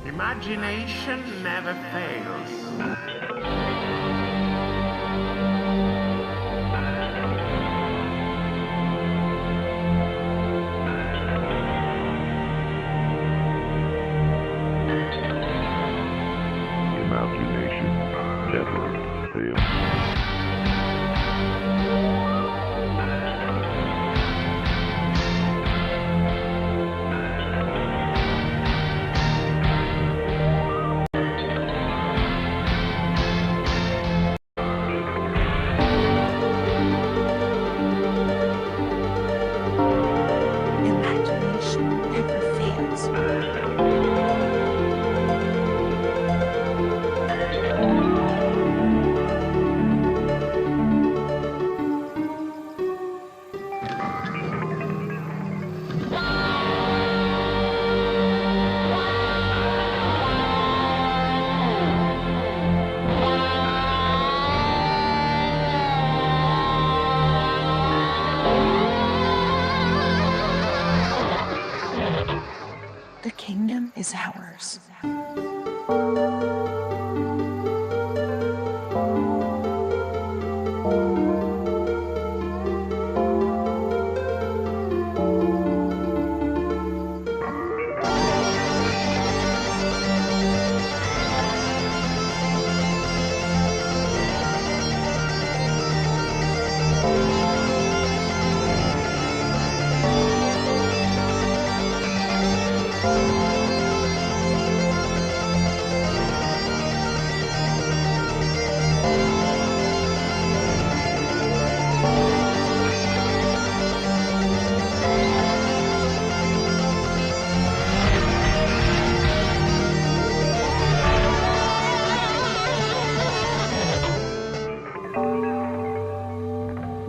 Imagination never fails. Imagination never fails. Imagination never fails. The kingdom is ours.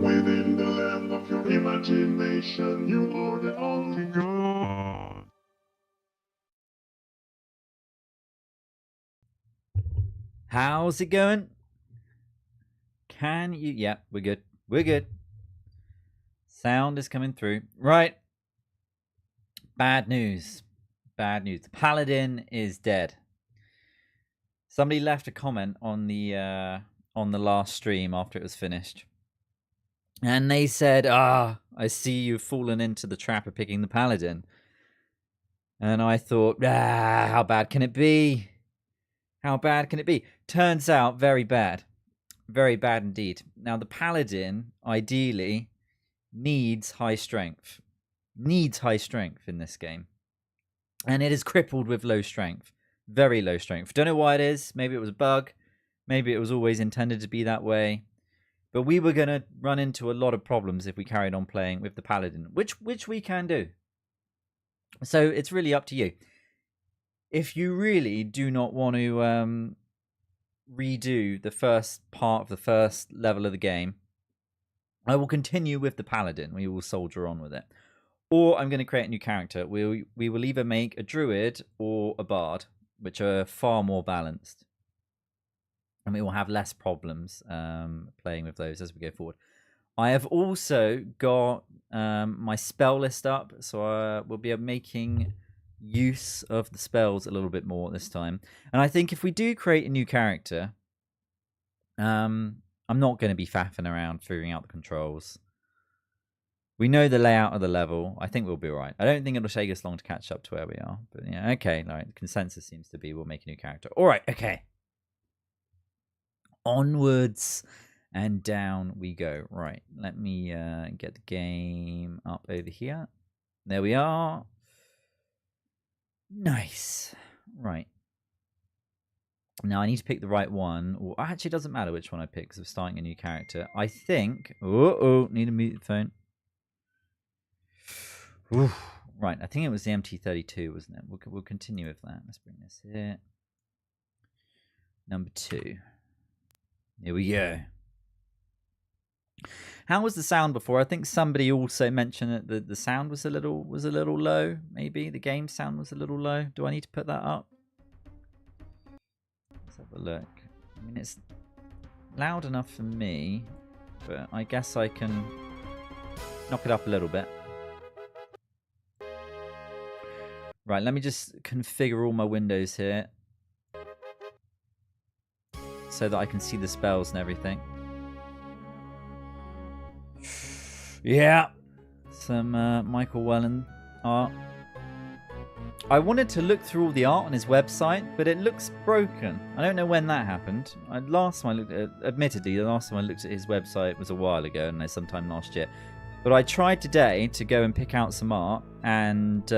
Within the land of your imagination, you are the only God. How's it going? Can you... Yeah, we're good. We're good. Sound is coming through. Right. Bad news. Bad news. The Paladin is dead. Somebody left a comment on the last stream after it was finished. And they said, I see you've fallen into the trap of picking the Paladin. And I thought, how bad can it be? How bad can it be? Turns out very bad. Very bad indeed. Now, the Paladin, ideally, needs high strength. Needs high strength in this game. And it is crippled with low strength. Very low strength. Don't know why it is. Maybe it was a bug. Maybe it was always intended to be that way. But we were going to run into a lot of problems if we carried on playing with the Paladin, which we can do. So it's really up to you. If you really do not want to redo the first part of the first level of the game, I will continue with the Paladin. We will soldier on with it. Or I'm going to create a new character. We will either make a druid or a bard, which are far more balanced. And we will have less problems playing with those as we go forward. I have also got my spell list up, so we'll be making use of the spells a little bit more this time. And I think if we do create a new character, I'm not going to be faffing around figuring out the controls. We know the layout of the level. I think we'll be all right. I don't think it'll take us long to catch up to where we are. But yeah, okay. All right. The consensus seems to be we'll make a new character. All right. Okay. Onwards and down we go. Right. Let me get the game up over here. There we are. Nice. Right. Now I need to pick the right one. Or actually, it doesn't matter which one I pick because I'm starting a new character. I think... need to mute the phone. Oof. Right, I think it was the MT32, wasn't it? We'll continue with that. Let's bring this here. Number 2. Here we go. How was the sound before? I think somebody also mentioned that the sound was a little low. Maybe the game sound was a little low. Do I need to put that up? Let's have a look. I mean, it's loud enough for me, but I guess I can knock it up a little bit. Right, let me just configure all my windows here so that I can see the spells and everything. Yeah, some Michael Whelan art. I wanted to look through all the art on his website, but it looks broken. I don't know when that happened. Last time I looked at, admittedly, the last time I looked at his website was a while ago, and sometime last year. But I tried today to go and pick out some art, and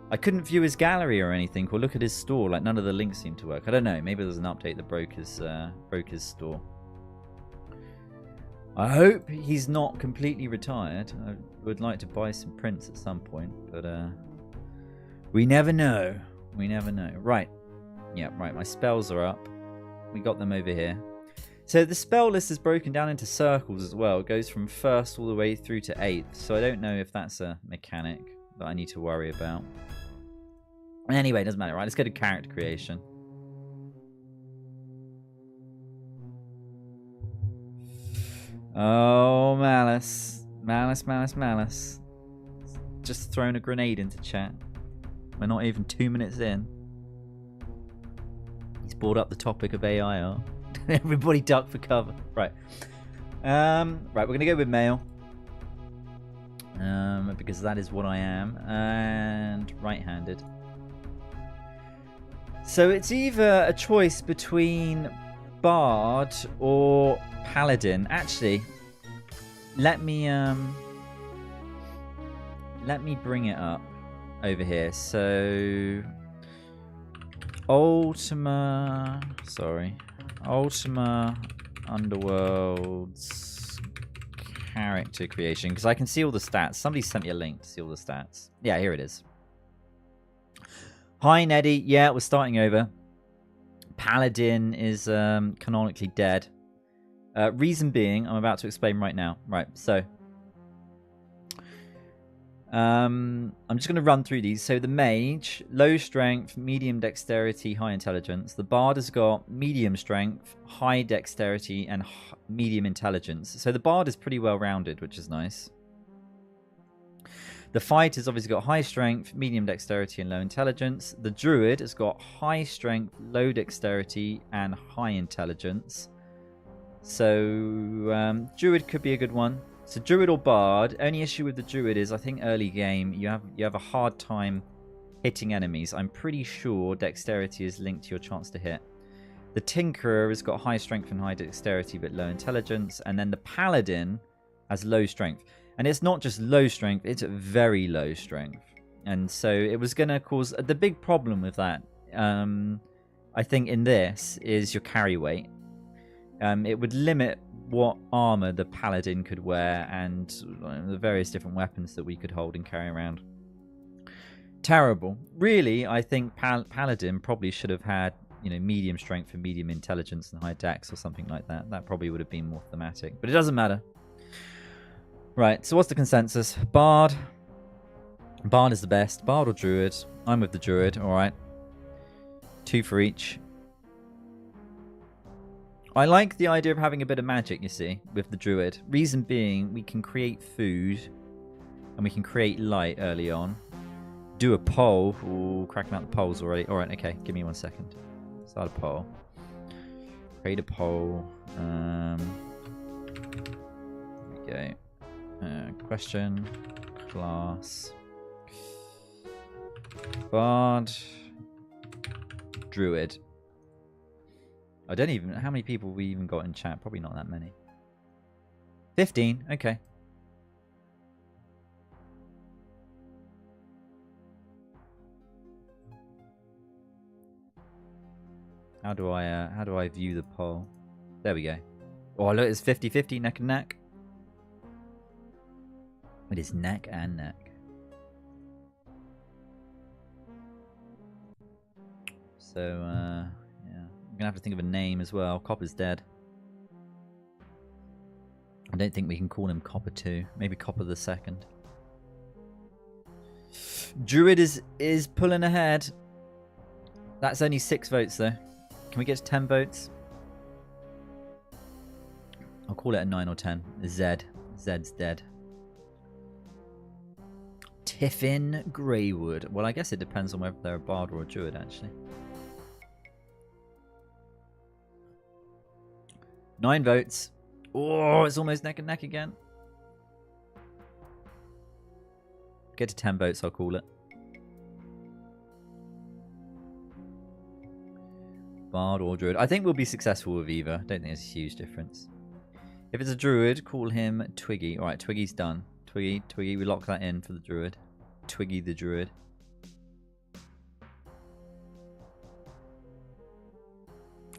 I couldn't view his gallery or anything, or look at his store. Like, none of the links seemed to work. I don't know. Maybe there's an update that broke his store. I hope he's not completely retired. I would like to buy some prints at some point, but we never know. We never know. Right. Yeah, right. My spells are up. We got them over here. So the spell list is broken down into circles as well. It goes from 1st all the way through to 8th. So I don't know if that's a mechanic that I need to worry about. Anyway, it doesn't matter. Right, let's go to character creation. Oh, Malice. Malice. Just thrown a grenade into chat. We're not even 2 minutes in. He's brought up the topic of AI art. Everybody duck for cover. Right. Right, we're going to go with male. Because that is what I am. And right-handed. So it's either a choice between Bard or Paladin. Actually, let me bring it up over here. So Ultima Underworlds character creation, because I can see all the stats. Somebody sent me a link to see all the stats. Yeah, here it is. Hi Neddy, yeah, we're starting over. Paladin is canonically dead. Reason being, I'm about to explain right now. Right, so I'm just going to run through these. So the mage, low strength, medium dexterity, high intelligence. The bard has got medium strength, high dexterity, and medium intelligence. So the bard is pretty well rounded, which is nice. The fighter's obviously got high strength, medium dexterity, and low intelligence. The druid has got high strength, low dexterity, and high intelligence. So druid could be a good one. So druid or bard. Only issue with the druid is I think early game you have a hard time hitting enemies. I'm pretty sure dexterity is linked to your chance to hit. The tinkerer has got high strength and high dexterity but low intelligence, and then the paladin has low strength. And it's not just low strength, it's very low strength. And so it was going to cause... The big problem with that, I think, in this, is your carry weight. It would limit what armor the paladin could wear and the various different weapons that we could hold and carry around. Terrible. Really, I think paladin probably should have had, medium strength and medium intelligence and high dex or something like that. That probably would have been more thematic. But it doesn't matter. Right, so what's the consensus? Bard. Bard is the best. Bard or druid? I'm with the druid, alright. 2 for each. I like the idea of having a bit of magic, you see, with the druid. Reason being, we can create food and we can create light early on. Do a poll. Ooh, cracking out the polls already. Alright, okay, give me 1 second. Start a poll. Create a poll. There we go. Question, class, bard, druid. I don't even... How many people we even got in chat? Probably not that many. 15, okay. How do I view the poll? There we go. Oh, look, it's 50-50, neck and neck. It is neck and neck. So, yeah. I'm going to have to think of a name as well. Copper's dead. I don't think we can call him Copper 2. Maybe Copper the Second. Druid is pulling ahead. That's only 6 votes, though. Can we get to 10 votes? I'll call it a 9 or 10. Zed. Zed's dead. Tiffin Greywood. Well, I guess it depends on whether they're a bard or a druid, actually. 9 votes. Oh, it's almost neck and neck again. Get to 10 votes, I'll call it. Bard or druid. I think we'll be successful with either. I don't think there's a huge difference. If it's a druid, call him Twiggy. Alright, Twiggy's done. Twiggy, we lock that in for the druid. Twiggy the druid.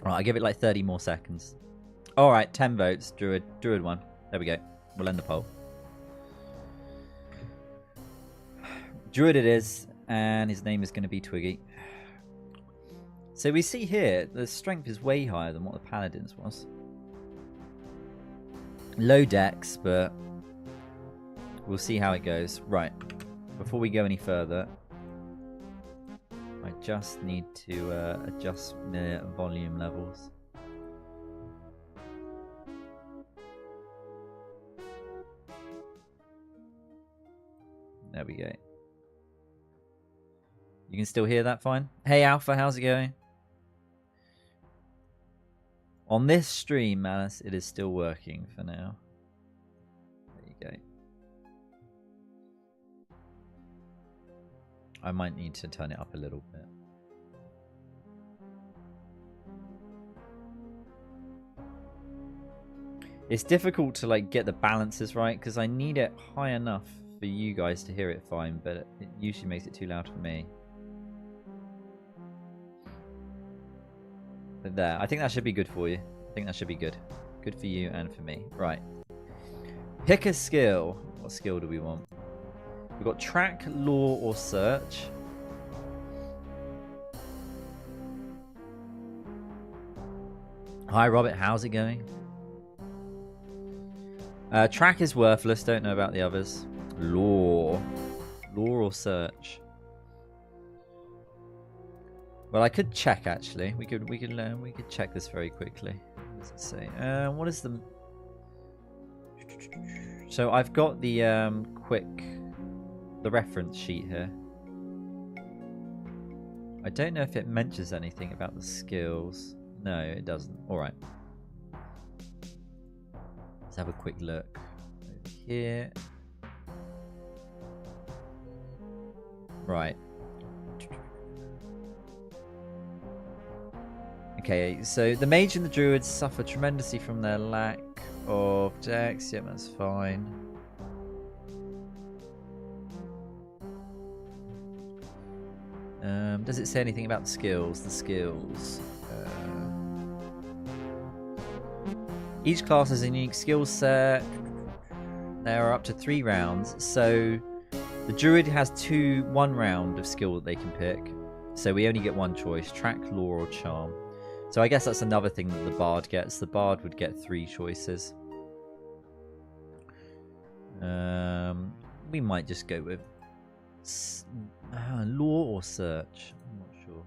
Alright, I'll give it like 30 more seconds. Alright, 10 votes. Druid won. There we go. We'll end the poll. Druid it is, and his name is going to be Twiggy. So we see here, the strength is way higher than what the Paladin's was. Low dex, but we'll see how it goes. Right, before we go any further, I just need to adjust the volume levels. There we go. You can still hear that fine? Hey Alpha, how's it going? On this stream, Malice, it is still working for now. There you go. I might need to turn it up a little bit. It's difficult to like get the balances right because I need it high enough for you guys to hear it fine, but it usually makes it too loud for me. But there, I think that should be good for you. I think that should be good. Good for you and for me. Right. Pick a skill. What skill do we want? We've got track, lore, or search. Hi Robert, how's it going? Track is worthless, don't know about the others. Lore. Lore or search? Well, I could check actually. We could check this very quickly. What does it say? What is the? So I've got the the reference sheet here. I don't know if it mentions anything about the skills. No, it doesn't. All right. Let's have a quick look over here. Right. Okay, so the mage and the druids suffer tremendously from their lack of dex. Yeah, that's fine. Does it say anything about the skills? The skills. Each class has a unique skill set. There are up to 3 rounds. So the druid has 1 round of skill that they can pick. So we only get 1 choice: track, lore, or charm. So I guess that's another thing that the bard gets. The bard would get 3 choices. We might just go with lore or search. I'm not sure.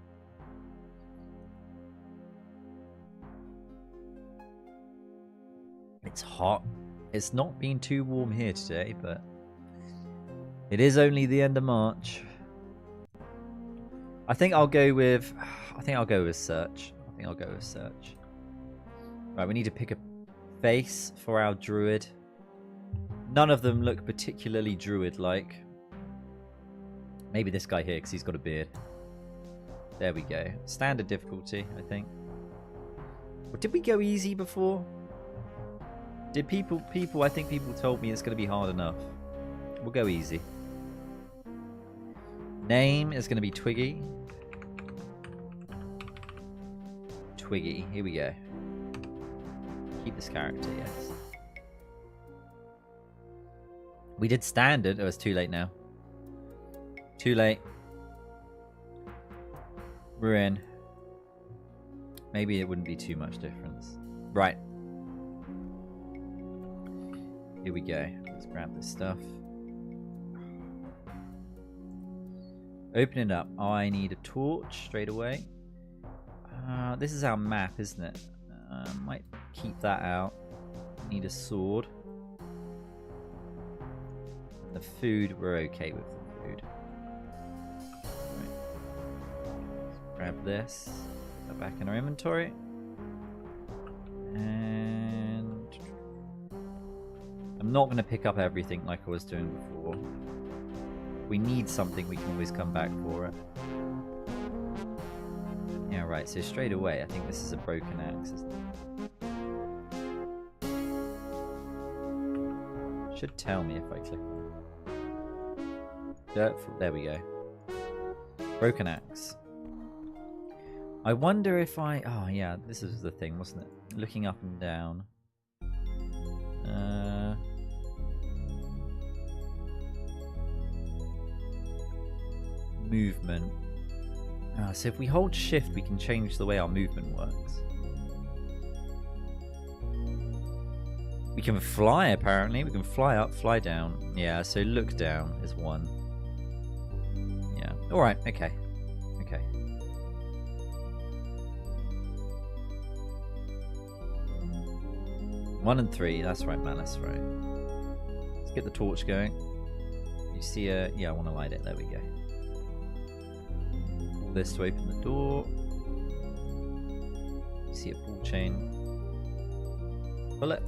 It's hot. It's not been too warm here today, but it is only the end of March. I think I'll go with search. I'll go with search. Right, we need to pick a face for our druid. None of them look particularly druid-like. Maybe this guy here, because he's got a beard. There we go. Standard difficulty, I think. Or did we go easy before? Did people, I think people told me it's going to be hard enough. We'll go easy. Name is going to be Twiggy. Twiggy, here we go. Keep this character, yes. We did standard. Oh, it's too late now. Too late. We're in. Maybe it wouldn't be too much difference. Right. Here we go. Let's grab this stuff. Open it up. I need a torch straight away. This is our map, isn't it? Might keep that out. Need a sword. And the food, we're okay with the food. Right. Let's grab this. Put that back in our inventory. And I'm not going to pick up everything like I was doing before. If we need something, we can always come back for it. Yeah, right, so straight away, I think this is a broken axe, isn't it? Should tell me if I click on it. There we go. Broken axe. I wonder if I... Oh, yeah, this is the thing, wasn't it? Looking up and down. Movement. So if we hold shift, we can change the way our movement works. We can fly, apparently. We can fly up, fly down. Yeah, so look down is one. Yeah. Alright, okay. Okay. One and three, that's right, man, that's right. Let's get the torch going. You see a... Yeah, I want to light it. There we go. Pull this to open the door. You see a pull chain. Pull it.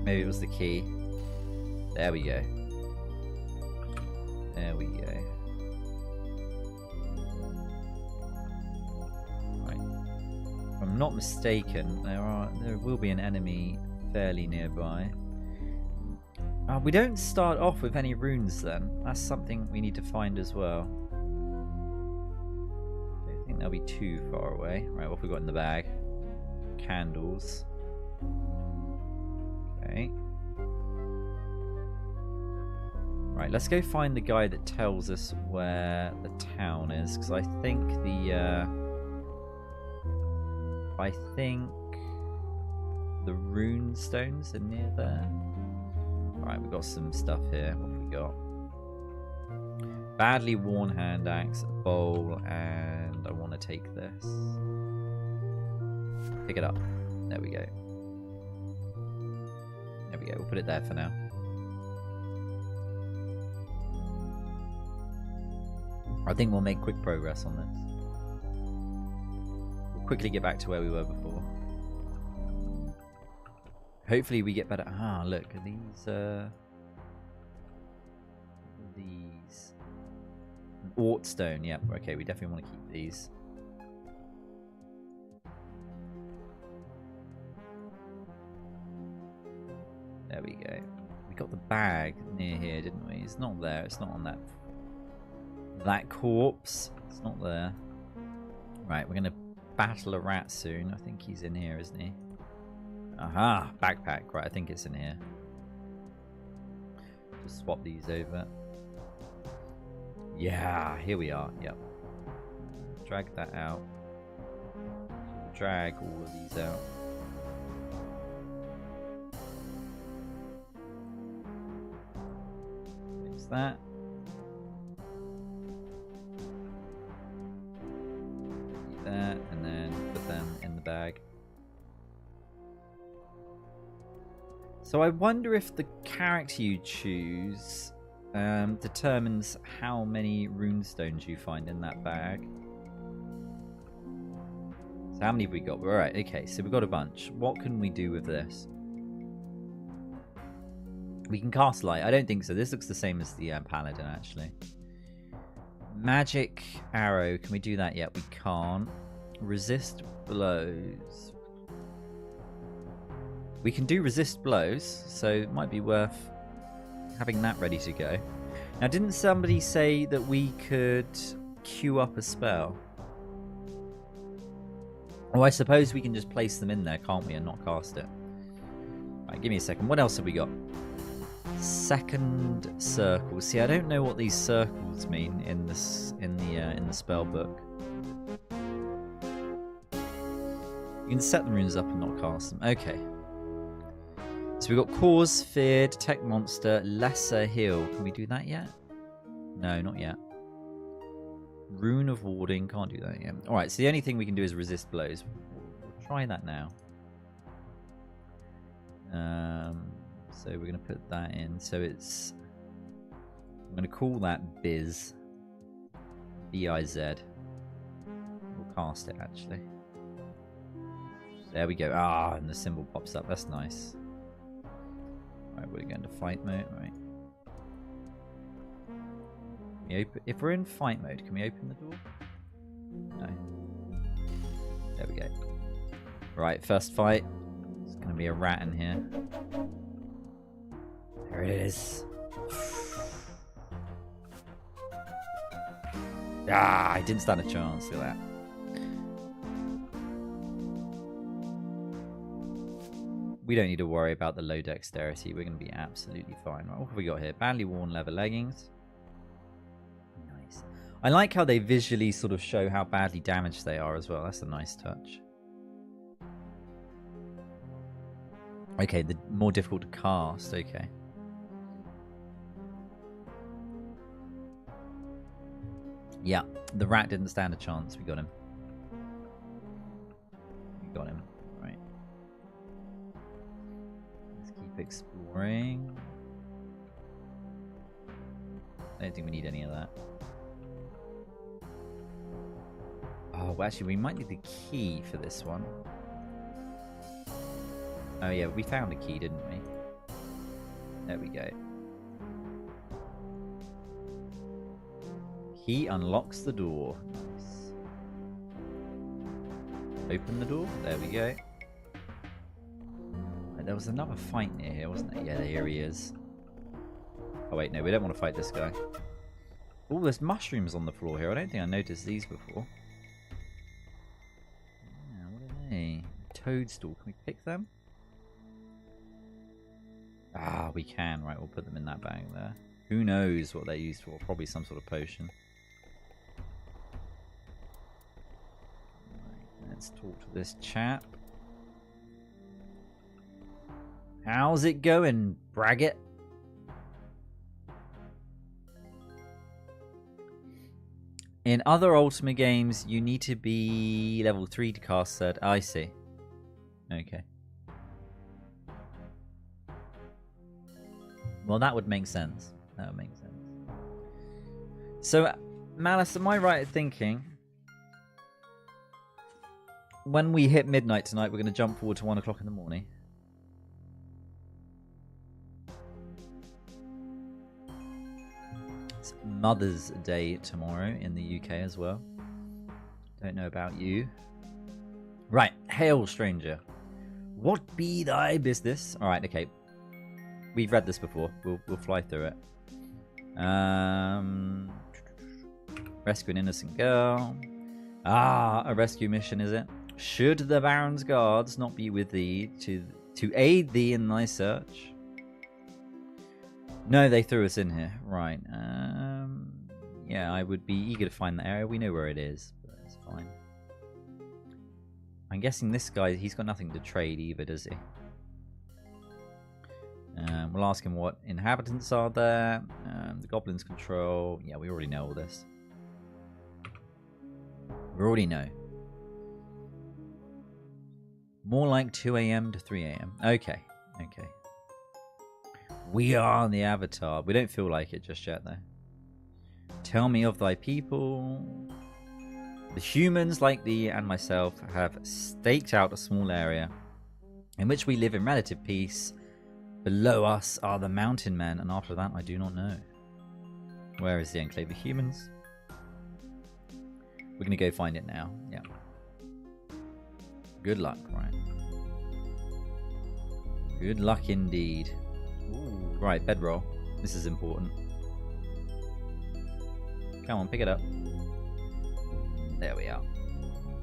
Maybe it was the key. There we go. There we go. Right. If I'm not mistaken, there will be an enemy fairly nearby. We don't start off with any runes then. That's something we need to find as well. I don't think they'll be too far away. Right, what have we got in the bag? Candles. Okay. Right, let's go find the guy that tells us where the town is, because I think the rune stones are near there. Right, we've got some stuff here. What have we got? Badly worn hand axe, a bowl, and I want to take this. Pick it up. There we go. There we go. We'll put it there for now. I think we'll make quick progress on this. We'll quickly get back to where we were before. Hopefully we get better. Ah, look, these Ortstone. Yep, okay, we definitely want to keep these. There we go. We got the bag near here, didn't we? It's not there. It's not on that corpse. It's not there. Right, we're gonna battle a rat soon. I think he's in here, isn't he? Aha, backpack. Right, I think it's in here. Just swap these over. Yeah, here we are. Yep. Drag that out. Drag all of these out. Fix that. Do that, and then put them in the bag. So I wonder if the character you choose determines how many runestones you find in that bag. So how many have we got? Alright, okay, so we've got a bunch. What can we do with this? We can cast light. I don't think so. This looks the same as the paladin, actually. Magic arrow. Can we do that yet? We can't. Resist blows. We can do resist blows, so it might be worth having that ready to go. Now, didn't somebody say that we could queue up a spell? Oh, I suppose we can just place them in there, can't we, and not cast it. Right, give me a second. What else have we got? Second circle. See, I don't know what these circles mean in this in the spell book. You can set the runes up and not cast them. Okay. So we've got cause, fear, detect monster, lesser heal. Can we do that yet? No, not yet. Rune of warding. Can't do that yet. Alright, so the only thing we can do is resist blows. We'll try that now. So we're going to put that in. So it's... I'm going to call that Biz. B-I-Z. We'll cast it, actually. There we go. Ah, and the symbol pops up. That's nice. Right, we're going to fight mode. Right. If we're in fight mode, can we open the door? No. There we go. Right, first fight. There's going to be a rat in here. There it is. Ah, I didn't stand a chance. Look at that. We don't need to worry about the low dexterity. We're going to be absolutely fine. Right, what have we got here? Badly worn leather leggings. Nice. I like how they visually sort of show how badly damaged they are as well. That's a nice touch. Okay, the more difficult to cast. Okay. Yeah, the rat didn't stand a chance. We got him. We got him. Right. Let's keep exploring. I don't think we need any of that. Oh, well, actually, we might need the key for this one. Oh, yeah, we found a key, didn't we? There we go. Key unlocks the door. Nice. Open the door. There we go. Right, there was another fight near here, wasn't there? Yeah, here he is. Oh, wait, no, we don't want to fight this guy. Oh, there's mushrooms on the floor here. I don't think I noticed these before. Yeah, what are they? Toadstool. Can we pick them? Ah, we can. Right, we'll put them in that bag there. Who knows what they're used for? Probably some sort of potion. Right, let's talk to this chap. How's it going, Braggett? In other Ultima games, you need to be level 3 to cast third. I see. Okay. Well, that would make sense. That would make sense. So, Malice, am I right at thinking when we hit midnight tonight, we're going to jump forward to 1 o'clock in the morning? It's Mother's Day tomorrow in the UK as well. Don't know about you. Right. Hail, stranger. What be thy business? Alright, okay. We've read this before. We'll fly through it. Rescue an innocent girl. Ah, a rescue mission, is it? Should the Baron's guards not be with thee to aid thee in thy search? No, they threw us in here. Right. Yeah, I would be eager to find the area. We know where it is, but it's fine. I'm guessing this guy, he's got nothing to trade either, does he? We'll ask him what inhabitants are there. The goblins control. Yeah, we already know all this. We already know. More like 2 AM to 3 AM. Okay. Okay. We are the Avatar. We don't feel like it just yet, though. Tell me of thy people. The humans, like thee and myself, have staked out a small area in which we live in relative peace. Below us are the mountain men, and after that I do not know. Where is the enclave of humans? We're going to go find it now. Yeah. Good luck, right? Good luck indeed. Ooh, right, bedroll. This is important. Come on, pick it up. There we are.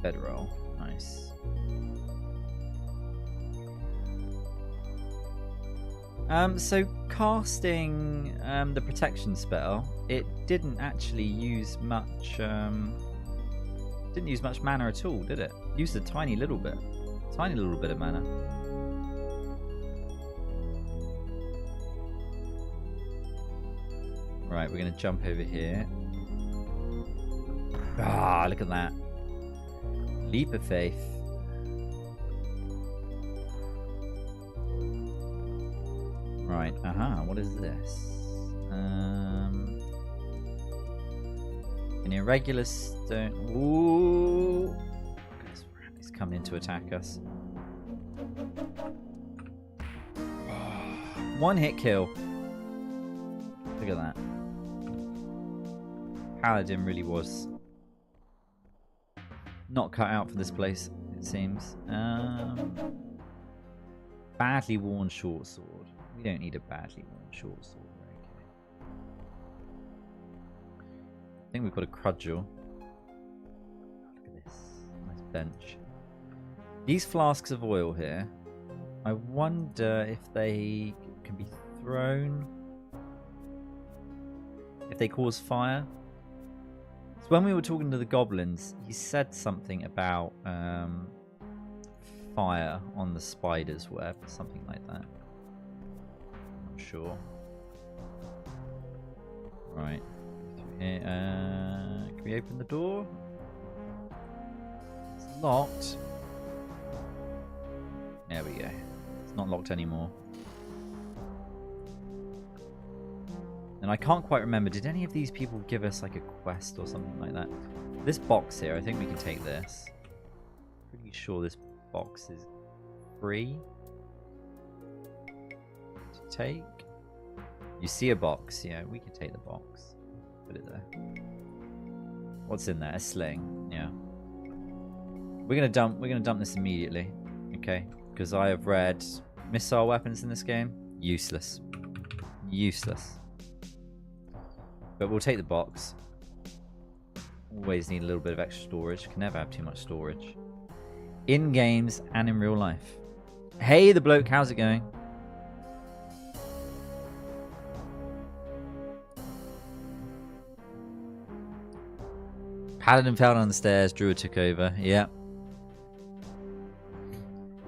Bedroll. Nice. So casting the protection spell, it didn't actually use much. Didn't use much mana at all, did it? Used a tiny little bit of mana. Right, we're gonna jump over here. Ah, look at that! Leap of faith. Right, what is this? An irregular stone. Ooh! He's coming in to attack us. One hit kill. Look at that. Paladin really was not cut out for this place, it seems. Badly worn short sword. We don't need a badly worn short sword. Okay. I think we've got a cudgel. Look at this. Nice bench. These flasks of oil here, I wonder if they can be thrown. If they cause fire. So when we were talking to the goblins, he said something about fire on the spider's web, something like that. I'm not sure. Right. Here. Can we open the door? It's locked. There we go. It's not locked anymore. And I can't quite remember, did any of these people give us like a quest or something like that? This box here, I think we can take this. Pretty sure this box is free to take. You see a box, yeah, we can take the box. Put it there. What's in there? A sling, yeah. We're gonna dump this immediately, okay? Because I have read missile weapons in this game. Useless. Useless. But we'll take the box. Always need a little bit of extra storage. Can never have too much storage. In games and in real life. Hey, the bloke, how's it going? Paladin fell down the stairs. Druid took over. Yeah.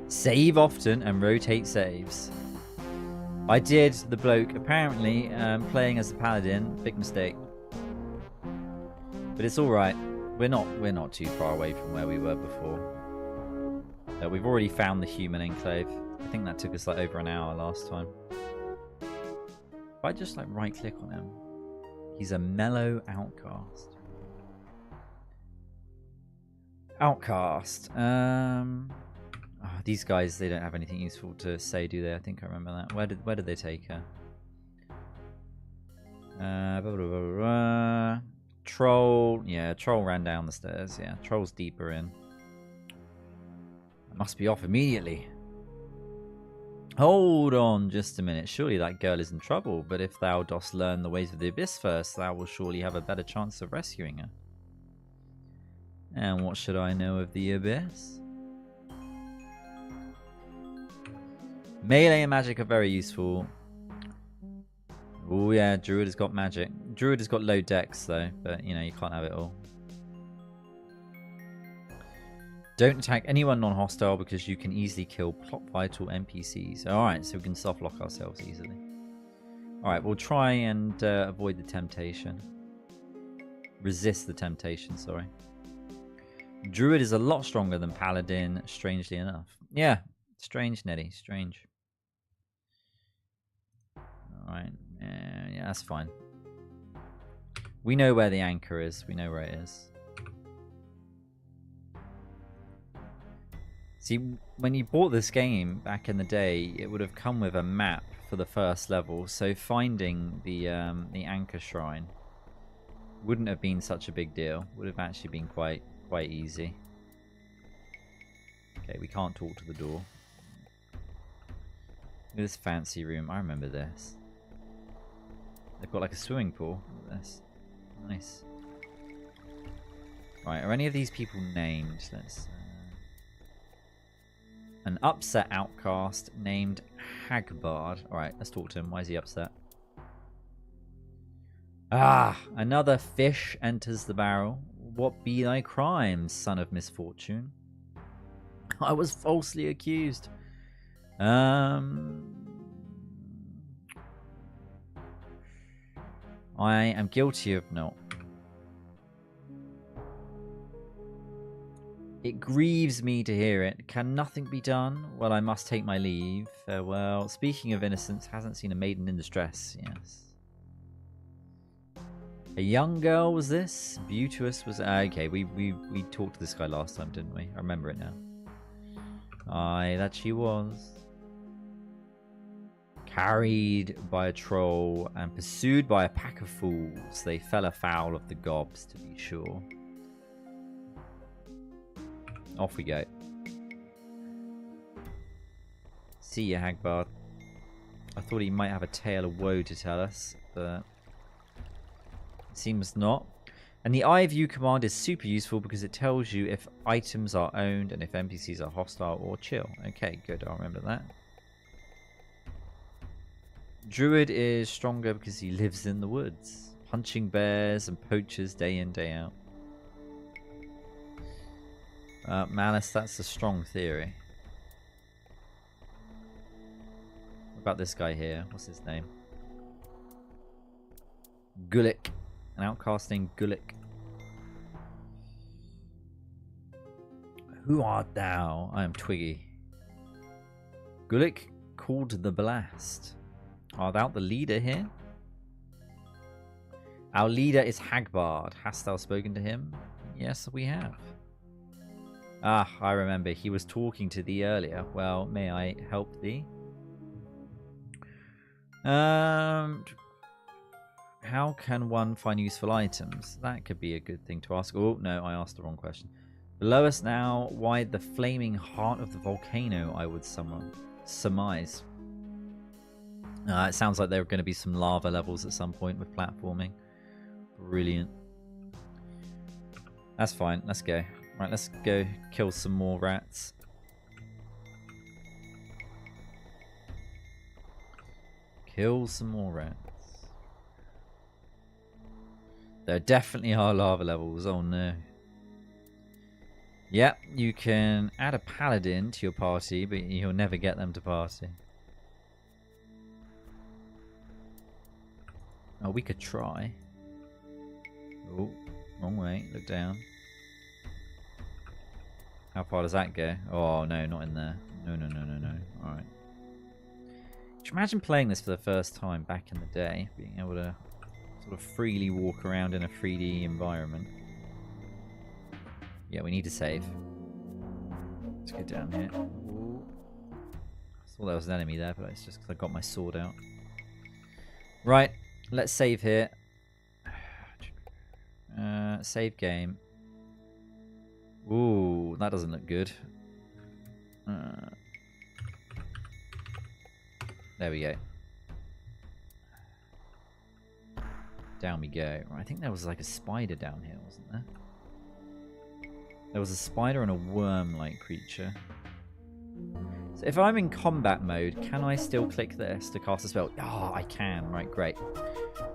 Save often and rotate saves. I did the bloke, apparently, playing as a paladin. Big mistake. But it's alright. We're not too far away from where we were before. We've already found the human enclave. I think that took us like over an hour last time. If I just like right click on him. He's a mellow outcast. Outcast. These guys, they don't have anything useful to say, do they? I think I remember that. Where did they take her? Troll. Yeah, Troll ran down the stairs. Yeah, Troll's deeper in. I must be off immediately. Hold on just a minute. Surely that girl is in trouble, but if thou dost learn the ways of the abyss first, thou will surely have a better chance of rescuing her. And what should I know of the abyss? Melee and magic are very useful. Oh yeah, Druid has got magic. Druid has got low dex though, but you know, you can't have it all. Don't attack anyone non-hostile because you can easily kill plot vital NPCs. Alright, so we can soft lock ourselves easily. Alright, we'll try and avoid the temptation. Resist the temptation, sorry. Druid is a lot stronger than Paladin, strangely enough. Yeah, strange, Neddy, strange. Alright, yeah, that's fine. We know where the anchor is. We know where it is. See, when you bought this game back in the day, it would have come with a map for the first level, so finding the anchor shrine wouldn't have been such a big deal. Would have actually been quite easy. Okay, we can't talk to the door. Look at this fancy room. I remember this. They've got like a swimming pool. Look at this. Nice. Right, are any of these people named? Let's. An upset outcast named Hagbard. Alright, let's talk to him. Why is he upset? Ah, another fish enters the barrel. What be thy crimes, son of misfortune? I was falsely accused. I am guilty of no. It grieves me to hear it. Can nothing be done? Well, I must take my leave. Farewell. Speaking of innocence, hasn't seen a maiden in distress. Yes. A young girl was this? Beauteous was... Okay, we talked to this guy last time, didn't we? I remember it now. Aye, that she was. Carried by a troll and pursued by a pack of fools, they fell afoul of the gobs, to be sure. Off we go. See ya, Hagbard. I thought he might have a tale of woe to tell us, but it seems not. And the eye view command is super useful because it tells you if items are owned and if NPCs are hostile or chill. Okay, good. I'll remember that. Druid is stronger because he lives in the woods, punching bears and poachers day in, day out. Malice, that's a strong theory. What about this guy here? What's his name? Gulick. An outcast named Gulick. Who art thou? I am Twiggy. Gulick called the blast. Art thou the leader here? Our leader is Hagbard. Hast thou spoken to him? Yes, we have. Ah, I remember. He was talking to thee earlier. Well, may I help thee? How can one find useful items? That could be a good thing to ask. Oh, no, I asked the wrong question. Below us now, why the flaming heart of the volcano, I would surmise. It sounds like there are going to be some lava levels at some point with platforming. Brilliant. That's fine. Let's go. Right, let's go kill some more rats. Kill some more rats. There definitely are lava levels. Oh no. Yep, you can add a paladin to your party, but you'll never get them to party. Oh, we could try. Oh, wrong way. Look down. How far does that go? Oh, no, not in there. No, no, no, no, no. Alright. Could you imagine playing this for the first time back in the day? Being able to sort of freely walk around in a 3D environment. Yeah, we need to save. Let's go down here. Ooh. I thought there was an enemy there, but it's just because I got my sword out. Right, let's save here. Save game. Ooh, that doesn't look good. There we go. Down we go. I think there was like a spider down here, wasn't there? There was a spider and a worm-like creature. So if I'm in combat mode, can I still click this to cast a spell? Oh, I can. Right, great.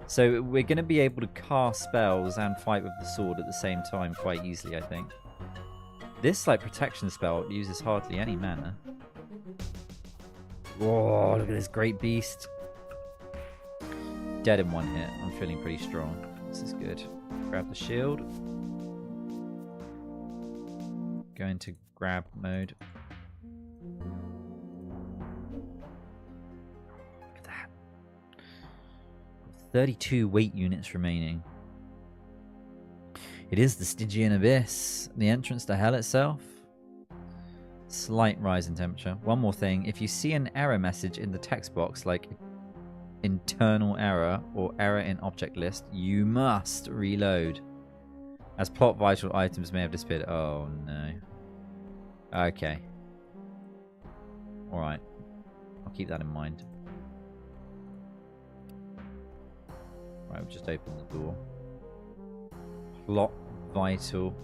So we're going to be able to cast spells and fight with the sword at the same time quite easily, I think. This, like, protection spell uses hardly any mana. Whoa, look at this great beast. Dead in one hit. I'm feeling pretty strong. This is good. Grab the shield. Go into grab mode. Look at that. 32 weight units remaining. It is the Stygian Abyss, the entrance to hell itself. Slight rise in temperature. One more thing, if you see an error message in the text box like internal error or error in object list, you must reload, as plot vital items may have disappeared. Oh no. Okay. Alright. I'll keep that in mind. Right, we've just opened the door. Plot vital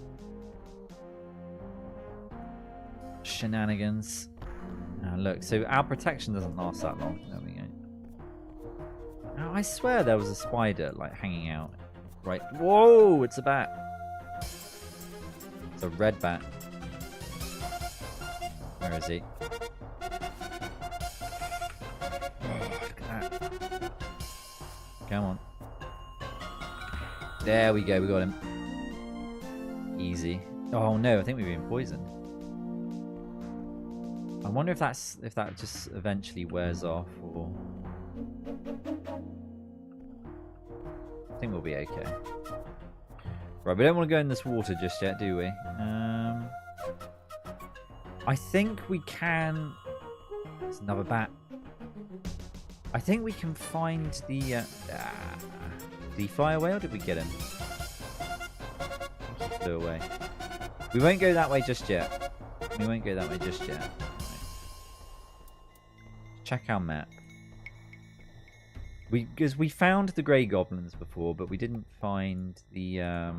shenanigans. Oh, look, so our protection doesn't last that long. There we go. Oh, I swear there was a spider like hanging out. Right. Whoa, it's a bat. It's a red bat. Where is he? Oh, look at that. Come on. There we go, we got him. Easy. Oh no, I think we've been poisoned. I wonder if that just eventually wears off, or I think we'll be okay. Right, we don't want to go in this water just yet, do we? I think we can. There's another bat. I think we can find the fly away, or did we get him? He flew away. We won't go that way just yet. We won't go that way just yet. Check our map. Because we found the grey goblins before, but we didn't find the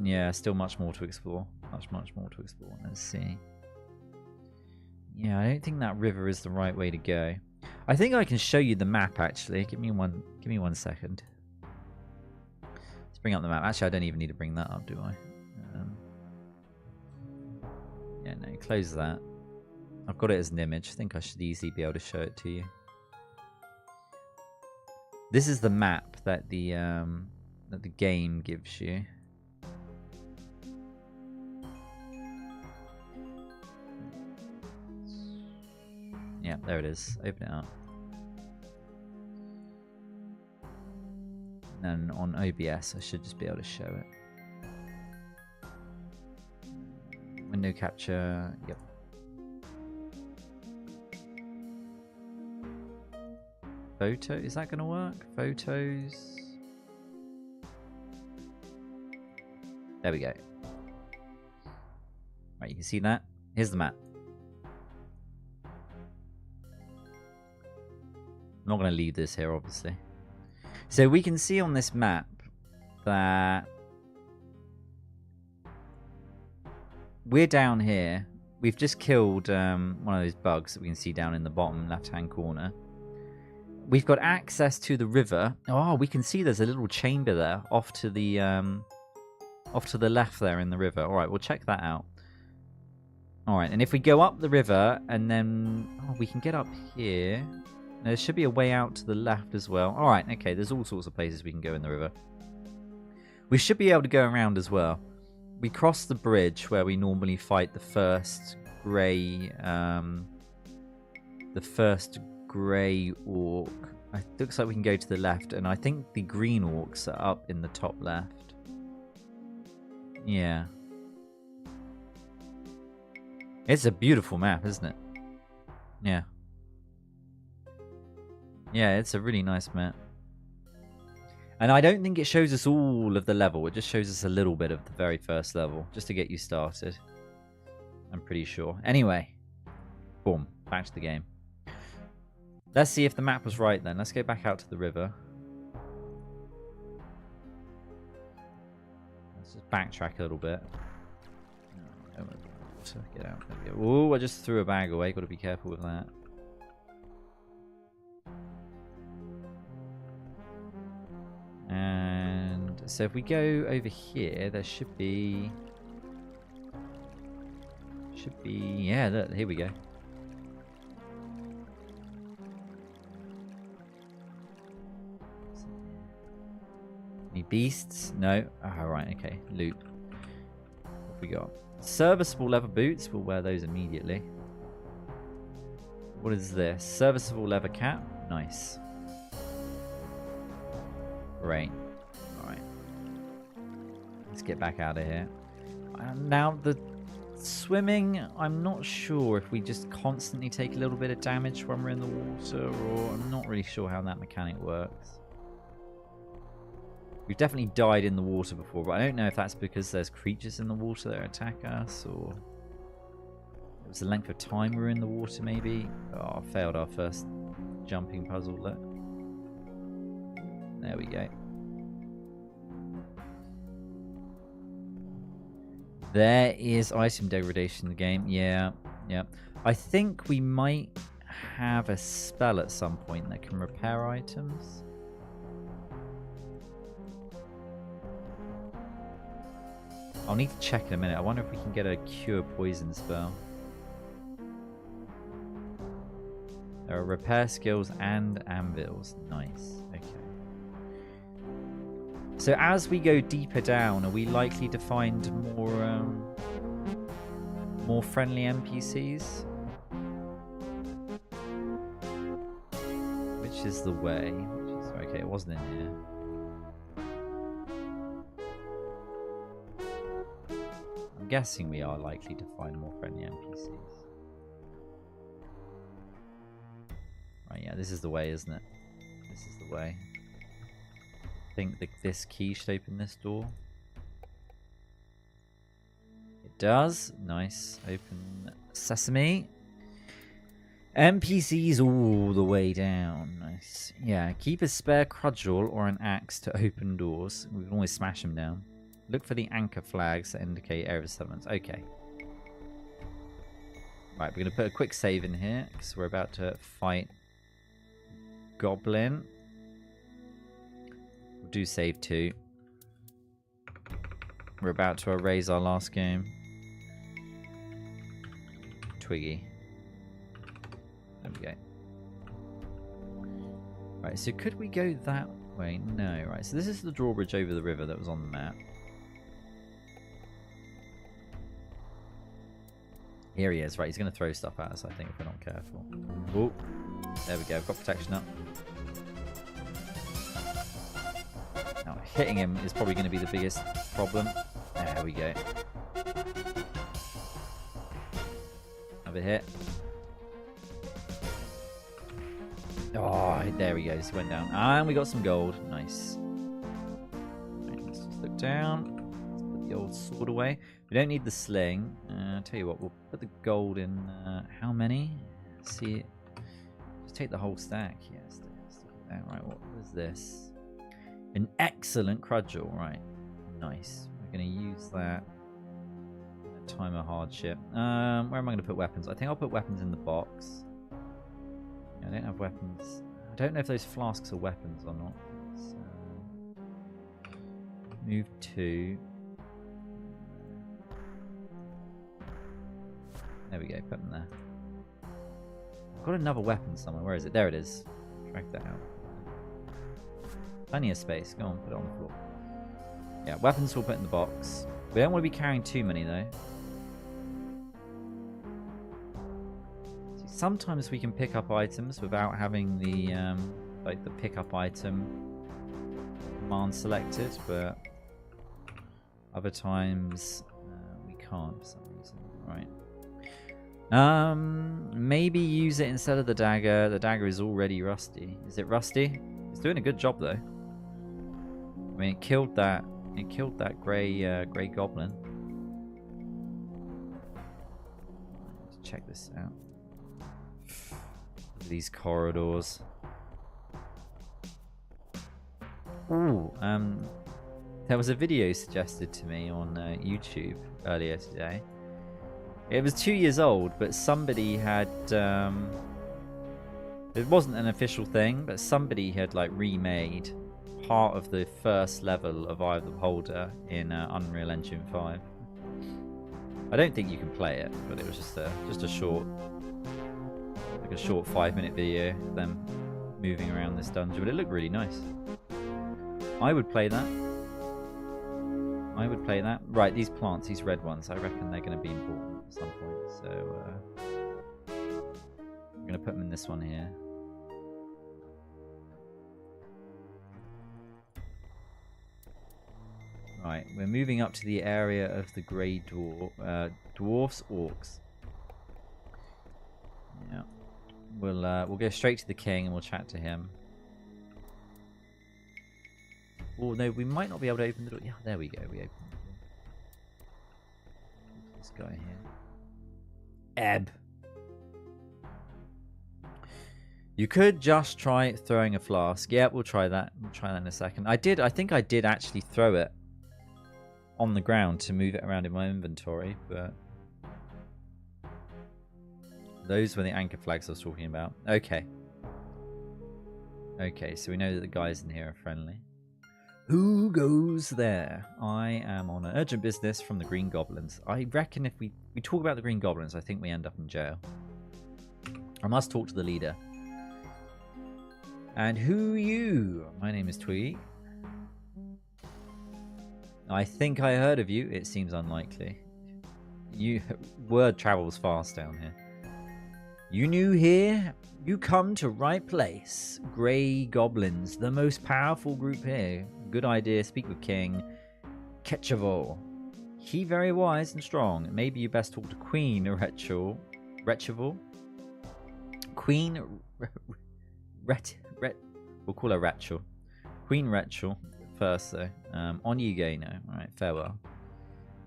yeah, still much more to explore. Much more to explore. Let's see. Yeah, I don't think that river is the right way to go. I think I can show you the map actually. Give me one second. Let's bring up the map. Actually, I don't even need to bring that up, do I? Yeah, no, close that. I've got it as an image. I think I should easily be able to show it to you. This is the map that the game gives you. Yeah, there it is. Open it up. And on OBS, I should just be able to show it. Window capture. Yep. Photo, is that going to work? Photos. There we go. Right, you can see that. Here's the map. I'm not going to leave this here, obviously. So we can see on this map that we're down here. We've just killed one of those bugs that we can see down in the bottom left-hand corner. We've got access to the river. Oh, we can see there's a little chamber there off to the left there in the river. All right, we'll check that out. All right, and if we go up the river and then we can get up here. There should be a way out to the left as well. All right, okay, there's all sorts of places we can go in the river. We should be able to go around as well. We cross the bridge where we normally fight the first grey orc. It looks like we can go to the left, and I think the green orcs are up in the top left. Yeah. It's a beautiful map, isn't it? Yeah. Yeah, it's a really nice map. And I don't think it shows us all of the level. It just shows us a little bit of the very first level, just to get you started. I'm pretty sure. Anyway. Boom. Back to the game. Let's see if the map was right then. Let's go back out to the river. Let's just backtrack a little bit. Get out. There we go. Oh, I just threw a bag away. Got to be careful with that. And so if we go over here, there should be... yeah, look, here we go. Any beasts? No. Oh, right, okay. Loot. What have we got? Serviceable leather boots. We'll wear those immediately. What is this? Serviceable leather cap. Nice. Great. Alright. Let's get back out of here. Now, the swimming, I'm not sure if we just constantly take a little bit of damage when we're in the water, or I'm not really sure how that mechanic works. We've definitely died in the water before, but I don't know if that's because there's creatures in the water that attack us, or it was the length of time we were in the water, maybe. Oh, failed our first jumping puzzle. Look. There we go. There is item degradation in the game. Yeah, yeah. I think we might have a spell at some point that can repair items. I'll need to check in a minute. I wonder if we can get a cure poison spell. There are repair skills and anvils. Nice. Okay. So as we go deeper down, are we likely to find more friendly NPCs? Which is the way? Okay, it wasn't in here. I'm guessing we are likely to find more friendly NPCs. Right, yeah, this is the way, isn't it? This is the way. I think that this key should open this door. It does. Nice. Open sesame. NPCs all the way down. Nice. Yeah, keep a spare cudgel or an axe to open doors. We can always smash them down. Look for the anchor flags that indicate area of settlements. Okay. Right, we're going to put a quick save in here because we're about to fight Goblin. We'll do save 2. We're about to erase our last game. Twiggy. There we go. Right, so could we go that way? No, right. So this is the drawbridge over the river that was on the map. Here he is. Right, he's going to throw stuff at us, I think, if we're not careful. Oh, there we go. I've got protection up. Now, hitting him is probably going to be the biggest problem. There we go. Have a hit. Oh, there he goes. Went down. And we got some gold. Nice. Right, let's just look down. Let's put the old sword away. We don't need the sling. I'll tell you what, we'll put the gold in. How many? Let's see. Just take the whole stack. Yes. Yeah, right, what is this? An excellent cudgel. Right. Nice. We're going to use that. Time of hardship. Where am I going to put weapons? I think I'll put weapons in the box. I don't have weapons. I don't know if those flasks are weapons or not. So, move 2. There we go. Put them there. I've got another weapon somewhere. Where is it? There it is. Drag that out. Plenty of space. Go on, put it on the floor. Yeah, weapons we'll put in the box. We don't want to be carrying too many though. Sometimes we can pick up items without having the like the pick up item command selected, but other times we can't for some reason. Right. Maybe use it instead of the dagger. The dagger is already rusty. Is it rusty? It's doing a good job though. I mean, it killed that. It killed that grey goblin. Let's check this out. These corridors. Ooh, there was a video suggested to me on YouTube earlier today. It was 2 years old, but somebody had it wasn't an official thing, but somebody had like remade part of the first level of Eye of the Beholder in Unreal Engine 5. I don't think you can play it, but it was just a short, like a short 5-minute video of them moving around this dungeon. But it looked really nice. I would play that. I would play that. Right, these plants, these red ones, I reckon they're going to be important at some point. So I'm going to put them in this one here. Right, we're moving up to the area of the grey dwarfs, orcs. Yeah, we'll go straight to the king and we'll chat to him. Oh no, we might not be able to open the door. Yeah, there we go. We opened the door. This guy here, Ebb. You could just try throwing a flask. Yeah, we'll try that. We'll try that in a second. I think I did actually throw it on the ground to move it around in my inventory, but those were the anchor flags I was talking about. Okay. Okay, so we know that the guys in here are friendly. Who goes there? I am on an urgent business from the Green Goblins. I reckon if we talk about the Green Goblins, I think we end up in jail. I must talk to the leader. And who you? My name is Twiggy. I think I heard of you. It seems unlikely. Word travels fast down here. You new here? You come to right place. Grey goblins, the most powerful group here. Good idea. Speak with King Ketchavol. He very wise and strong. Maybe you best talk to Queen Retchel. Queen we'll call her Retchel. Queen Retchel first though. On you go now. Alright, farewell.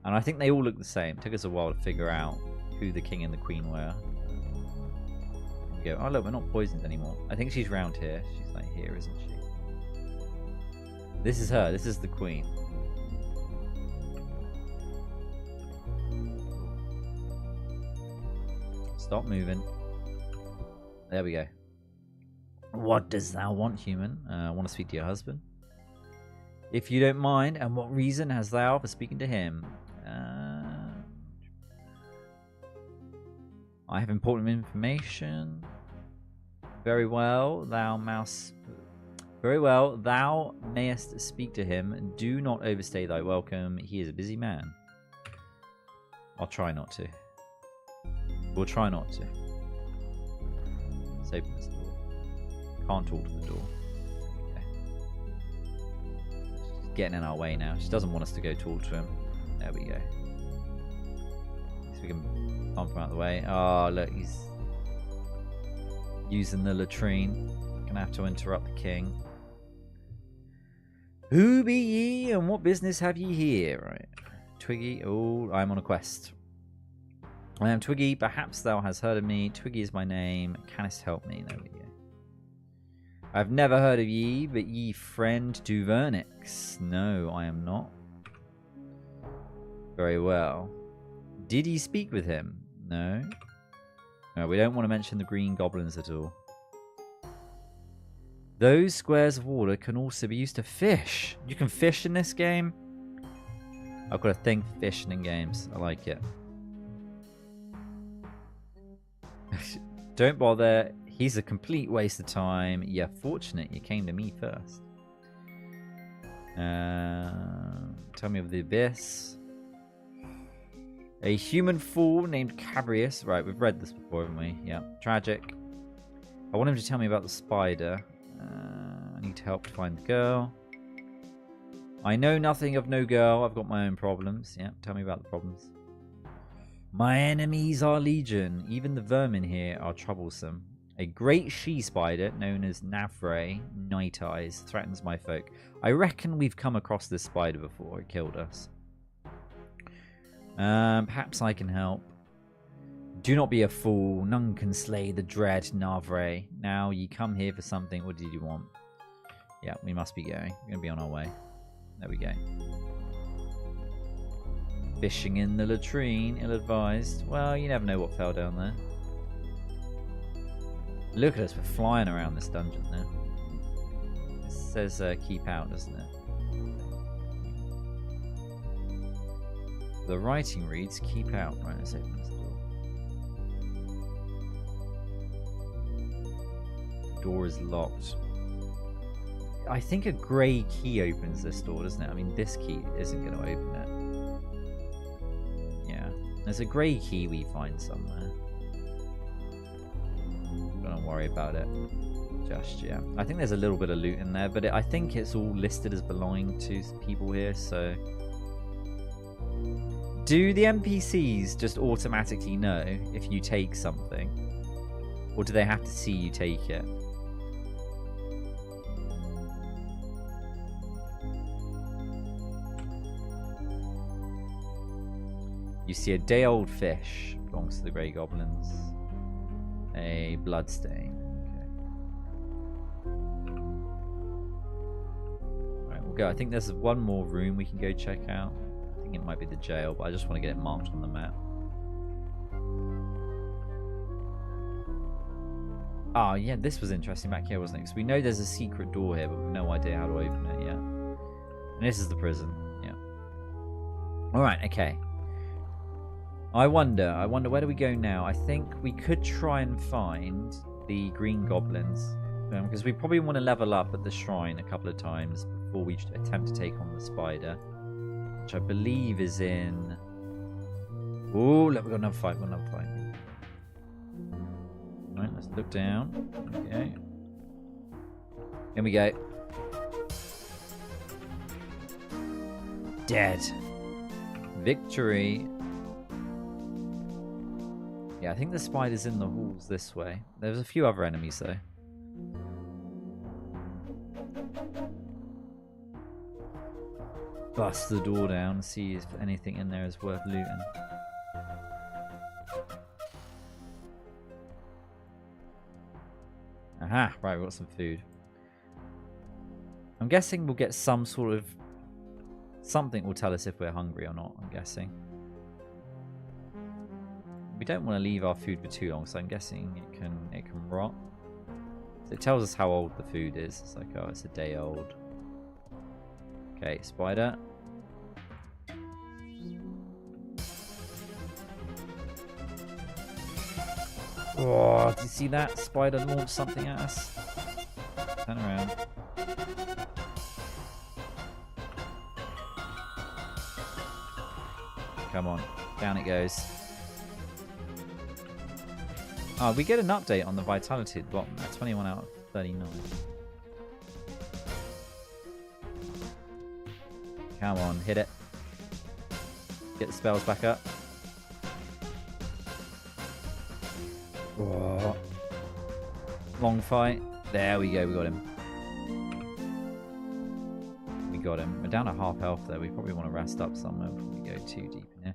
And I think they all look the same. It took us a while to figure out who the king and the queen were. Go. Oh look, we're not poisoned anymore. I think she's round here. She's like here, isn't she? This is her. This is the queen. Stop moving. There we go. What does thou want, human? I want to speak to your husband. If you don't mind, and what reason has thou for speaking to him? I have important information. Very well, thou mayest speak to him. Do not overstay thy welcome. He is a busy man. I'll try not to. We'll try not to. Let's open this door. Can't talk to the door. Okay. She's getting in our way now. She doesn't want us to go talk to him. There we go. So we can bump him out of the way. Oh, look, he's using the latrine. Gonna have to interrupt the king. Who be ye, and what business have ye here? Right. Twiggy. Oh, I'm on a quest. I am Twiggy. Perhaps thou hast heard of me. Twiggy is my name. Canst help me? There we go. I've never heard of ye, but ye friend Duvernix. No, I am not. Very well. Did ye speak with him? No. No, we don't want to mention the green goblins at all. Those squares of water can also be used to fish. You can fish in this game? I've got a thing for fishing in games. I like it. Don't bother. He's a complete waste of time. You're fortunate you came to me first. Tell me of the abyss. A human fool named Cabrius. Right, we've read this before, haven't we? Yeah. Tragic. I want him to tell me about the spider. I need help to find the girl. I know nothing of no girl. I've got my own problems. Yeah, tell me about the problems. My enemies are legion. Even the vermin here are troublesome. A great she-spider known as Navre, Night Eyes, threatens my folk. I reckon we've come across this spider before. It killed us. Perhaps I can help. Do not be a fool. None can slay the dread Navre. Now ye come here for something. What did you want? Yeah, we must be going. We're going to be on our way. There we go. Fishing in the latrine. Ill-advised. Well, you never know what fell down there. Look at us. We're flying around this dungeon now. It says keep out, doesn't it? The writing reads keep out. Right, let's open this door. The door is locked. I think a grey key opens this door, doesn't it? I mean, this key isn't going to open it. Yeah. There's a grey key we find somewhere. Don't worry about it just yet. I think there's a little bit of loot in there, but I think it's all listed as belonging to people here, so... Do the NPCs just automatically know if you take something? Or do they have to see you take it? You see a day-old fish. Belongs to the Grey Goblins. A bloodstain. Okay. Alright, we'll go. I think there's one more room we can go check out. I think it might be the jail, but I just want to get it marked on the map. Oh, yeah, this was interesting back here, wasn't it? Because we know there's a secret door here, but we've no idea how to open it yet. And this is the prison. Yeah. Alright, okay. I wonder where do we go now? I think we could try and find the green goblins. Because we probably want to level up at the shrine a couple of times before we attempt to take on the spider. which I believe is in... Oh, look, we've got another fight. Right, let's look down. Okay. Here we go. Dead. Victory. Yeah, I think the spider's in the halls this way. There's a few other enemies, though. Bust the door down, see if anything in there is worth looting. Aha, right, we've got some food. I'm guessing we'll get some sort of... Something will tell us if we're hungry or not, I'm guessing. We don't want to leave our food for too long, so I'm guessing it can rot. So it tells us how old the food is. It's like, oh, it's a day old. Okay, spider. Oh, did you see that? Spider launched something at us. Turn around. Come on, down it goes. Oh, we get an update on the vitality at the bottom. 21 out of 39. Come on, hit it. Get the spells back up. Oh. Long fight. There we go, we got him. We got him. We're down to half health there. We probably want to rest up somewhere before we go too deep in here.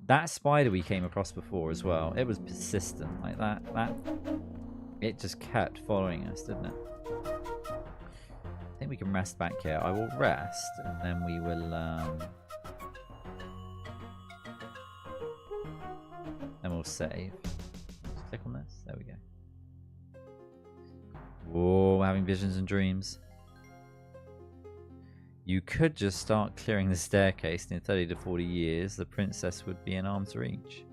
That spider we came across before as well, it was persistent like that. It just kept following us, didn't it? I think we can rest back here. I will rest and then we will then we'll save. Just click on this. There we go. Whoa, we're having visions and dreams. You could just start clearing the staircase, and in 30 to 40 years, the princess would be in arm's reach.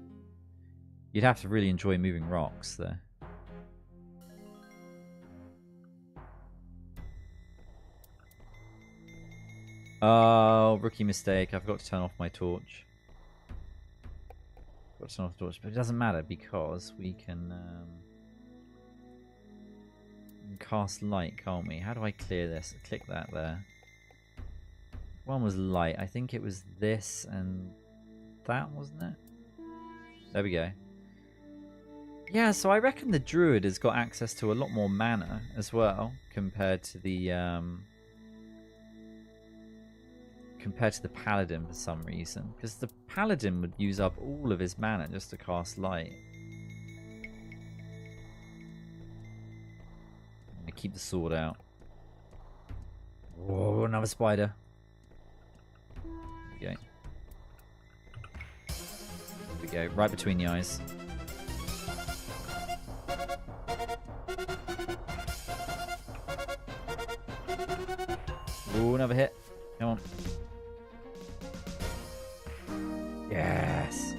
You'd have to really enjoy moving rocks there. Oh, rookie mistake. I forgot to turn off my torch. Got to turn off the torch, but it doesn't matter because we can cast light, can't we? How do I clear this? Click that there. One was light. I think it was this and that, wasn't it? There we go. Yeah, so I reckon the druid has got access to a lot more mana as well compared to the paladin for some reason. Because the paladin would use up all of his mana just to cast light. I'm gonna keep the sword out. Whoa, another spider. There we go, right between the eyes. Ooh, another hit. Come on. Yes.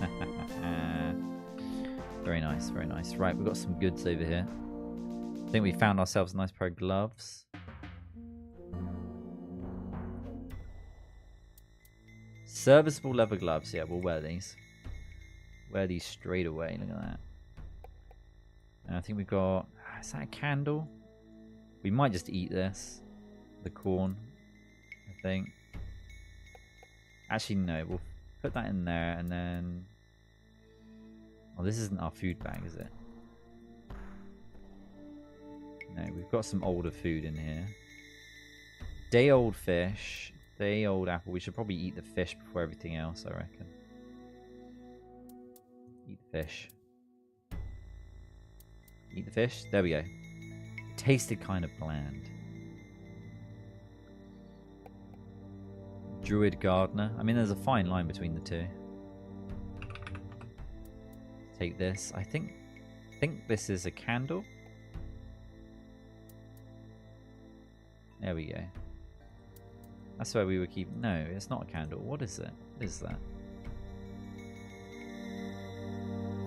Very nice, very nice. Right, we've got some goods over here. I think we found ourselves a nice pair of gloves. Serviceable leather gloves. Yeah, we'll wear these. Wear these straight away. Look at that. And I think we've got... Is that a candle? We might just eat this. The corn, I think. Actually, no. We'll put that in there and then... Oh, this isn't our food bag, is it? No, we've got some older food in here. Day-old fish. Day-old apple. We should probably eat the fish before everything else, I reckon. Eat the fish. Eat the fish. There we go. Tasted kind of bland. Druid gardener. I mean, there's a fine line between the two. Take this. I think this is a candle. There we go. That's where we were keeping... No, it's not a candle. What is it? What is that?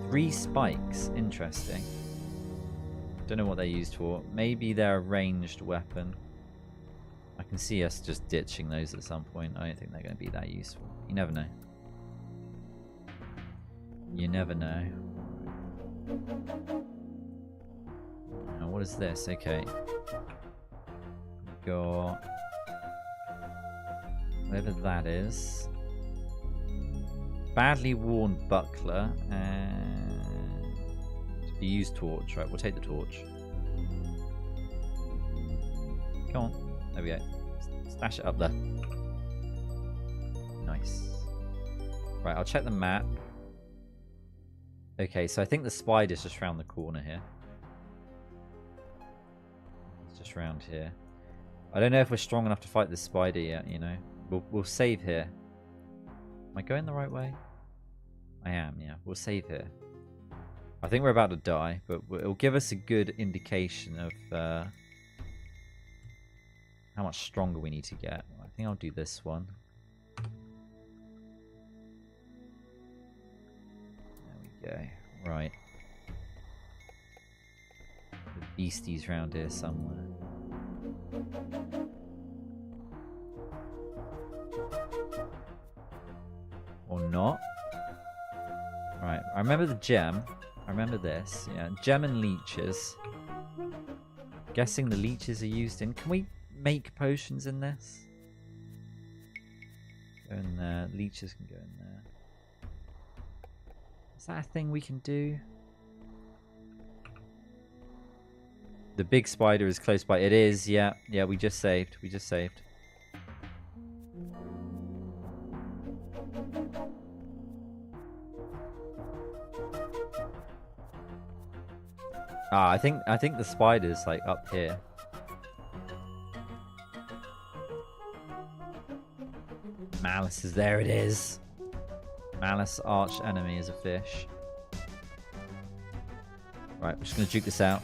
3 spikes. Interesting. Don't know what they're used for. Maybe they're a ranged weapon. I can see us just ditching those at some point. I don't think they're going to be that useful. You never know. You never know. Now, what is this? Okay. Got whatever that is. Badly worn buckler and a used torch. Right, we'll take the torch. Come on. There we go. Stash it up there. Nice. Right, I'll check the map. Okay, so I think the spider's just around the corner here. It's just around here. I don't know if we're strong enough to fight this spider yet, you know. We'll save here. Am I going the right way? I am, yeah. We'll save here. I think we're about to die, but it'll give us a good indication of how much stronger we need to get. I think I'll do this one. There we go. Right. The beasties around here somewhere. Or not. Right, I remember the gem. I remember this. Yeah, gem and leeches. Guessing the leeches are used in... Can we make potions in this? Go in there. Leeches can go in there. Is that a thing we can do? The big spider is close by. It is, yeah. Yeah, we just saved. We just saved. Ah, I think the spider's like up here. Malice is there. It is. Malice, arch enemy, is a fish. Right, we're just gonna juke this out.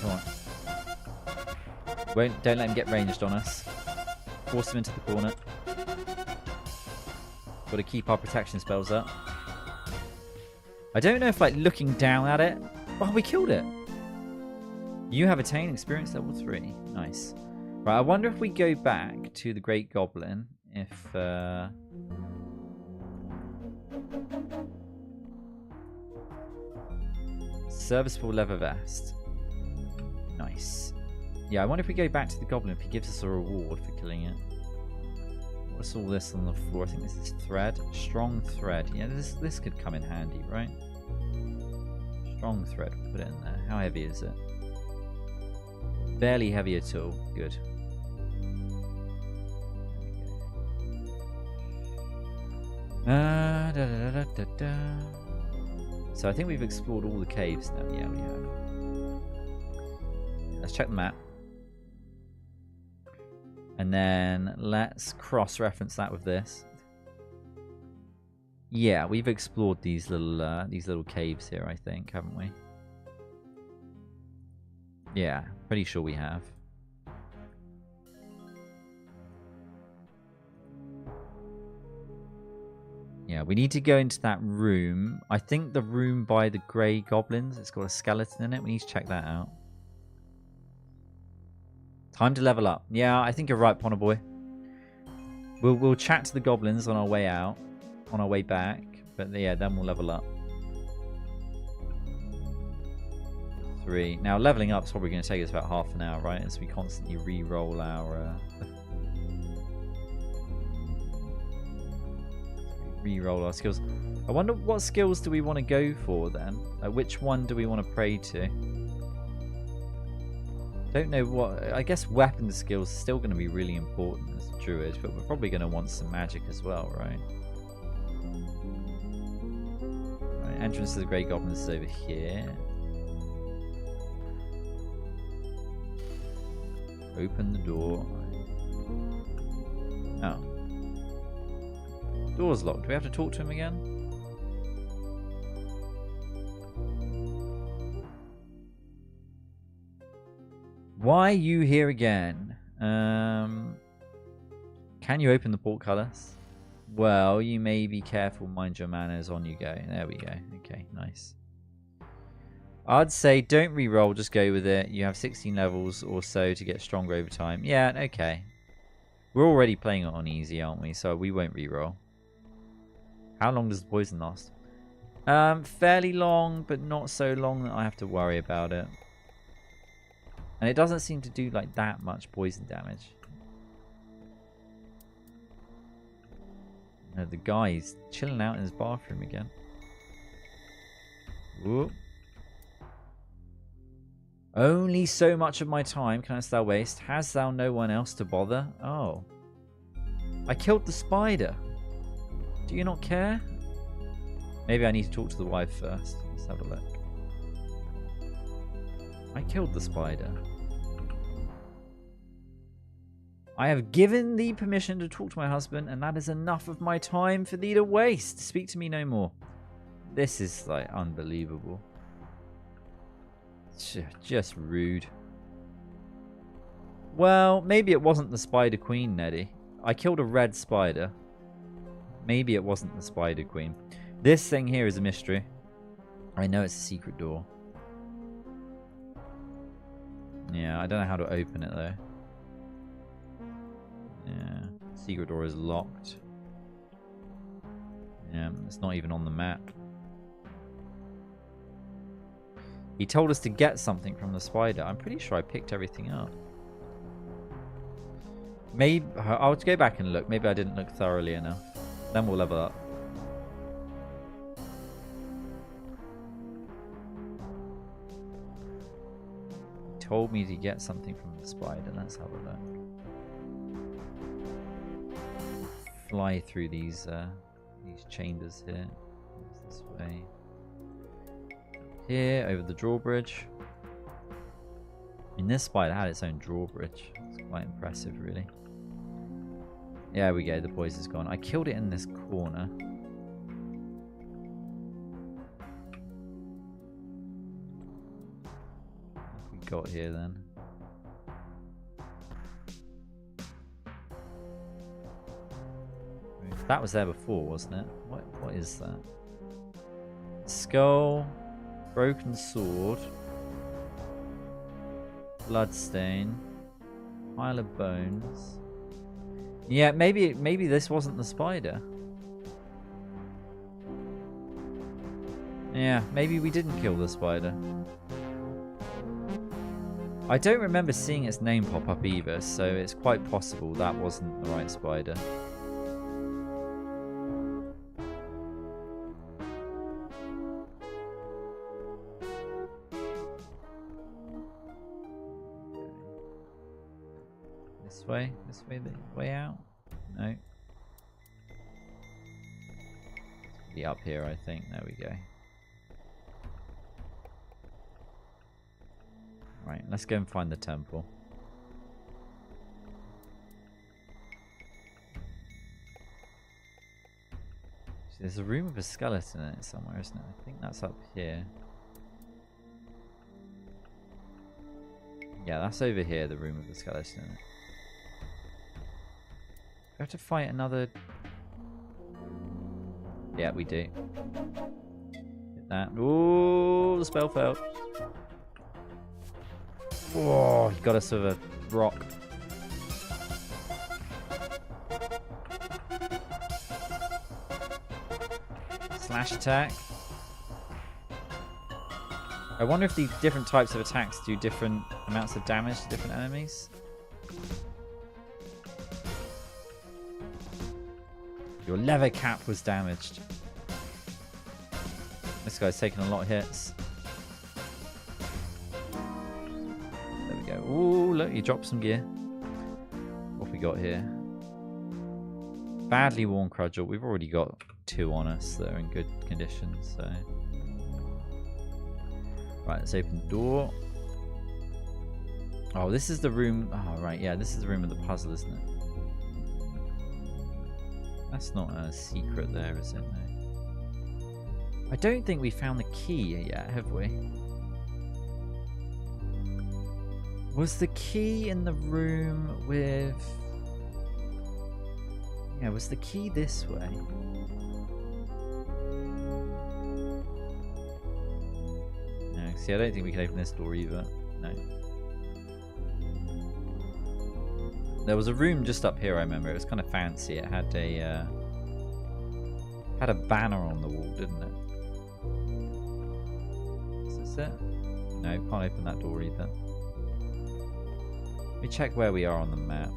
Come on. Don't let him get ranged on us. Force him into the corner. Got to keep our protection spells up. I don't know if, like, looking down at it... Oh, we killed it! You have attained experience level 3. Nice. Right, I wonder if we go back to the Great Goblin, if... Serviceable leather vest. Nice. Yeah, I wonder if we go back to the Goblin, if he gives us a reward for killing it. What's all this on the floor? I think this is thread. Strong thread. Yeah, this could come in handy, right? Strong thread. We'll put it in there. How heavy is it? Barely heavy at all. Good. So I think we've explored all the caves now. Yeah, we have. Let's check the map. And then let's cross-reference that with this. Yeah, we've explored these little caves here, I think, haven't we? Yeah, pretty sure we have. Yeah, we need to go into that room. I think the room by the grey goblins, it's got a skeleton in it. We need to check that out. Time to level up. Yeah, I think you're right, Pono Boy. We'll chat to the goblins on our way out, on our way back. But yeah, then we'll level up. 3. Now, leveling up is probably going to take us about half an hour, right? As we constantly re-roll our... re-roll our skills. I wonder what skills do we want to go for then? Like, which one do we want to pray to? Don't know what... I guess weapon skills are still going to be really important as a druid, but we're probably going to want some magic as well, right? Right, entrance to the Great Goblins is over here. Open the door. Oh. Door's locked. Do we have to talk to him again? Why are you here again? Can you open the portcullis? Well, you may be careful. Mind your manners. On you go. There we go. Okay, nice. I'd say don't re-roll, just go with it. You have 16 levels or so to get stronger over time. Yeah, okay. We're already playing it on easy, aren't we? So we won't re-roll. How long does the poison last? Fairly long, but not so long that I have to worry about it. And it doesn't seem to do like that much poison damage. No, the guy's chilling out in his bathroom again. Whoop. Only so much of my time canst thou waste. Hast thou no one else to bother? Oh. I killed the spider. Do you not care? Maybe I need to talk to the wife first. Let's have a look. I killed the spider. I have given thee permission to talk to my husband, and that is enough of my time for thee to waste. Speak to me no more. This is, like, unbelievable. Just rude. Well, maybe it wasn't the Spider Queen, Neddy. I killed a red spider. Maybe it wasn't the Spider Queen. This thing here is a mystery. I know it's a secret door. Yeah, I don't know how to open it, though. Yeah, secret door is locked. Yeah, it's not even on the map. He told us to get something from the spider. I'm pretty sure I picked everything up. Maybe I'll go back and look. Maybe I didn't look thoroughly enough. Then we'll level up. He told me to get something from the spider. Let's have a look. Fly through these chambers here. This way. Here, over the drawbridge. I mean, this spider had its own drawbridge. It's quite impressive, really. Yeah, there we go. The poison's gone. I killed it in this corner. What we got here then? That was there before, wasn't it? What is that? Skull. Broken sword. Bloodstain. Pile of bones. Yeah, maybe this wasn't the spider. Yeah, maybe we didn't kill the spider. I don't remember seeing its name pop up either, so it's quite possible that wasn't the right spider. This way, the way out? No. Be up here, I think. There we go. Right, let's go and find the temple. There's a room with a skeleton in it somewhere, isn't it? I think that's up here. Yeah, that's over here, the room with the skeleton in it. We have to fight another... Yeah, we do. Hit that. Ooh, the spell failed. Oh, he got us with a rock. Slash attack. I wonder if the different types of attacks do different amounts of damage to different enemies. Your leather cap was damaged. This guy's taking a lot of hits. There we go. Ooh, look, you dropped some gear. What have we got here? Badly worn cudgel. We've already got 2 on us that are in good condition, so... Right, let's open the door. Oh, this is the room... Oh, right, yeah, this is the room of the puzzle, isn't it? That's not a secret there, is it? No. I don't think we found the key yet, have we? Was the key in the room with... Yeah, was the key this way? No, See, I don't think we can open this door either. No. There was a room just up here, I remember. It was kind of fancy. It had a banner on the wall, didn't it? Is this it? No, can't open that door either. Let me check where we are on the map.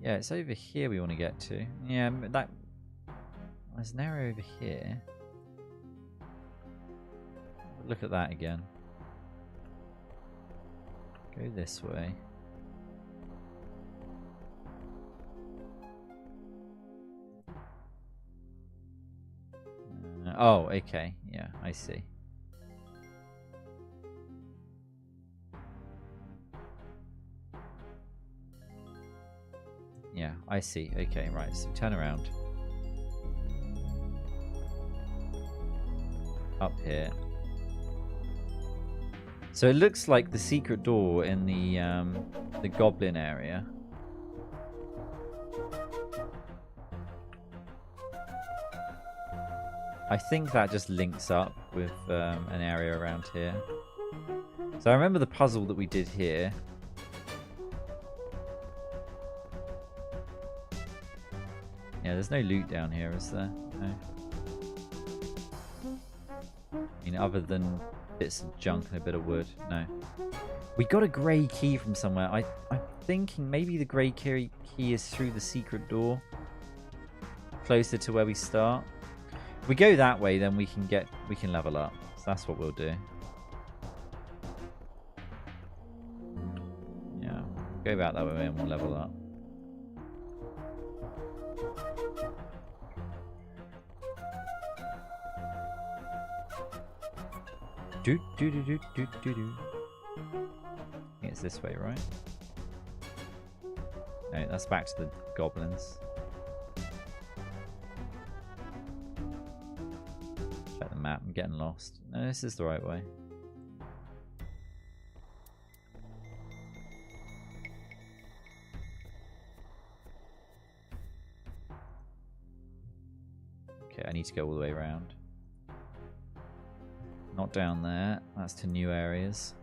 Yeah, it's over here we want to get to. Yeah, that... There's an area over here. Look at that again. Go this way. Oh, okay. Yeah, I see. Yeah, I see. Okay, right. So turn around. Up here. So it looks like the secret door in the goblin area. I think that just links up with an area around here. So I remember the puzzle that we did here. Yeah, there's no loot down here, is there? No. I mean, other than bits of junk and a bit of wood. No. We got a grey key from somewhere. I'm thinking maybe the grey key is through the secret door. Closer to where we start. If we go that way, then we can level up. So that's what we'll do. Yeah. Go back that way and we'll level up. Do. It's this way, right? No, that's back to the goblins. Check the map. I'm getting lost. No, this is the right way. Okay, I need to go all the way around. Not down there. That's to new areas.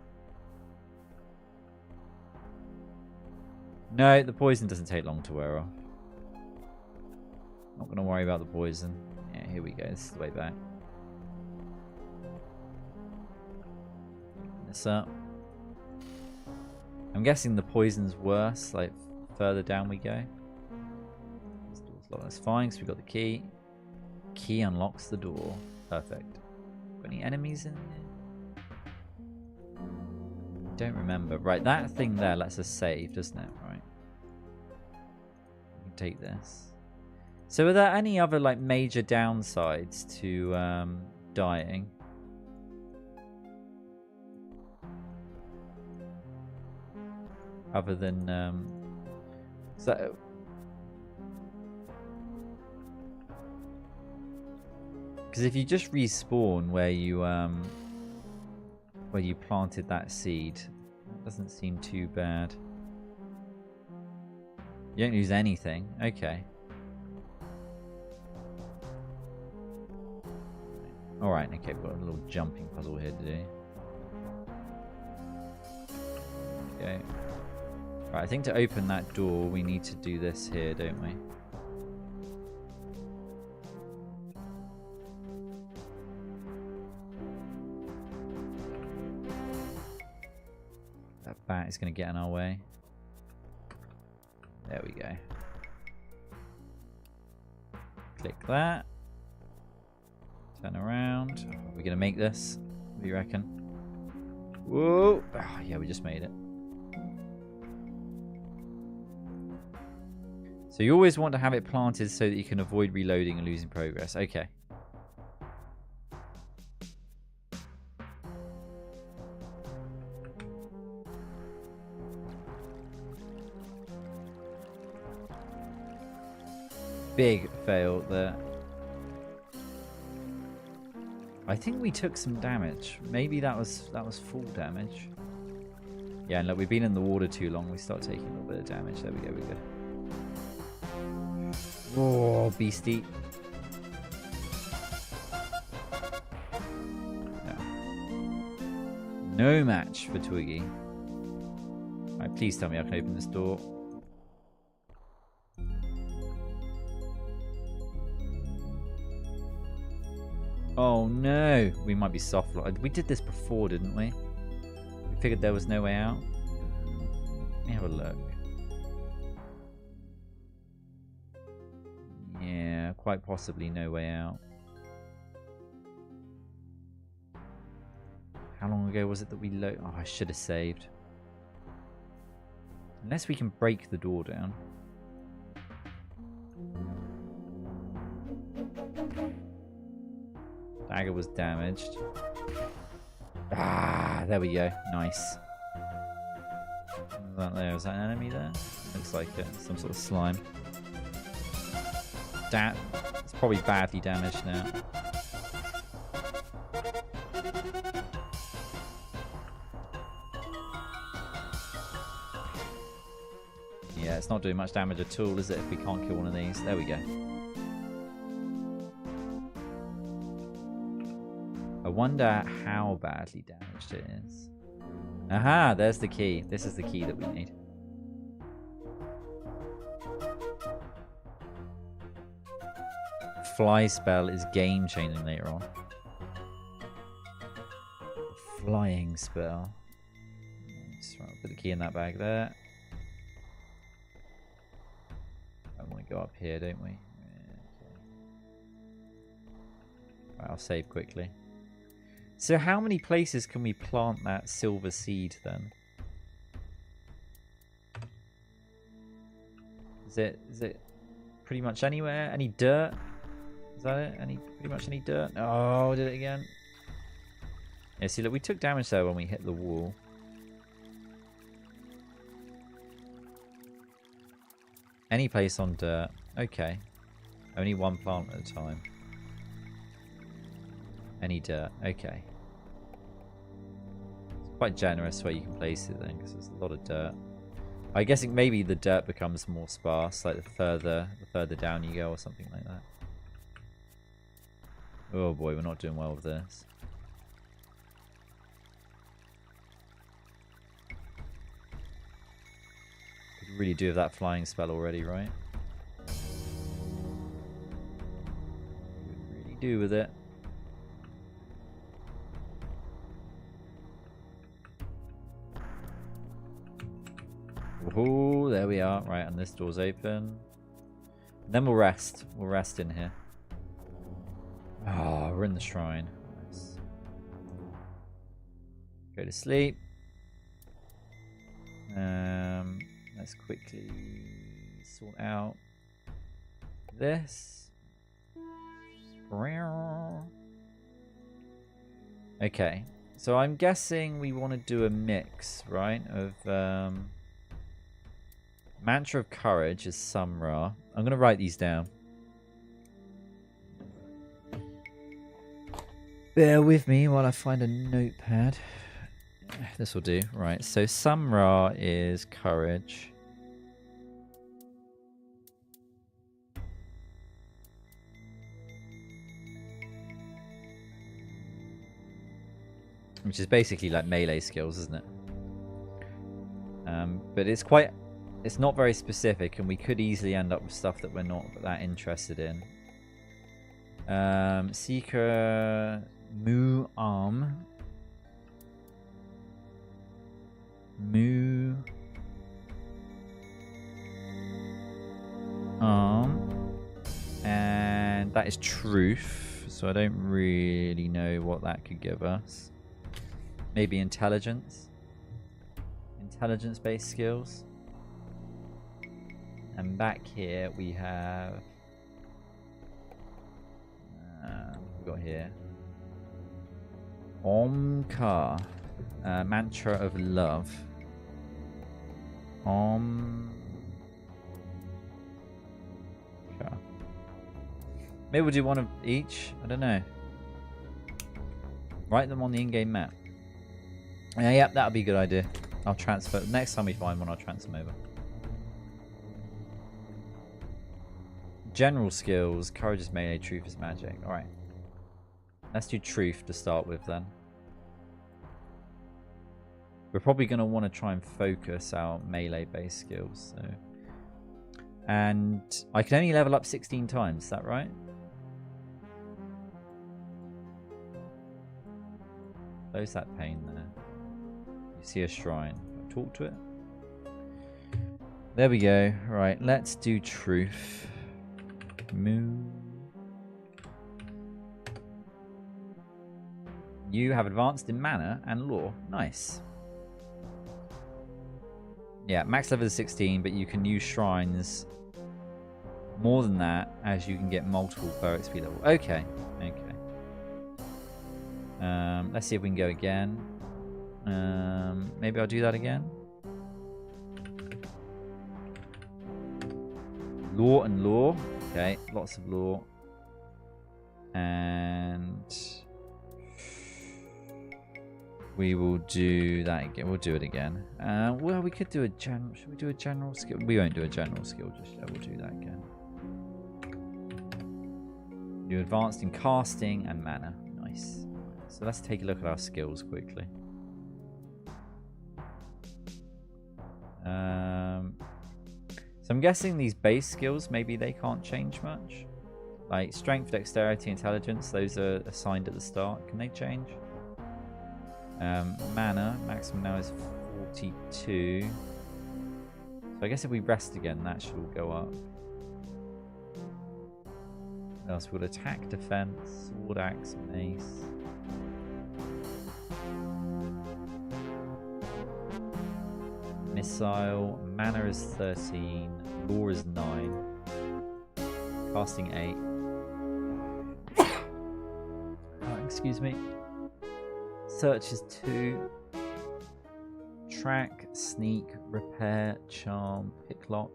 No, the poison doesn't take long to wear off. Not going to worry about the poison. Yeah, here we go. This is the way back. This up. I'm guessing the poison's worse, like further down we go. This door's locked. That's fine, because we've got the key. Key unlocks the door. Perfect. Got any enemies in there? Don't remember. Right, that thing there lets us save, doesn't it? Right. We can take this. So are there any other like major downsides to dying? Other than so because if you just respawn where you planted that seed, it doesn't seem too bad. You don't lose anything. Okay. Alright, okay, we've got a little jumping puzzle here to do. Okay. Right, I think to open that door we need to do this here, don't we? That bat is going to get in our way. There we go. Click that. Turn around. Are we going to make this? What do you reckon? Whoa! Oh, yeah, we just made it. So you always want to have it planted so that you can avoid reloading and losing progress. Okay. Big fail there. I think we took some damage. Maybe that was full damage. Yeah, and look, we've been in the water too long. We start taking a little bit of damage. There we go. We're good. Oh, beastie. No match for Twiggy. Alright, please tell me I can open this door. Oh no! We might be soft locked. We did this before, didn't we? We figured there was no way out. Let me have a look. Yeah, quite possibly no way out. How long ago was it that we Oh, I should have saved. Unless we can break the door down. Dagger was damaged. Ah, there we go. Nice. What was that there? Was that an enemy there? Looks like it. Some sort of slime. It's probably badly damaged now. Yeah, it's not doing much damage at all, is it, if we can't kill one of these? There we go. I wonder how badly damaged it is. Aha, there's the key. This is the key that we need. Fly spell is game changing later on. Flying spell. Just put the key in that bag there. I want to go up here, don't we? Okay. Right, I'll save quickly. So how many places can we plant that silver seed then? Is it pretty much anywhere? Any dirt? Is that it? Pretty much any dirt? Oh, did it again? Yeah, see, look, we took damage there when we hit the wall. Any place on dirt. Okay. Only one plant at a time. Any dirt. Okay. It's quite generous where you can place it then, because there's a lot of dirt. I guess maybe the dirt becomes more sparse, like the further down you go or something like that. Oh boy, we're not doing well with this. Could really do with that flying spell already, right? Could really do with it. Oh, there we are. Right, and this door's open. Then we'll rest. We'll rest in here. Oh, we're in the shrine. Nice. Go to sleep. Let's quickly sort out this. Okay, so I'm guessing we want to do a mix, right, of Mantra of Courage is Sumra. I'm going to write these down. Bear with me while I find a notepad. This will do. Right, so Sumra is Courage. Which is basically like melee skills, isn't it? But it's not very specific, and we could easily end up with stuff that we're not that interested in. Seeker Mu Arm. Mu Arm. And that is Truth, so I don't really know what that could give us. Maybe Intelligence. Intelligence-based skills. And back here we have we've got here Omkar, Mantra of Love. Maybe we'll do one of each. I don't know. Write them on the in-game map. Yep, that'll be a good idea. I'll transfer. Next time we find one, I'll transfer them over. General skills. Courage is melee. Truth is magic. Alright. Let's do truth to start with then. We're probably going to want to try and focus our melee-based skills. So. And I can only level up 16 times. Is that right? Close that pane there. You see a shrine. Talk to it. There we go. Right, let's do truth. Move. You have advanced in mana and lore. Nice. Yeah, max level is 16, but you can use shrines more than that as you can get multiple per XP level. Okay, okay. Let's see if we can go again. Maybe I'll do that again. Lore and lore. Okay, lots of lore. And we will do that again. We'll do it again. Well, we could do a general. Should we do a general skill? We won't do a general skill just yet. We'll do that again. You advanced in casting and mana. Nice. So let's take a look at our skills quickly. So I'm guessing these base skills, maybe they can't change much. Like strength, dexterity, intelligence, those are assigned at the start. Can they change? Mana, maximum now is 42. So I guess if we rest again, that should all go up. What else? We'll attack, defense, sword, axe, mace. Missile, mana is 13, lore is 9, casting 8. Oh, excuse me. Search is 2. Track, sneak, repair, charm, picklock.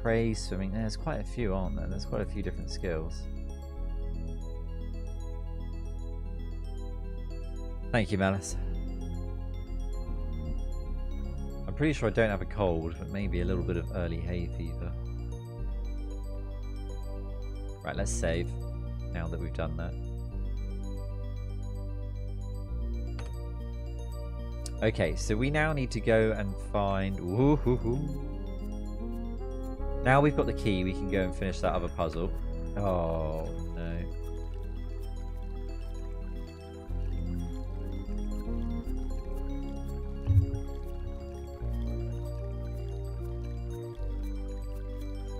Prey, swimming. There's quite a few, aren't there? There's quite a few different skills. Thank you, Malice. I'm pretty sure I don't have a cold, but maybe a little bit of early hay fever. Right, let's save now that we've done that. Okay, so we now need to go and find... Now we've got the key, we can go and finish that other puzzle. Oh, no.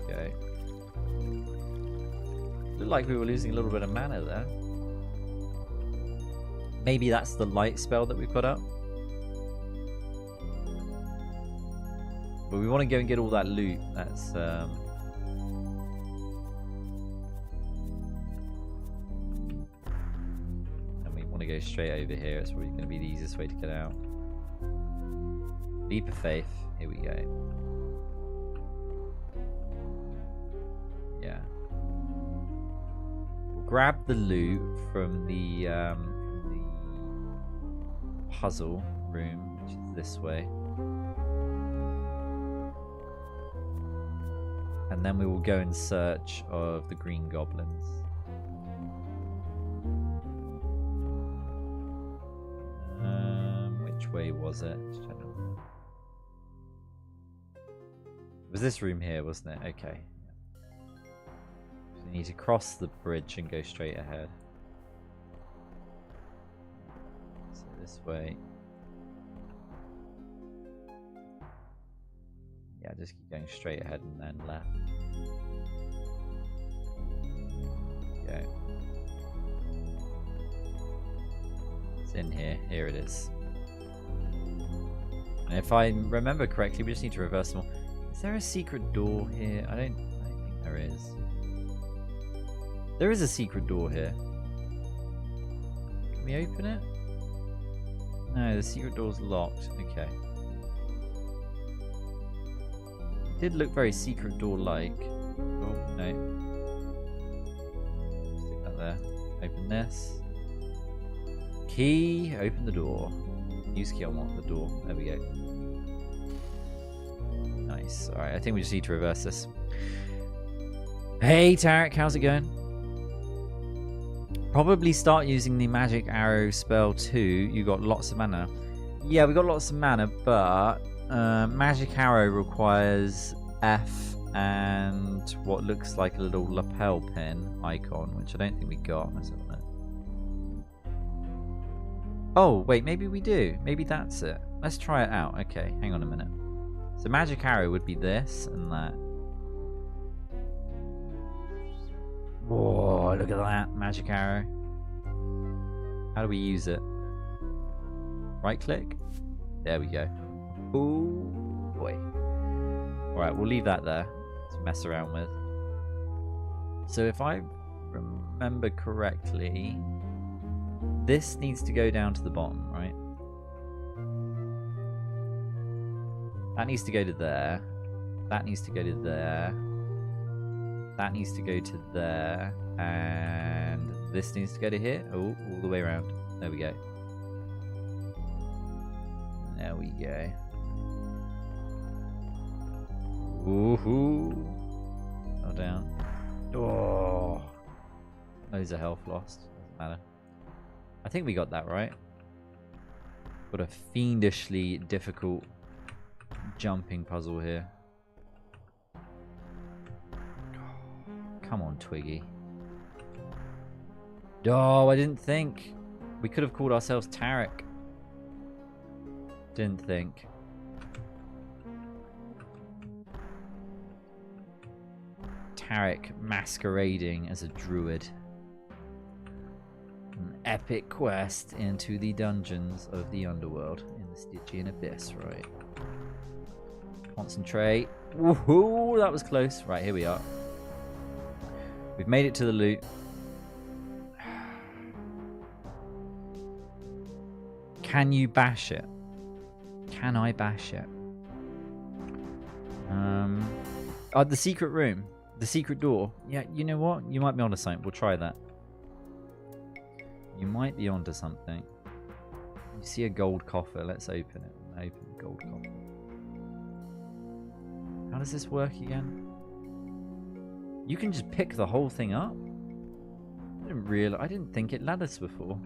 Okay. Looked like we were losing a little bit of mana there. Maybe that's the light spell that we put up. But we want to go and get all that loot. That's and we want to go straight over here. It's probably going to be the easiest way to get out. Leap of faith. Here we go. Yeah. Grab the loot from the puzzle room, which is this way. And then we will go in search of the green goblins. Which way was it? It was this room here, wasn't it? Okay. So we need to cross the bridge and go straight ahead. So this way. Yeah, just keep going straight ahead and then left. Okay. It's in here. Here it is. And if I remember correctly, we just need to reverse them all. Is there a secret door here? I don't think there is. There is a secret door here. Can we open it? No, the secret door's locked. Okay. Did look very secret door like. Oh no. Stick that there. Open this. Key. Open the door. Use key unlock the door. There we go. Nice. Nice. Alright, I think we just need to reverse this. Hey, Tarek, how's it going? Probably start using the magic arrow spell too. You got lots of mana. Yeah, we got lots of mana, but magic arrow requires F and what looks like a little lapel pin icon, which I don't think we got. Let's have a look. Oh, wait, maybe we do. Maybe that's it. Let's try it out. Okay, hang on a minute. So magic arrow would be this and that. Whoa, look at that. Magic arrow. How do we use it? Right click. There we go. Ooh, boy. Alright, we'll leave that there to mess around with. So if I remember correctly, this needs to go down to the bottom, right? That needs to go to there. That needs to go to there. That needs to go to there. And this needs to go to here. Oh, all the way around. There we go. There we go. Woohoo! Oh, down. Oh! Loads of health lost. Doesn't matter. I think we got that right. Got a fiendishly difficult jumping puzzle here. Come on, Twiggy. Oh, I didn't think. We could have called ourselves Tarek. Didn't think. Tarek masquerading as a druid. An epic quest into the dungeons of the underworld in the Stygian Abyss, right? Concentrate. Woohoo! That was close. Right, here we are. We've made it to the loot. Can you bash it? Can I bash it? Oh, the secret room. The secret door. Yeah, you know what? You might be onto something. We'll try that. You might be onto something. You see a gold coffer. Let's open it. Open the gold coffer. How does this work again? You can just pick the whole thing up? I didn't think it let us before.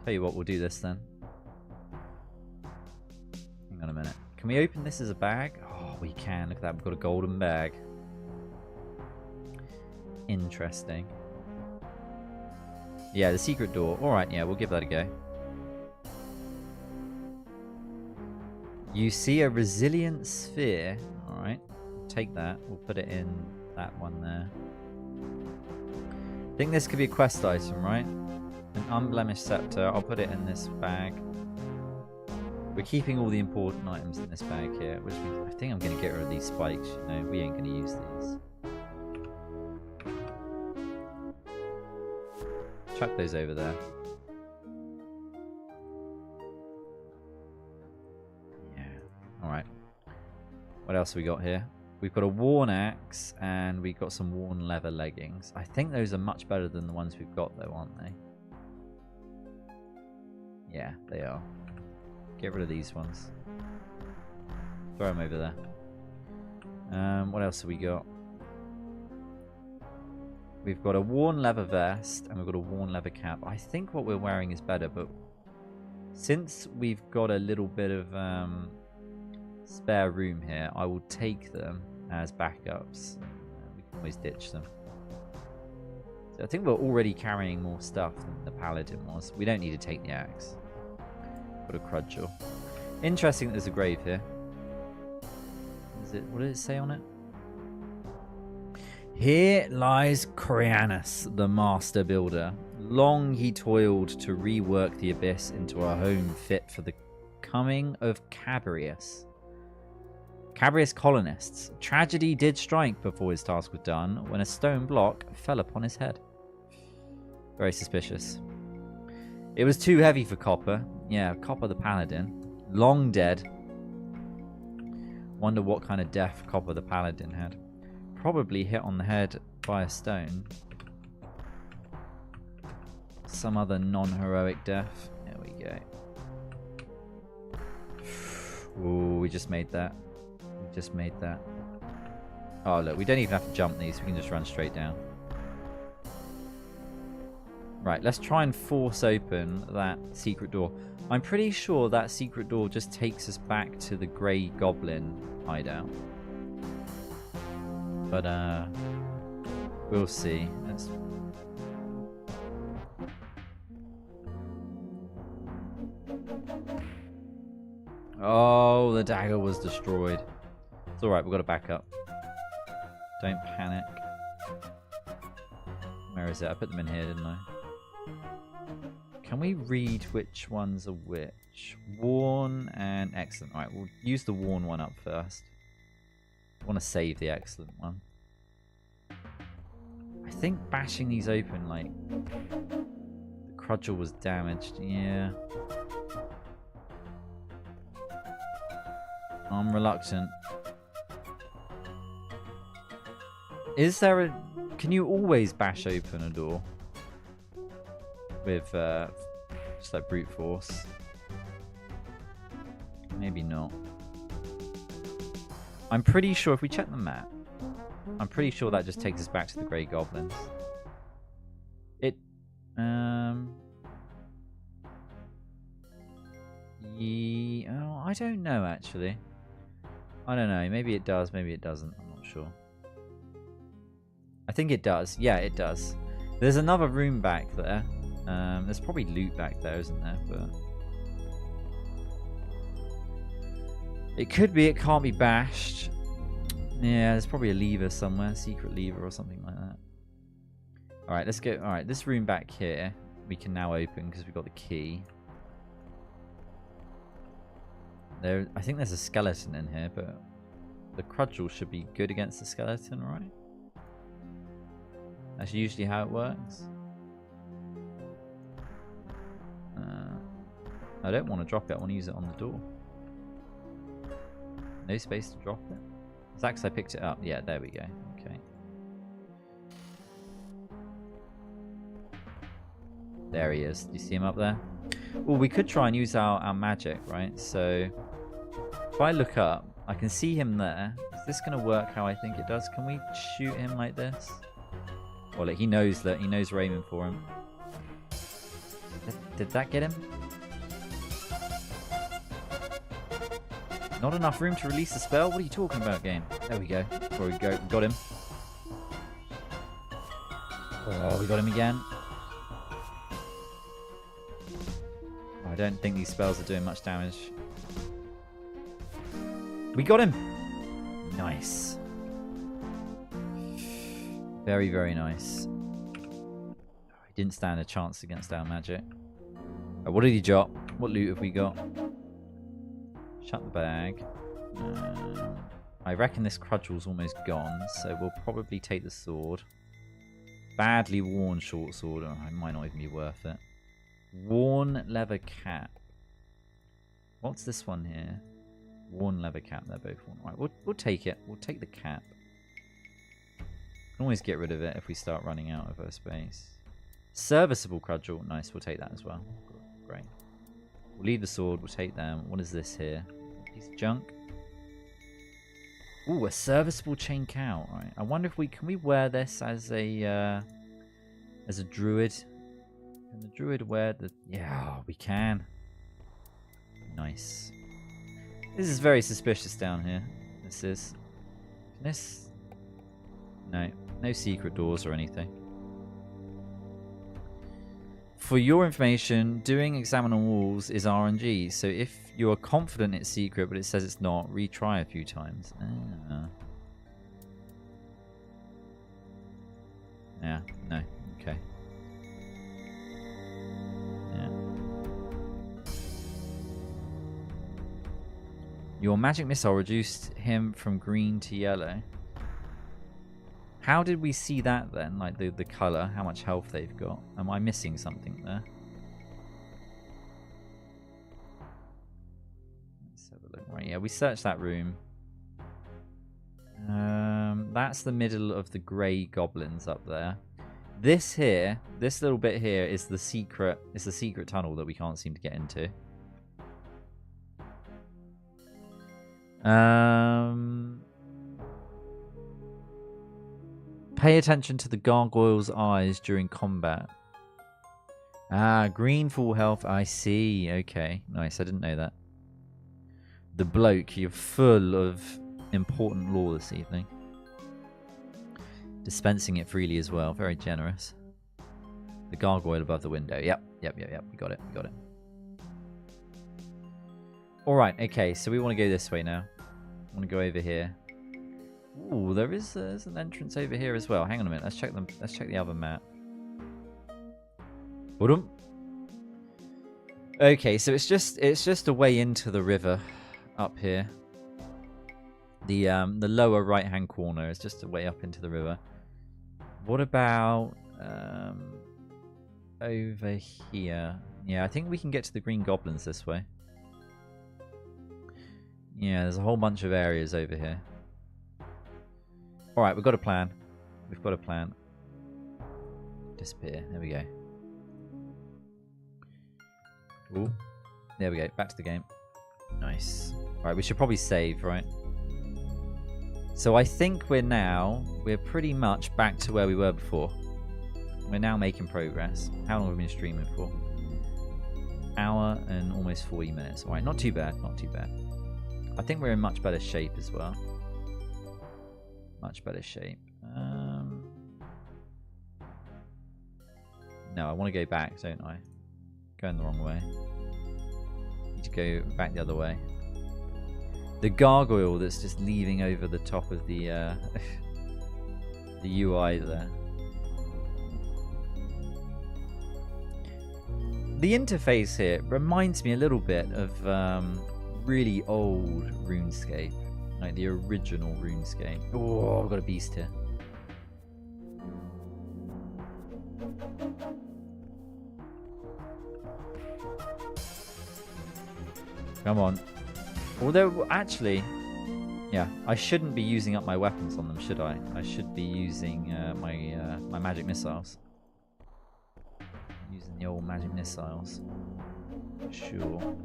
Tell you what, we'll do this then. Hang on a minute. Can we open this as a bag? Oh, we can. Look at that. We've got a golden bag. Interesting. Yeah, the secret door. Alright, yeah, we'll give that a go. You see a resilient sphere. Alright. Take that. We'll put it in that one there. I think this could be a quest item, right? An unblemished scepter. I'll put it in this bag. We're keeping all the important items in this bag here, which means I think I'm going to get rid of these spikes. You know, we ain't going to use these. Chuck those over there. Yeah. Alright. What else have we got here? We've got a worn axe and we've got some worn leather leggings. I think those are much better than the ones we've got though, aren't they? Yeah, they are. Get rid of these ones. Throw them over there. What else have we got? We've got a worn leather vest and we've got a worn leather cap. I think what we're wearing is better, but since we've got a little bit of spare room here, I will take them as backups. We can always ditch them. So I think we're already carrying more stuff than the paladin was. We don't need to take the axe. Got a crudgel. Interesting that there's a grave here. What did it say on it? Here lies Corianus, the master builder. Long he toiled to rework the abyss into a home fit for the coming of Cabrius. Cabrius colonists. Tragedy did strike before his task was done, when a stone block fell upon his head. Very suspicious. It was too heavy for Copper. Yeah, Copper the Paladin. Long dead. Wonder what kind of death Copper the Paladin had. Probably hit on the head by a stone. Some other non-heroic death. There we go. Ooh, we just made that. Just made that. Oh, look, we don't even have to jump these. We can just run straight down. Right, let's try and force open that secret door. I'm pretty sure that secret door just takes us back to the grey goblin hideout. But, we'll see. Let's... Oh, the dagger was destroyed. It's alright, we've got to back up. Don't panic. Where is it? I put them in here, didn't I? Can we read which ones are which? Worn and excellent. Alright, we'll use the worn one up first. I want to save the excellent one. I think bashing these open, like... The cudgel was damaged. Yeah. I'm reluctant. Is there a... Can you always bash open a door? With just like brute force? Maybe not. I'm pretty sure if we check the map, I'm pretty sure that just takes us back to the Grey Goblins. It... Yeah, oh, I don't know actually. I don't know. Maybe it does, maybe it doesn't. I'm not sure. I think it does. Yeah, it does. There's another room back there. There's probably loot back there, isn't there? But it could be. It can't be bashed. Yeah, there's probably a lever somewhere, secret lever or something like that. All right, let's go. All right, this room back here we can now open because we've got the key. There, I think there's a skeleton in here, but the cudgel should be good against the skeleton, right? That's usually how it works. I don't want to drop it. I want to use it on the door. No space to drop it. Is that because I picked it up? Yeah, there we go. Okay. There he is. Do you see him up there? Oh, we could try and use our magic, right? So if I look up, I can see him there. Is this going to work how I think it does? Can we shoot him like this? Well, he knows that. He knows we're aiming for him. Did that get him? Not enough room to release the spell? What are you talking about, game? There we go. Before we go, got him. Oh, we got him again. Oh, I don't think these spells are doing much damage. We got him! Nice. Very, very nice. He didn't stand a chance against our magic. What did he drop? What loot have we got? Shut the bag. I reckon this cudgel's almost gone, so we'll probably take the sword. Badly worn short sword. Oh, it might not even be worth it. Worn leather cap. What's this one here? Worn leather cap. They're both worn. Right, we'll take it. We'll take the cap. Can always get rid of it if we start running out of our space. Serviceable cudgel. Nice. We'll take that as well. Great. We'll leave the sword. We'll take them. What is this here? Piece of junk. Ooh, a serviceable chain cow. All right. I wonder if can we wear this as a druid? Can the druid wear the? Yeah, we can. Nice. This is very suspicious down here. This is. Can this? No, no secret doors or anything. For your information, doing examine on walls is RNG, so if you are confident it's secret but it says it's not, retry a few times. Yeah, no, okay. Yeah. Your magic missile reduced him from green to yellow. How did we see that then? Like the colour, how much health they've got? Am I missing something there? Let's have a look. Right, yeah, we searched that room. That's the middle of the grey goblins up there. This here, this little bit here is the secret. It's the secret tunnel that we can't seem to get into. Pay attention to the gargoyle's eyes during combat. Ah, green full health. I see. Okay, nice. I didn't know that. The bloke, you're full of important lore this evening. Dispensing it freely as well. Very generous. The gargoyle above the window. Yep. We got it. Alright, okay. So we want to go this way now. I want to go over here. Ooh, there's an entrance over here as well. Hang on a minute. Let's check the other map. Okay, so it's just a way into the river up here. The lower right hand corner is just a way up into the river. What about over here? Yeah, I think we can get to the green goblins this way. Yeah, there's a whole bunch of areas over here. Alright, we've got a plan. Disappear. There we go. Ooh. There we go. Back to the game. Nice. Alright, we should probably save, right? So I think we're pretty much back to where we were before. We're now making progress. How long have we been streaming for? Hour and almost 40 minutes. Alright, not too bad. I think we're in much better shape as well. Much better shape. No, I want to go back, don't I? Going the wrong way. Need to go back the other way. The gargoyle that's just leaving over the top of the the UI there. The interface here reminds me a little bit of really old RuneScape. Like the original RuneScape. Oh, I've got a beast here. Come on. Although, actually, yeah, I shouldn't be using up my weapons on them, should I? I should be using my magic missiles. Using the old magic missiles. Sure.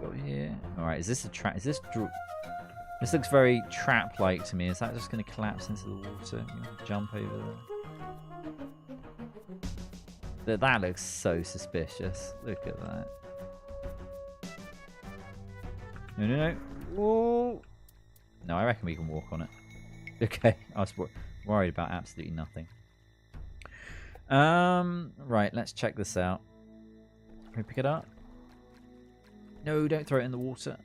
Go here. Alright, is this a trap? Is this... This looks very trap-like to me. Is that just going to collapse into the water? Jump over there? That looks so suspicious. Look at that. No. Whoa. No, I reckon we can walk on it. Okay, I was worried about absolutely nothing. Right, let's check this out. Can we pick it up? No, don't throw it in the water.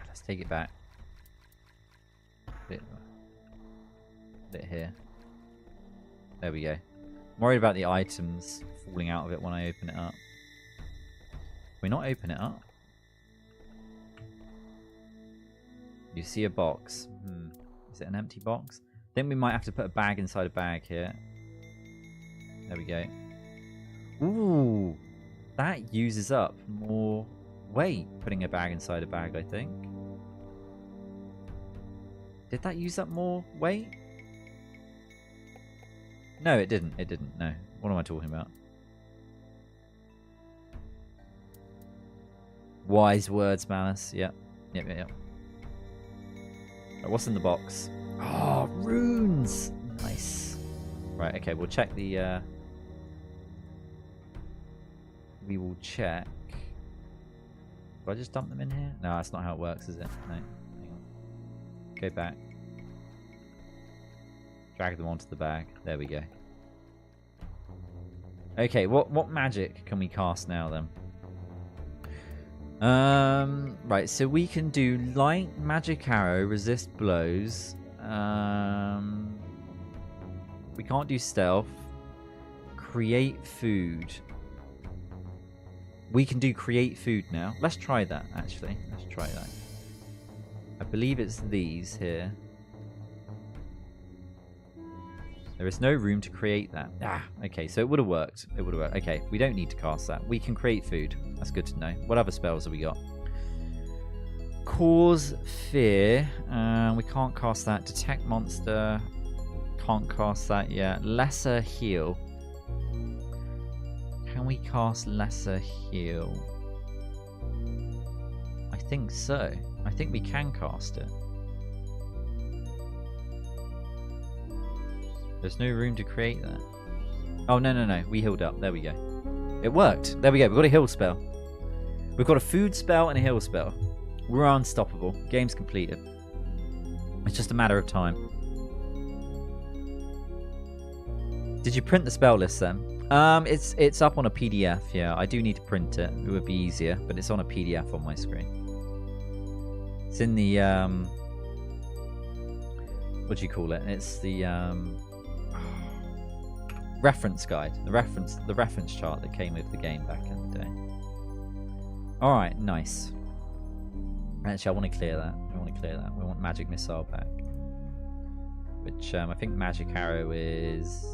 Let's take it back. Bit here. There we go. I'm worried about the items falling out of it when I open it up. Can we not open it up? You see a box. Is it an empty box? I think we might have to put a bag inside a bag here. There we go. Ooh, that uses up more weight, putting a bag inside a bag, I think. Did that use up more weight? No, it didn't. It didn't. No. What am I talking about? Wise words, Malice. Yep. Right, what's in the box? Oh, runes! Nice. Right, okay, we'll check the... We will check... Do I just dump them in here? No, that's not how it works, is it? No. Hang on. Go back. Drag them onto the bag. There we go. Okay, what magic can we cast now then? Right, so we can do light magic arrow, resist blows. We can't do stealth. Create food. We can do create food now. Let's try that, actually. Let's try that. I believe it's these here. There is no room to create that. Okay, so it would have worked. It would have worked. Okay, we don't need to cast that. We can create food. That's good to know. What other spells have we got? Cause fear. We can't cast that. Detect monster. Can't cast that yet. Lesser heal. Can we cast lesser heal? I think so. I think we can cast it. There's no room to create that. Oh, no. We healed up. There we go. It worked. There we go. We've got a heal spell. We've got a food spell and a heal spell. We're unstoppable. Game's completed. It's just a matter of time. Did you print the spell list then? It's up on a PDF. Yeah, I do need to print it. It would be easier, but it's on a PDF on my screen. It's in the what do you call it? It's the reference guide, the reference chart that came with the game back in the day. All right, nice. Actually, I want to clear that. We want magic missile back, which I think magic arrow is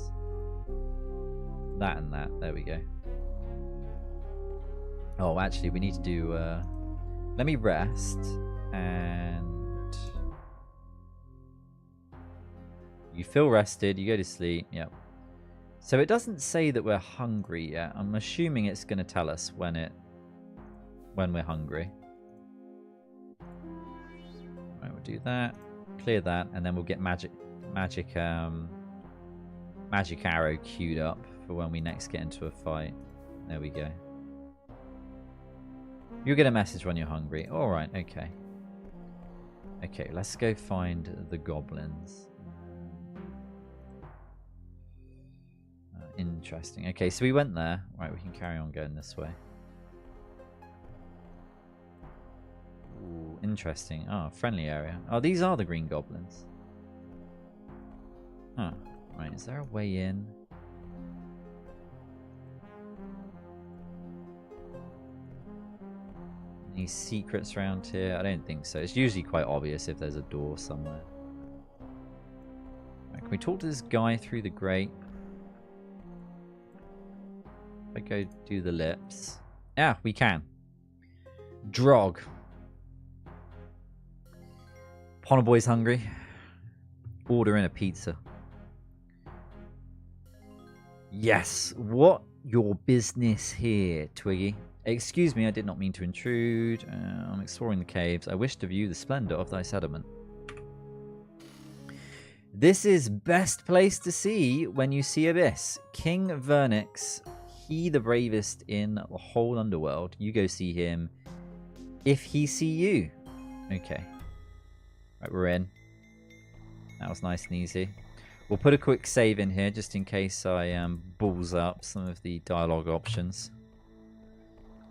that and that. There we go. Oh, actually, we need to do. Let me rest and you feel rested. You go to sleep. Yep. So it doesn't say that we're hungry yet. I'm assuming it's going to tell us when we're hungry. Right, we'll do that, clear that, and then we'll get magic arrow queued up for when we next get into a fight. There we go. You'll get a message when you're hungry. All right, okay. Okay, let's go find the goblins. Interesting. Okay, so we went there. Right, we can carry on going this way. Ooh, interesting. Oh, friendly area. Oh, these are the green goblins. Huh. Right, is there a way in? Any secrets around here? I don't think so. It's usually quite obvious if there's a door somewhere. Right, can we talk to this guy through the grate? If I go do the lips. Yeah, we can. Drog. Ponna boy's hungry. Order in a pizza. Yes. What your business here, Twiggy? Excuse me, I did not mean to intrude. I'm exploring the caves. I wish to view the splendor of thy settlement. This is best place to see when you see abyss. King Vernix, he the bravest in the whole underworld. You go see him if he see you. Okay. Right, we're in. That was nice and easy. We'll put a quick save in here just in case I balls up some of the dialogue options.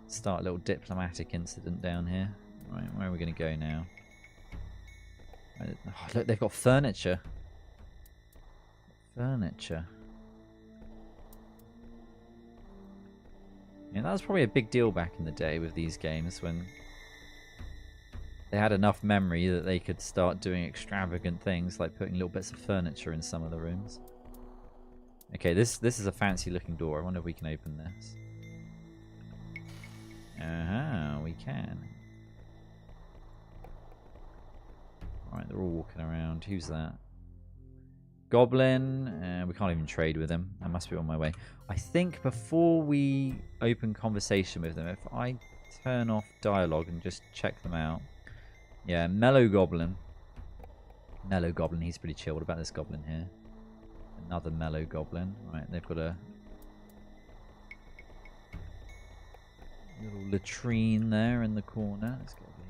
Start a little diplomatic incident down here. Right, where are we going to go now? Oh, look, they've got furniture. Furniture. Yeah, that was probably a big deal back in the day with these games when they had enough memory that they could start doing extravagant things like putting little bits of furniture in some of the rooms. Okay, this is a fancy looking door. I wonder if we can open this. We can. Alright, they're all walking around. Who's that? Goblin. We can't even trade with him. I must be on my way. I think before we open conversation with them, if I turn off dialogue and just check them out. Yeah, Mellow Goblin. Mellow Goblin, he's pretty chill. What about this goblin here? Another Mellow Goblin. Right, they've got a little latrine there in the corner. Let's go over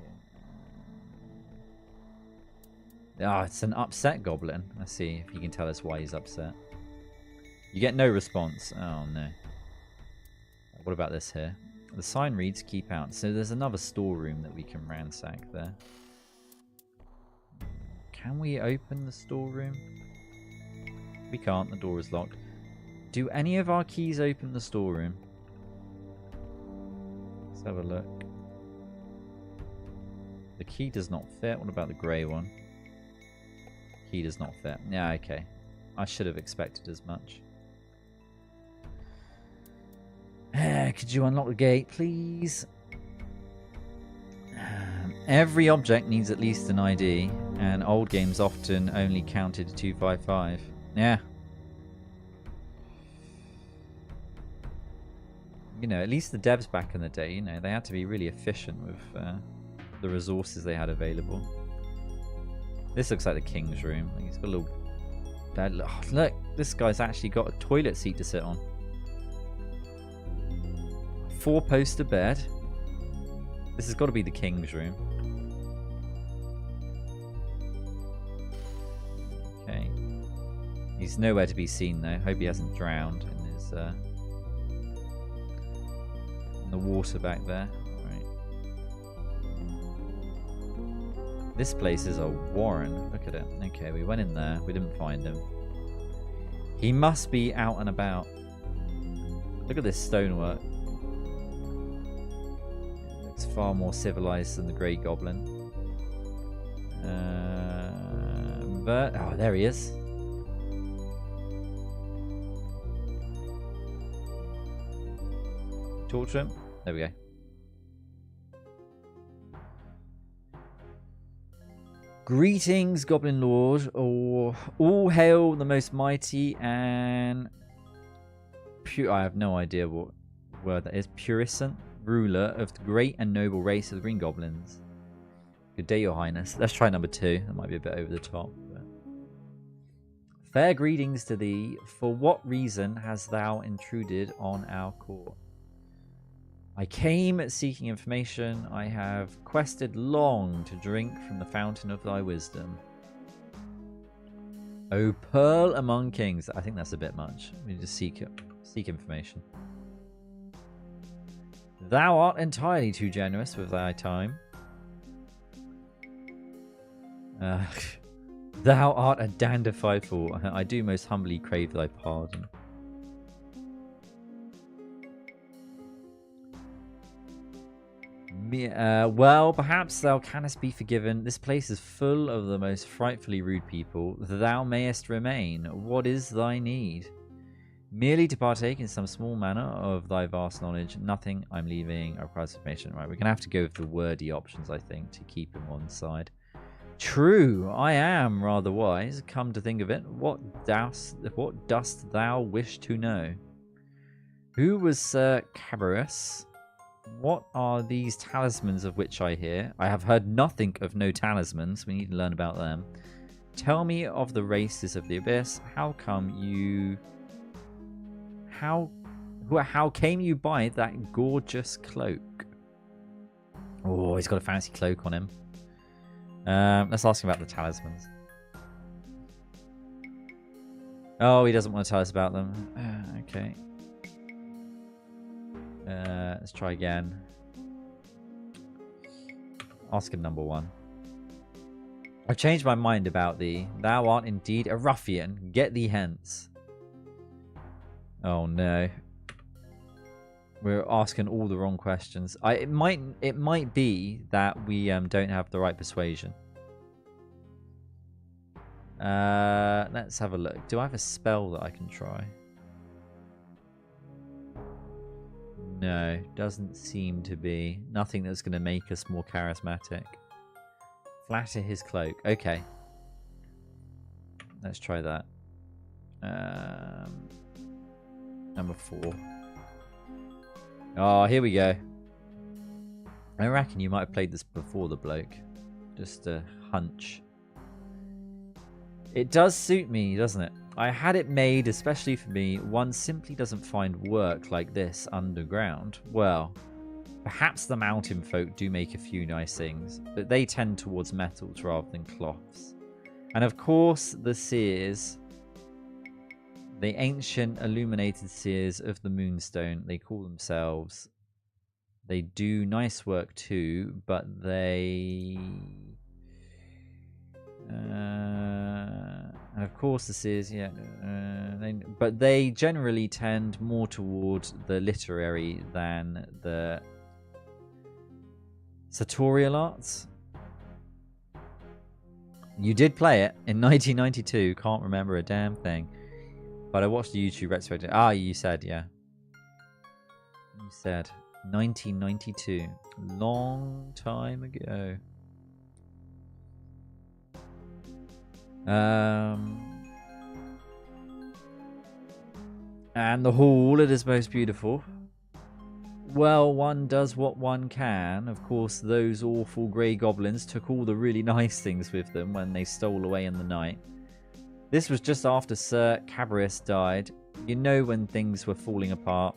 here. Ah, it's an upset goblin. Let's see if you can tell us why he's upset. You get no response. Oh, no. What about this here? The sign reads, keep out. So there's another storeroom that we can ransack there. Can we open the storeroom? We can't. The door is locked. Do any of our keys open the storeroom? Let's have a look. The key does not fit. What about the grey one? Key does not fit. Yeah, okay. I should have expected as much. Could you unlock the gate, please? Every object needs at least an ID, and old games often only counted 255. Yeah. You know, at least the devs back in the day, you know, they had to be really efficient with the resources they had available. This looks like the king's room. He's got a little bed. Oh, look, this guy's actually got a toilet seat to sit on. 4-poster bed. This has got to be the king's room. Okay. He's nowhere to be seen though. Hope he hasn't drowned in his in the water back there. Right. This place is a warren. Look at it. Okay, we went in there. We didn't find him. He must be out and about. Look at this stonework. It looks far more civilized than the Great Goblin. But oh, there he is. Talk to him. There we go. Greetings, Goblin Lord, or all hail the most mighty and pure. I have no idea what word that is. Puissant ruler of the great and noble race of the Green Goblins. Good day, Your Highness. Let's try number 2. That might be a bit over the top. But... Fair greetings to thee. For what reason hast thou intruded on our court? I came seeking information. I have quested long to drink from the fountain of thy wisdom. O pearl among kings. I think that's a bit much. We need to seek information. Thou art entirely too generous with thy time. Thou art a dandified fool. I do most humbly crave thy pardon. Well, perhaps thou canst be forgiven. This place is full of the most frightfully rude people. Thou mayest remain. What is thy need? Merely to partake in some small manner of thy vast knowledge. Nothing I'm leaving requires information. Right, we're going to have to go with the wordy options, I think, to keep him on side. True, I am rather wise. Come to think of it, what dost thou wish to know? Who was Sir Cabarrus? What are these talismans of which I hear? I have heard nothing of no talismans. We need to learn about them. Tell me of the races of the abyss. How come you... How came you by that gorgeous cloak? Oh, he's got a fancy cloak on him. Let's ask him about the talismans. Oh, he doesn't want to tell us about them. Okay. Let's try again. Ask him number 1. I've changed my mind about thee. Thou art indeed a ruffian. Get thee hence. Oh no. We're asking all the wrong questions. It might be that we don't have the right persuasion. Let's have a look. Do I have a spell that I can try? No, doesn't seem to be. Nothing that's going to make us more charismatic. Flatter his cloak. Okay. Let's try that. Number 4. Oh, here we go. I reckon you might have played this before the bloke. Just a hunch. It does suit me, doesn't it? I had it made especially for me. One simply doesn't find work like this underground. Well, perhaps the mountain folk do make a few nice things, but they tend towards metals rather than cloths. And of course, the seers, the ancient illuminated seers of the Moonstone, they call themselves. They do nice work too, but they... and of course the seers, yeah. But they generally tend more towards the literary than the sartorial arts. You did play it in 1992. Can't remember a damn thing. But I watched the YouTube retrospective. Ah, you said, yeah. You said 1992. Long time ago. And the hall, it is most beautiful. Well, one does what one can. Of course, those awful grey goblins took all the really nice things with them when they stole away in the night. This was just after Sir Cabirus died. You know, when things were falling apart.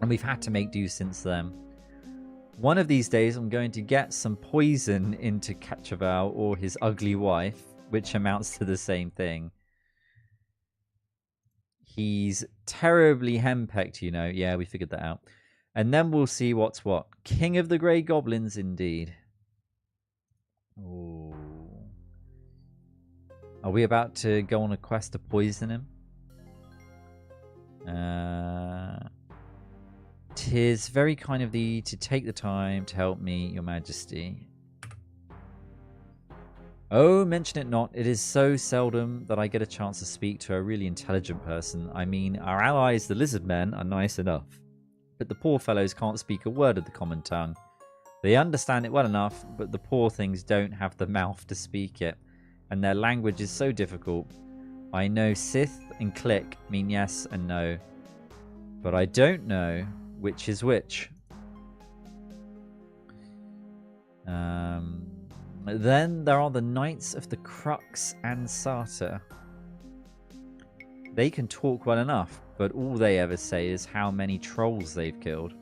And we've had to make do since then. One of these days, I'm going to get some poison into Cachaval or his ugly wife, which amounts to the same thing. He's terribly henpecked, you know. Yeah, we figured that out. And then we'll see what's what. King of the Grey Goblins, indeed. Ooh. Are we about to go on a quest to poison him? 'Tis very kind of thee to take the time to help me, your majesty. Oh, mention it not. It is so seldom that I get a chance to speak to a really intelligent person. I mean, our allies, the lizard men, are nice enough. But the poor fellows can't speak a word of the common tongue. They understand it well enough, but the poor things don't have the mouth to speak it. And their language is so difficult. I know Sith and click mean yes and no. But I don't know which is which. Then there are the Knights of the Crux and Sarta. They can talk well enough, but all they ever say is how many trolls they've killed.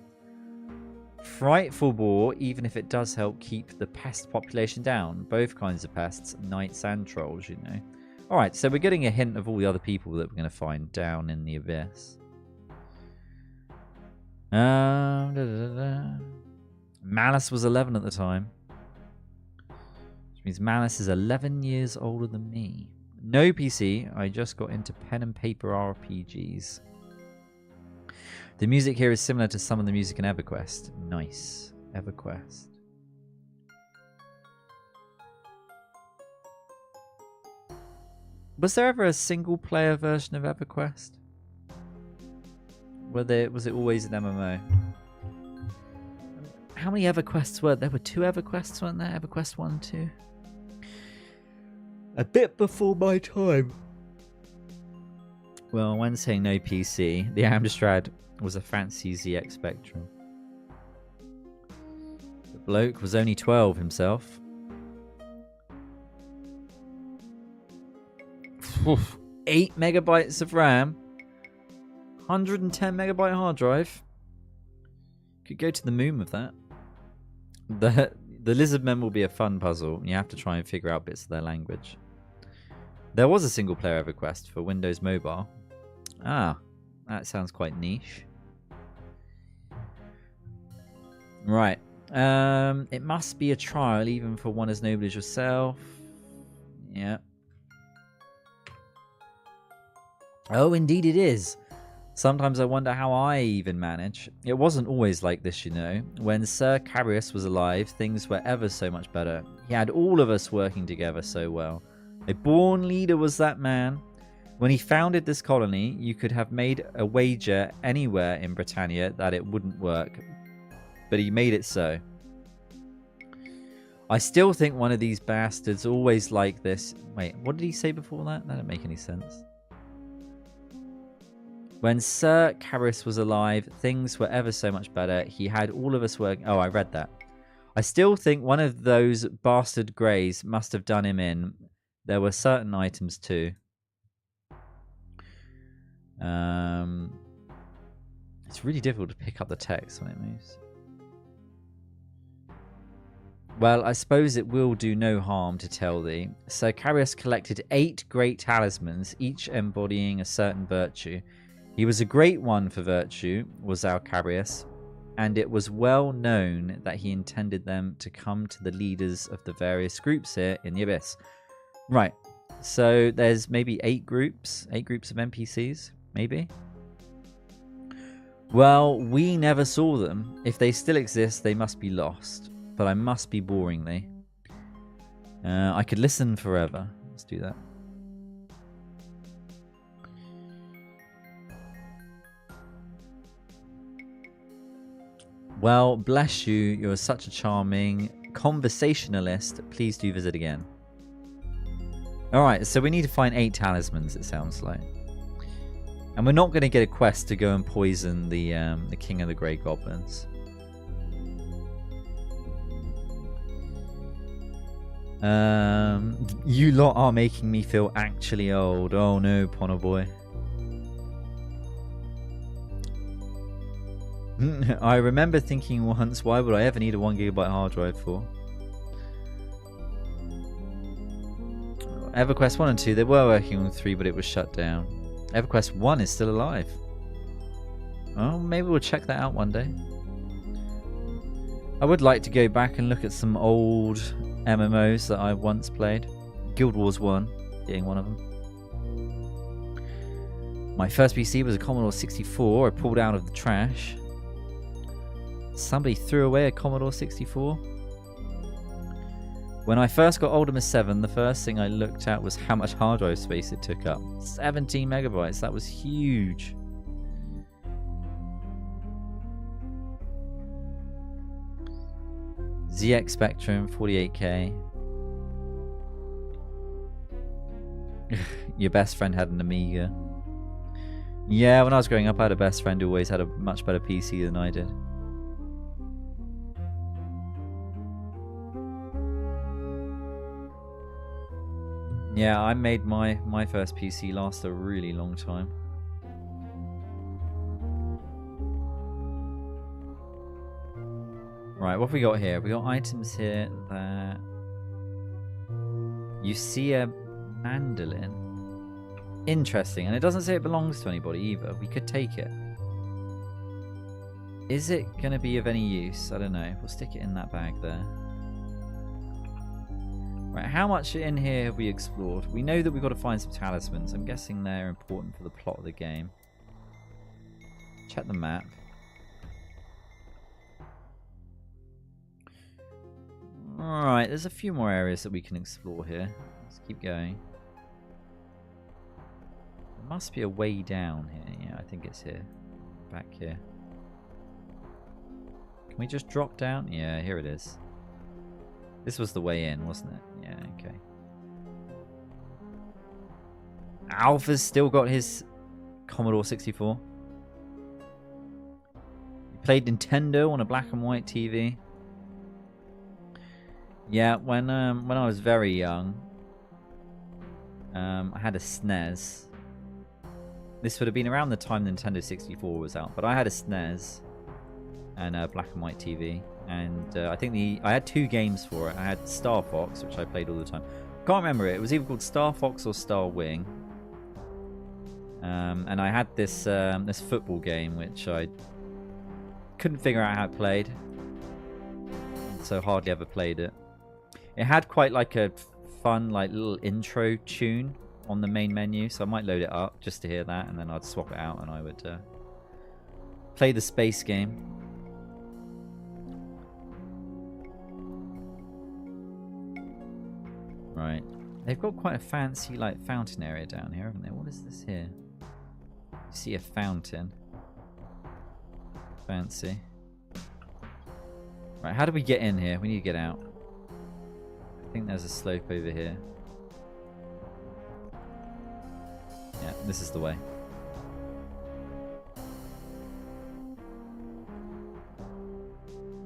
Frightful bore, even if it does help keep the pest population down. Both kinds of pests, knights and trolls, you know. Alright, so we're getting a hint of all the other people that we're going to find down in the abyss. Malice was 11 at the time. Which means Malice is 11 years older than me. No PC, I just got into pen and paper RPGs. The music here is similar to some of the music in EverQuest. Nice. EverQuest. Was there ever a single player version of EverQuest? Was it always an MMO? How many EverQuests were there? There were 2 EverQuests, weren't there? EverQuest 1 and 2. A bit before my time. Well, when saying no PC, the Amstrad was a fancy ZX Spectrum. The bloke was only 12 himself. 8 megabytes of RAM. 110 megabyte hard drive. Could go to the moon with that. The lizard men will be a fun puzzle. You have to try and figure out bits of their language. There was a single player EverQuest for Windows Mobile. Ah, that sounds quite niche. Right. It must be a trial even for one as noble as yourself. Yeah. Oh, indeed it is. Sometimes I wonder how I even manage. It wasn't always like this, you know. When Sir Cabirus was alive, things were ever so much better. He had all of us working together so well. A born leader was that man. When he founded this colony, you could have made a wager anywhere in Britannia that it wouldn't work. But he made it so. I still think one of these bastards always like this. Wait, what did he say before that? That didn't make any sense. When Sir Cabirus was alive, things were ever so much better. He had all of us working. Oh, I read that. I still think one of those bastard greys must have done him in. There were certain items too. It's really difficult to pick up the text when it moves. Well, I suppose it will do no harm to tell thee. Sir Cabirus collected 8 great talismans, each embodying a certain virtue. He was a great one for virtue, was our Cabirus, and it was well known that he intended them to come to the leaders of the various groups here in the Abyss. Right, so there's maybe 8 groups of NPCs, maybe? Well, we never saw them. If they still exist, they must be lost. But I must be boringly. I could listen forever. Let's do that. Well, bless you. You're such a charming conversationalist. Please do visit again. Alright, so we need to find 8 talismans, it sounds like. And we're not going to get a quest to go and poison the king of the grey goblins. You lot are making me feel actually old. Oh no, Pono boy. I remember thinking once, why would I ever need a 1GB hard drive for? EverQuest 1 and 2, they were working on 3, but it was shut down. EverQuest 1 is still alive. Oh, maybe we'll check that out one day. I would like to go back and look at some old MMOs that I once played. Guild Wars 1 being one of them. My first PC was a Commodore 64 I pulled out of the trash. Somebody threw away a Commodore 64. When I first got Ultima 7, the first thing I looked at was how much hard drive space it took up. 17 megabytes, that was huge. ZX Spectrum, 48K. Your best friend had an Amiga. Yeah, when I was growing up, I had a best friend who always had a much better PC than I did. Yeah, I made my first PC last a really long time. Right, what have we got here? We got items here that... You see a mandolin. Interesting, and it doesn't say it belongs to anybody either. We could take it. Is it going to be of any use? I don't know. We'll stick it in that bag there. Right, how much in here have we explored? We know that we've got to find some talismans. I'm guessing they're important for the plot of the game. Check the map. Alright, there's a few more areas that we can explore here. Let's keep going. There must be a way down here. Yeah, I think it's here. Back here. Can we just drop down? Yeah, here it is. This was the way in, wasn't it? Yeah, okay. Alpha's still got his Commodore 64. He played Nintendo on a black and white TV. Yeah, when I was very young, I had a SNES. This would have been around the time the Nintendo 64 was out, but I had a SNES and a black and white TV, and I think I had 2 games for it. I had Star Fox, which I played all the time. Can't remember it. It was either called Star Fox or Star Wing. And I had this this football game, which I couldn't figure out how it played, so hardly ever played it. It had quite like a fun like little intro tune on the main menu, so I might load it up just to hear that, and then I'd swap it out and I would play the space game. Right, they've got quite a fancy like fountain area down here, haven't they? What is this here? You see a fountain. Fancy. Right, how do we get in here? We need to get out. I think there's a slope over here. Yeah, this is the way.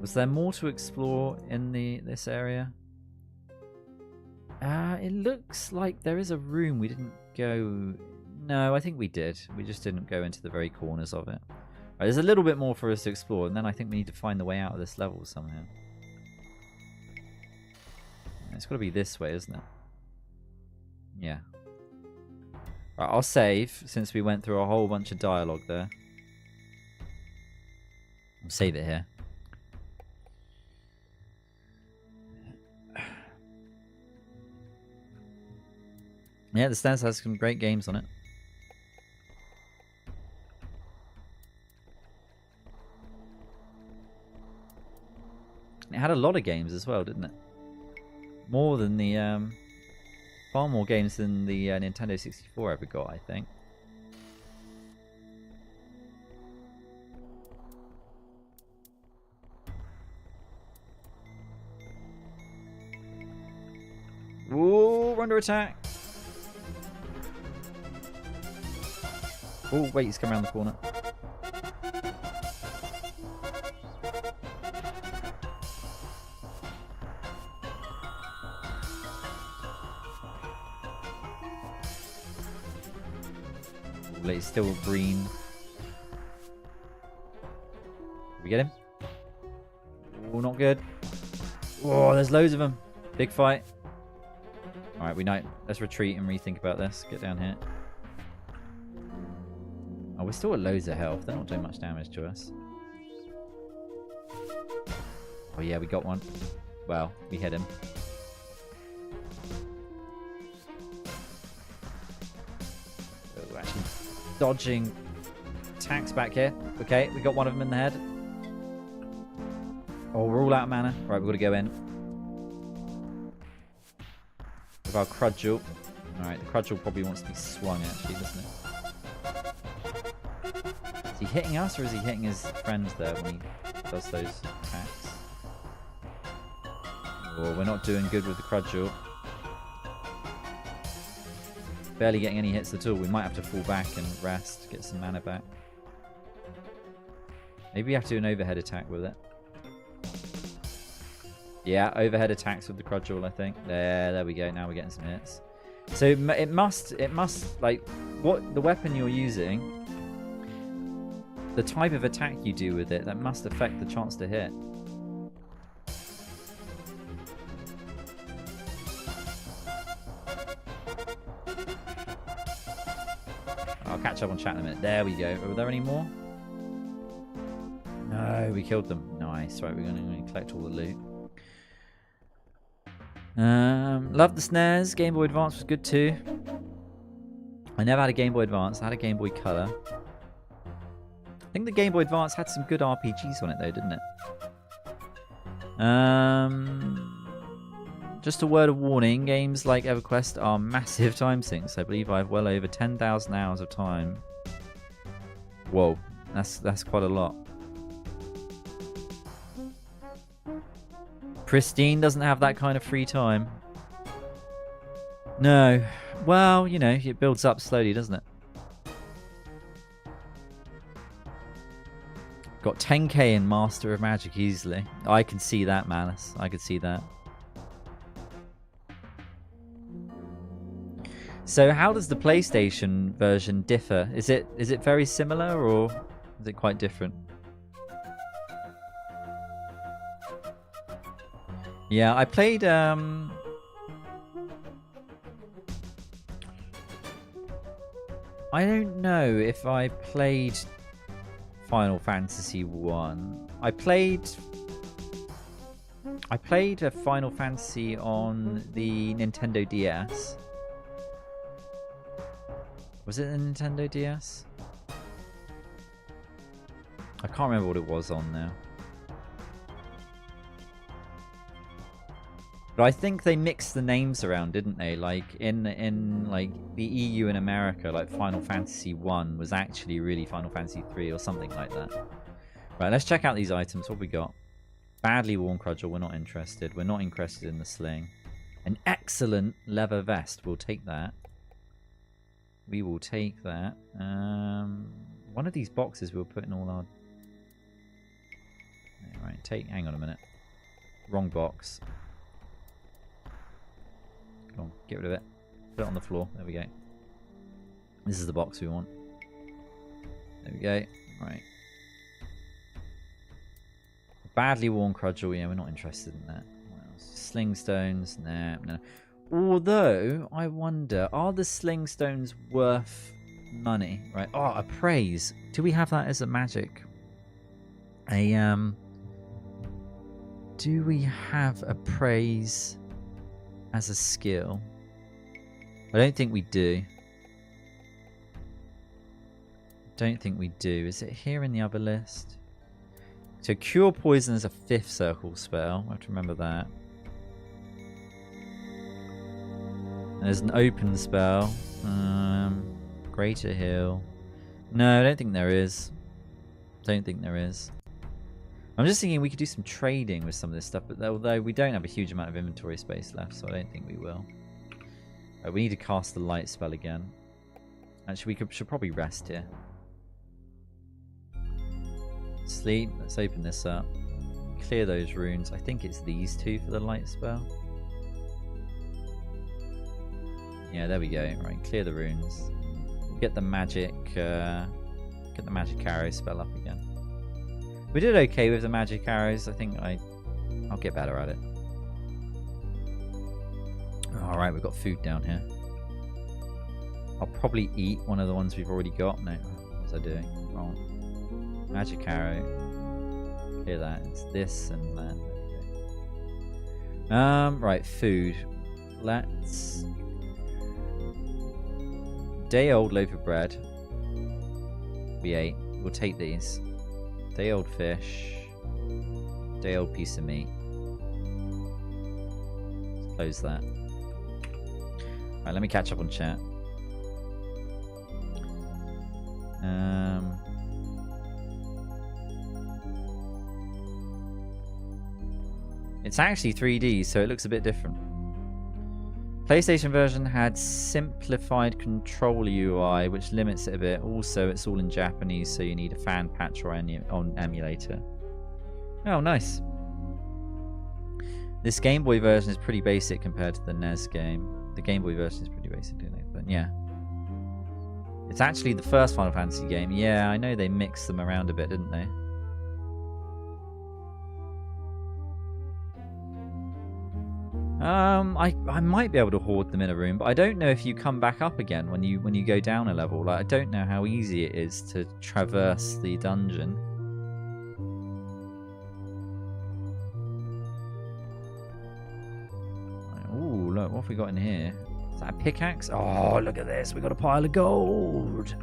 Was there more to explore in this area? It looks like there is a room we didn't go... No, I think we did. We just didn't go into the very corners of it. Right, there's a little bit more for us to explore, and then I think we need to find the way out of this level somehow. It's got to be this way, isn't it? Yeah. Right, I'll save, since we went through a whole bunch of dialogue there. I'll save it here. Yeah, the SNES has some great games on it. It had a lot of games as well, didn't it? More than the, far more games than the Nintendo 64 ever got, I think. Whoa, we're under attack. Oh, wait, he's come around the corner. It's still green. Did we get him? Oh, not good. Oh, there's loads of them. Big fight. Alright, we know. Let's retreat and rethink about this. Get down here. Oh, we're still at loads of health. They're not doing much damage to us. Oh yeah, we got one. Well, we hit him. Oh, we're actually dodging attacks back here. Okay, we got one of them in the head. Oh, we're all out of mana. Right, we've got to go in. With our Crudgel. Alright, the Crudgel probably wants to be swung actually, doesn't it? Is he hitting us or is he hitting his friends there when he does those attacks? Oh, we're not doing good with the Crudgel. Barely getting any hits at all. We might have to fall back and rest, get some mana back. Maybe we have to do an overhead attack with it. Yeah, overhead attacks with the Crudgel, I think. There we go. Now we're getting some hits. So it must, like, what the weapon you're using, the type of attack you do with it, that must affect the chance to hit. I'll catch up on chat in a minute. There we go. Were there any more? No, we killed them. Nice. Right, we're going to collect all the loot. Love the snares. Game Boy Advance was good too. I never had a Game Boy Advance. I had a Game Boy Color. I think the Game Boy Advance had some good RPGs on it though, didn't it? Just a word of warning, games like EverQuest are massive time sinks. I believe I have well over 10,000 hours of time. Whoa, that's quite a lot. Pristine doesn't have that kind of free time. No. Well, you know, it builds up slowly, doesn't it? Got 10k in Master of Magic easily. I can see that, Malice. I could see that. So how does the PlayStation version differ? Is it very similar or is it quite different? Yeah, I played I don't know if I played Final Fantasy 1. I played a Final Fantasy on the Nintendo DS. Was it the Nintendo DS? I can't remember what it was on now. But I think they mixed the names around, didn't they? Like in like the EU in America, like Final Fantasy 1 was actually really Final Fantasy 3 or something like that. Right, let's check out these items. What we got? Badly worn Crudgel, we're not interested. We're not interested in the sling. An excellent leather vest, we'll take that. We will take that. One of these boxes we'll put in all our... Right, hang on a minute. Wrong box. Come on, get rid of it. Put it on the floor. There we go. This is the box we want. There we go. Right. Badly worn Crudgel. Yeah, we're not interested in that. What else? Sling stones. Nah, no. Although, I wonder, are the sling stones worth money? Right. Oh, a praise. Do we have that as a magic? Do we have a praise as a skill? I don't think we do. Don't think we do. Is it here in the other list? So Cure Poison is a 5th circle spell. I have to remember that. And there's an open spell. Greater Heal. No, I don't think there is. Don't think there is. I'm just thinking we could do some trading with some of this stuff, but although we don't have a huge amount of inventory space left, so I don't think we will. We need to cast the light spell again. Actually, should probably rest here. Sleep. Let's open this up. Clear those runes. I think it's these two for the light spell. Yeah, there we go. Right, clear the runes. Get the magic arrow spell up again. We did okay with the magic arrows. I think I'll get better at it. All right, we've got food down here. I'll probably eat one of the ones we've already got. No, what was I doing? Wrong. Magic arrow. Clear that. It's this and that. There we go. Right, food. Let's... Day-old loaf of bread. We ate. We'll take these. Day-old fish. Day-old piece of meat. Let's close that. Right, let me catch up on chat. It's actually 3D, so it looks a bit different. PlayStation version had simplified controller UI, which limits it a bit. Also, it's all in Japanese, so you need a fan patch or on emulator. Oh, nice. This Game Boy version is pretty basic compared to the NES game. The Game Boy version is pretty basic, isn't it? But yeah. It's actually the first Final Fantasy game. Yeah, I know they mixed them around a bit, didn't they? I might be able to hoard them in a room, but I don't know if you come back up again when you go down a level. Like, I don't know how easy it is to traverse the dungeon. Ooh, look, what have we got in here? Is that a pickaxe? Oh, look at this. We got a pile of gold.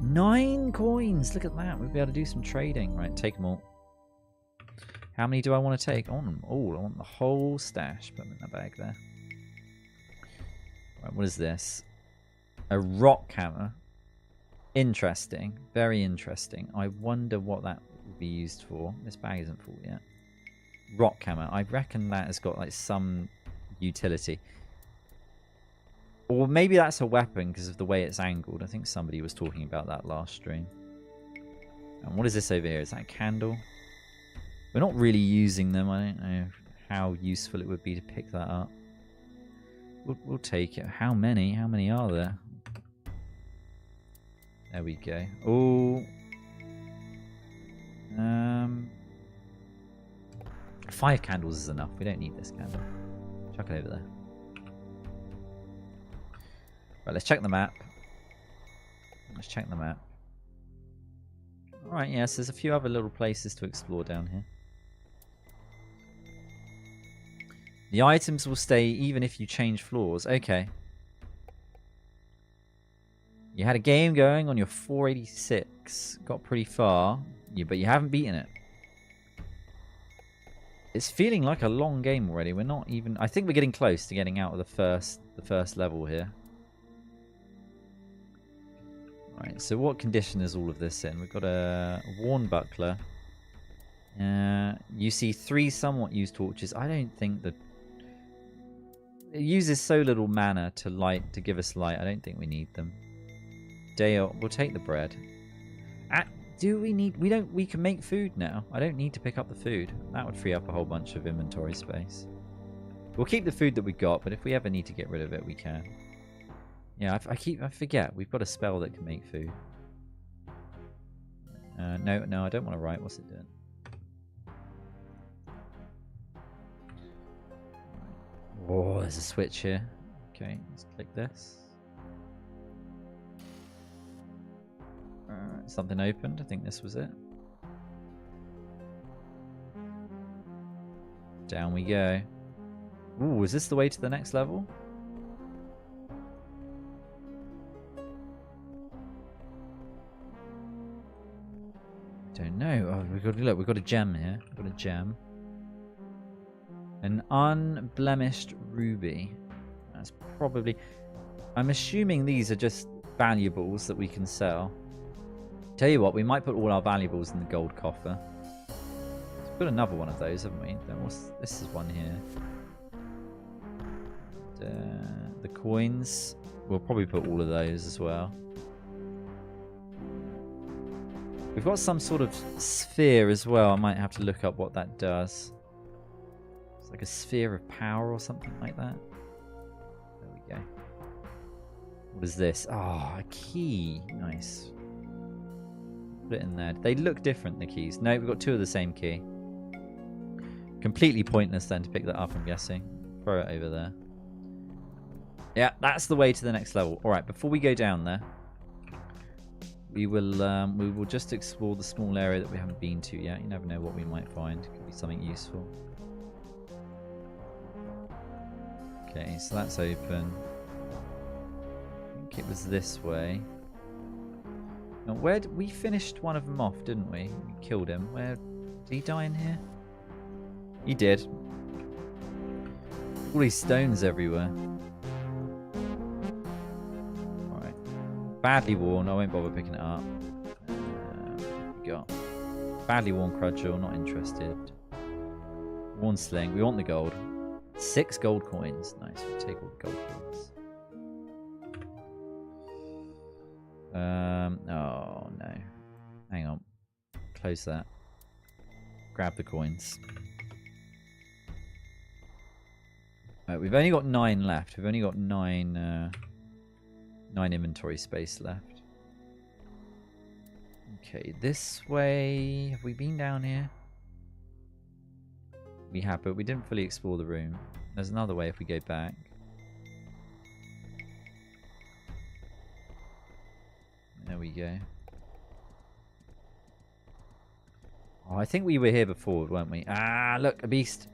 9 coins. Look at that. We'll be able to do some trading. Right, take them all. How many do I want to take? I want them all. I want the whole stash. Put them in that bag there. Right, what is this? A rock hammer. Interesting. Very interesting. I wonder what that would be used for. This bag isn't full yet. Rock hammer. I reckon that has got like some utility. Or maybe that's a weapon because of the way it's angled. I think somebody was talking about that last stream. And what is this over here? Is that a candle? We're not really using them. I don't know how useful it would be to pick that up. We'll take it. How many? How many are there? There we go. Oh. 5 candles is enough. We don't need this candle. Chuck it over there. Right, let's check the map. Let's check the map. Alright, yes, there's a few other little places to explore down here. The items will stay even if you change floors. Okay. You had a game going on your 486. Got pretty far. But you haven't beaten it. It's feeling like a long game already. We're not even... I think we're getting close to getting out of the first level here. Right, so what condition is all of this in? We've got a worn buckler. You see 3 somewhat used torches. I don't think that... It uses so little mana to give us light. I don't think we need them. We'll take the bread. Do we need... We can make food now. I don't need to pick up the food. That would free up a whole bunch of inventory space. We'll keep the food that we got, but if we ever need to get rid of it, we can. Yeah, I forget. We've got a spell that can make food. No, I don't want to write. What's it doing? Oh, there's a switch here. Okay, let's click this. Something opened. I think this was it. Down we go. Ooh, is this the way to the next level? Don't know. Oh, we've got a gem here. We've got a gem. An unblemished ruby. That's probably... I'm assuming these are just valuables that we can sell. Tell you what, we might put all our valuables in the gold coffer. We've got another one of those, haven't we? This is one here. The coins. We'll probably put all of those as well. We've got some sort of sphere as well. I might have to look up what that does. It's like a sphere of power or something like that. There we go. What is this? Oh, a key. Nice. Put it in there. They look different, the keys. No, we've got two of the same key. Completely pointless then to pick that up, I'm guessing. Throw it over there. Yeah, that's the way to the next level. Alright, before we go down there, we will just explore the small area that we haven't been to yet. You never know what we might find. Could be something useful. Okay, so that's open. I think it was this way. Now, where we finished one of them off, didn't we? We killed him. Where did he die in here? He did. All these stones everywhere. Alright. Badly worn. I won't bother picking it up. We got badly worn cudgel. Not interested. Worn sling. We want the gold. 6 gold coins. Nice. We'll take all the gold coins. Oh no. Hang on. Close that. Grab the coins. Right, we've only got 9 left. We've only got 9 inventory space left. Okay, this way. Have we been down here? We have, but we didn't fully explore the room. There's another way if we go back. There we go. Oh, I think we were here before, weren't we? Ah, look, a beast.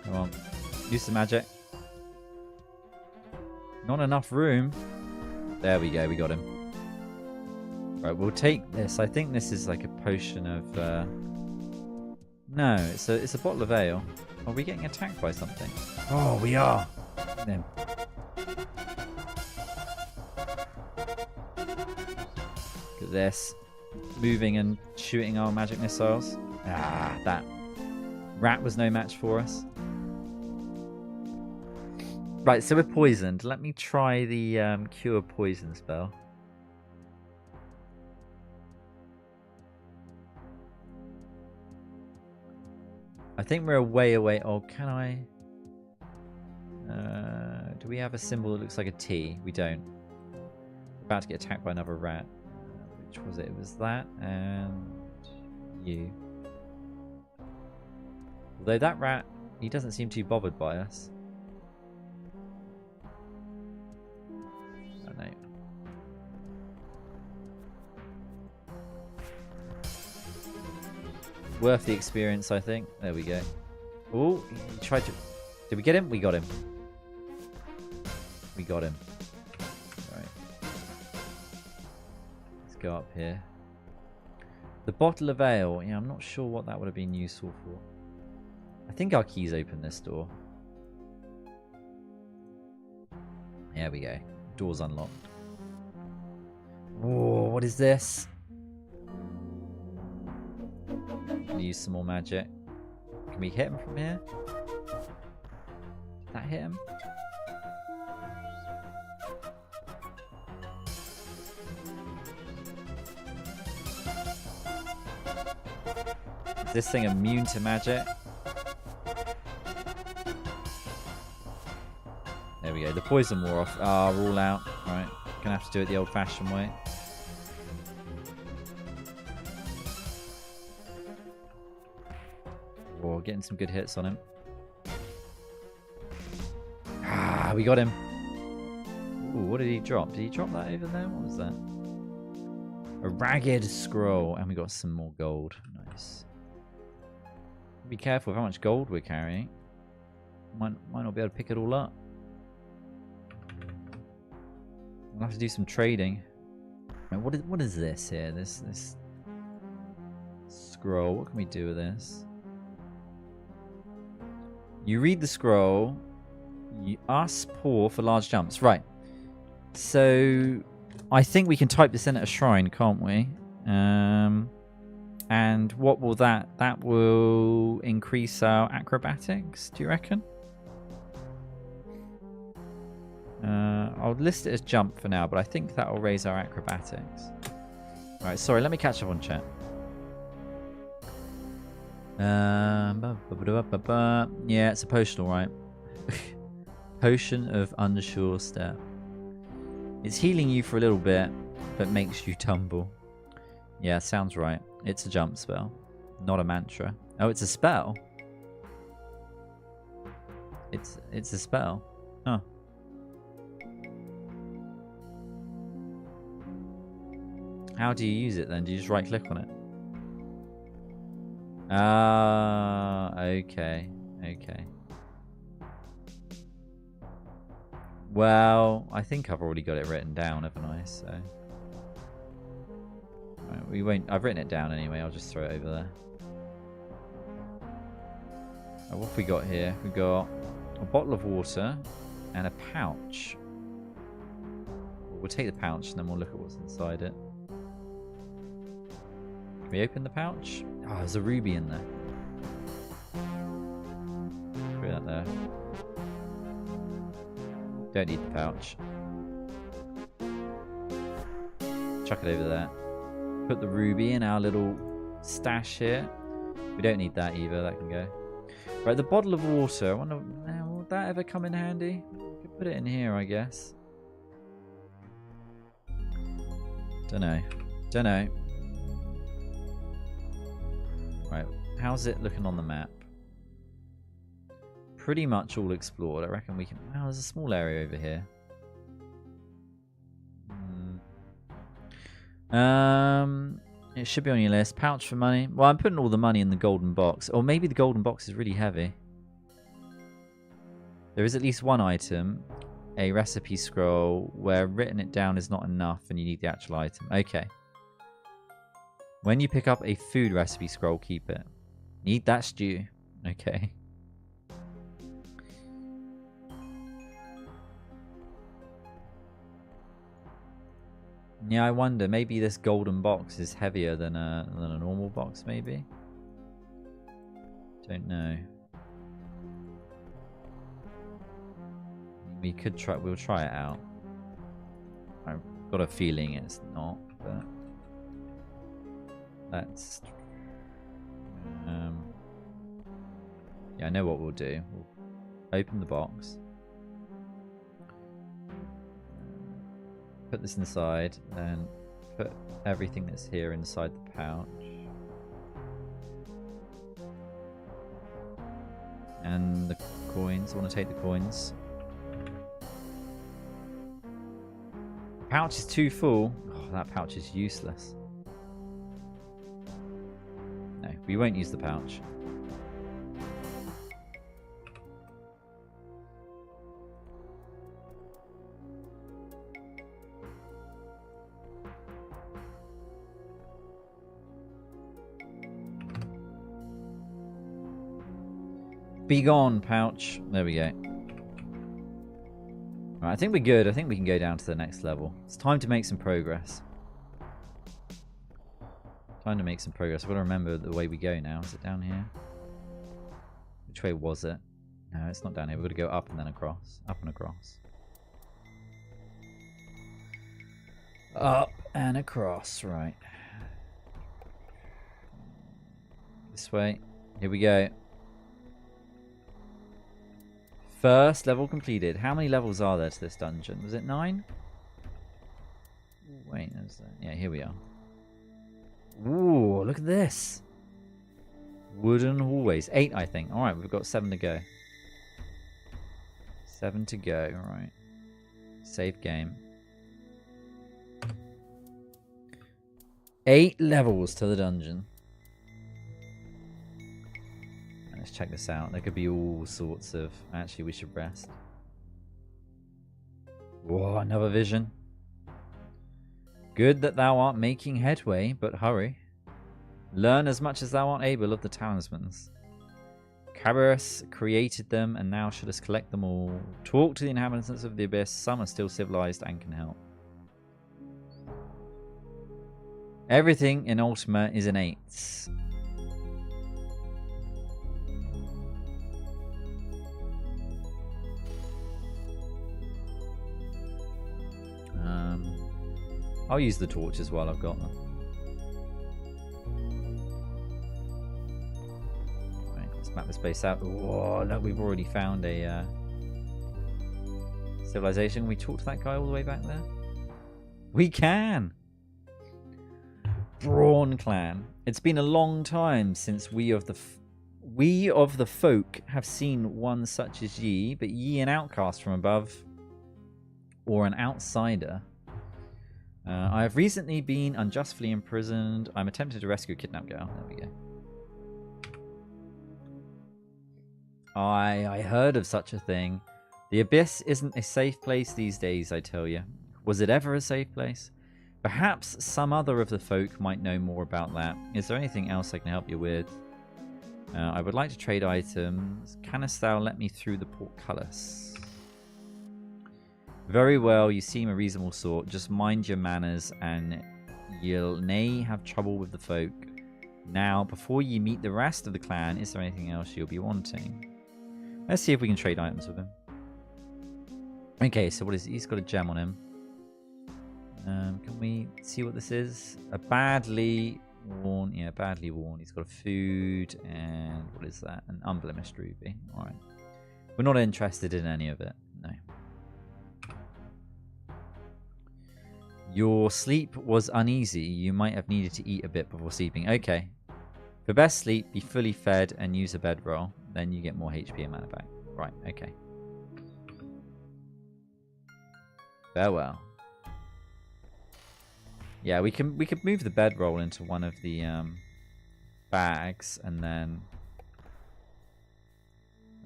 Come on. Use the magic. Not enough room. There we go, we got him. Right, we'll take this. I think this is like a potion of... No, it's a bottle of ale. Are we getting attacked by something? Oh, we are. Then. Look at this. Moving and shooting our magic missiles. Ah, that rat was no match for us. Right, so we're poisoned. Let me try the cure poison spell. I think we're way away. Oh, can I? Do we have a symbol that looks like a T? We don't. We're about to get attacked by another rat. Which was it? It was that and you. Although that rat, he doesn't seem too bothered by us. No. Worth the experience, I think. There we go. Oh, he tried to... Did we get him? We got him. We got him. Right. Let's go up here. The bottle of ale. Yeah, I'm not sure what that would have been useful for. I think our keys open this door. There we go. Door's unlocked. Oh, what is this? Use some more magic. Can we hit him from here? Did that hit him? Is this thing immune to magic? There we go. The poison wore off. Ah, we're all out. Right. Gonna have to do it the old-fashioned way. Oh, getting some good hits on him. Ah, we got him. Ooh, what did he drop? Did he drop that over there? What was that? A ragged scroll. And we got some more gold. Nice. Be careful of how much gold we're carrying. Might not be able to pick it all up. We'll have to do some trading. Right, what is this here? This scroll. What can we do with this? You read the scroll. You us pour for large jumps. Right. So I think we can type this in at a shrine, can't we? And what will that will increase our acrobatics, do you reckon? I'll list it as jump for now, but I think that will raise our acrobatics. Alright, sorry, let me catch up on chat. Yeah, it's a potion, alright. Potion of unsure step. It's healing you for a little bit, but makes you tumble. Yeah, sounds right. It's a jump spell, not a mantra. Oh, it's a spell. It's a spell. Huh. How do you use it then? Do you just right click on it? Ah, okay. Okay. Well, I think I've already got it written down, haven't I? So right, we won't. I've written it down anyway. I'll just throw it over there. Oh, what have we got here? We got a bottle of water and a pouch. We'll take the pouch and then we'll look at what's inside it. Can we open the pouch? Oh, there's a ruby in there. Put that there. Don't need the pouch. Chuck it over there. Put the ruby in our little stash here. We don't need that either. That can go. Right, the bottle of water. I wonder, will that ever come in handy? We could put it in here, I guess. Don't know. Don't know. Right, how's it looking on the map? Pretty much all explored. I reckon we can... Wow, there's a small area over here. It should be on your list. Pouch for money. Well, I'm putting all the money in the golden box. Or maybe the golden box is really heavy. There is at least one item. A recipe scroll where written it down is not enough and you need the actual item. Okay. When you pick up a food recipe scroll, keep it. Need that stew. Okay. Yeah, I wonder. Maybe this golden box is heavier than a normal box. Maybe. Don't know. We could try. We'll try it out. I've got a feeling it's not, but let's. Yeah, I know what we'll do. We'll open the box. Put this inside, then put everything that's here inside the pouch. And the coins. I want to take the coins. The pouch is too full. Oh, that pouch is useless. No, we won't use the pouch. Be gone, pouch. There we go. Right, I think we're good. I think we can go down to the next level. It's time to make some progress. Time to make some progress. I've got to remember the way we go now. Is it down here? Which way was it? No, it's not down here. We've got to go up and then across. Up and across. Up and across. Right. This way. Here we go. First level completed. How many levels are there to this dungeon? Was it 9? Wait, there's that. Yeah, here we are. Ooh, look at this. Wooden hallways. 8, I think. Alright, we've got 7 to go. 7 to go. Alright. Save game. 8 levels to the dungeon. Let's check this out. There could be all sorts of... Actually, we should rest. Whoa, another vision. Good that thou art making headway, but hurry. Learn as much as thou art able of the talismans. Cabarrus created them and now should us collect them all. Talk to the inhabitants of the Abyss. Some are still civilized and can help. Everything in Ultima is in 8s. I'll use the torches while I've got them. Right, let's map this base out. Whoa, look, we've already found a civilization. Can we talk to that guy all the way back there? We can! Brawn clan. It's been a long time since we of the folk have seen one such as ye, but ye an outcast from above, or an outsider. I have recently been unjustly imprisoned. I'm attempting to rescue a kidnapped girl. There we go. I heard of such a thing. The Abyss isn't a safe place these days, I tell you. Was it ever a safe place? Perhaps some other of the folk might know more about that. Is there anything else I can help you with? I would like to trade items. Canst thou let me through the portcullis? Very well, you seem a reasonable sort. Just mind your manners and you'll nae have trouble with the folk. Now, before you meet the rest of the clan, is there anything else you'll be wanting? Let's see if we can trade items with him. Okay, so what is he? He's got a gem on him. Can we see what this is? A badly worn. Yeah, badly worn. He's got a food and what is that? An unblemished ruby. Alright. We're not interested in any of it. No. Your sleep was uneasy. You might have needed to eat a bit before sleeping. Okay. For best sleep, be fully fed and use a bedroll. Then you get more HP and mana back. Right, okay. Farewell. Yeah, we could move the bedroll into one of the bags and then...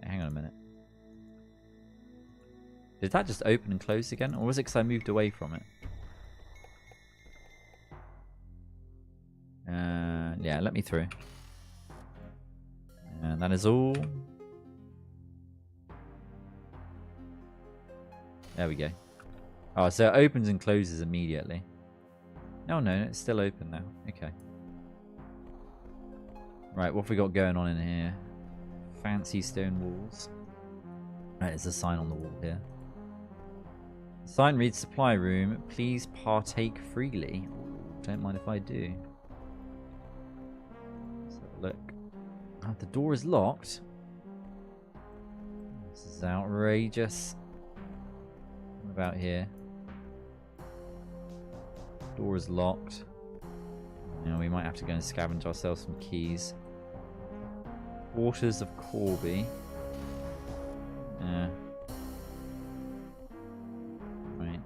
Hang on a minute. Did that just open and close again? Or was it because I moved away from it? Yeah, let me through. And that is all. There we go. Oh, so it opens and closes immediately. No, it's still open now. Okay. Right, what have we got going on in here? Fancy stone walls. Right, there's a sign on the wall here. The sign reads, supply room. Please partake freely. Don't mind if I do. Let's have a look. Oh, the door is locked. This is outrageous. What about here? Door is locked. Now we might have to go and scavenge ourselves some keys. Quarters of Corby. Right.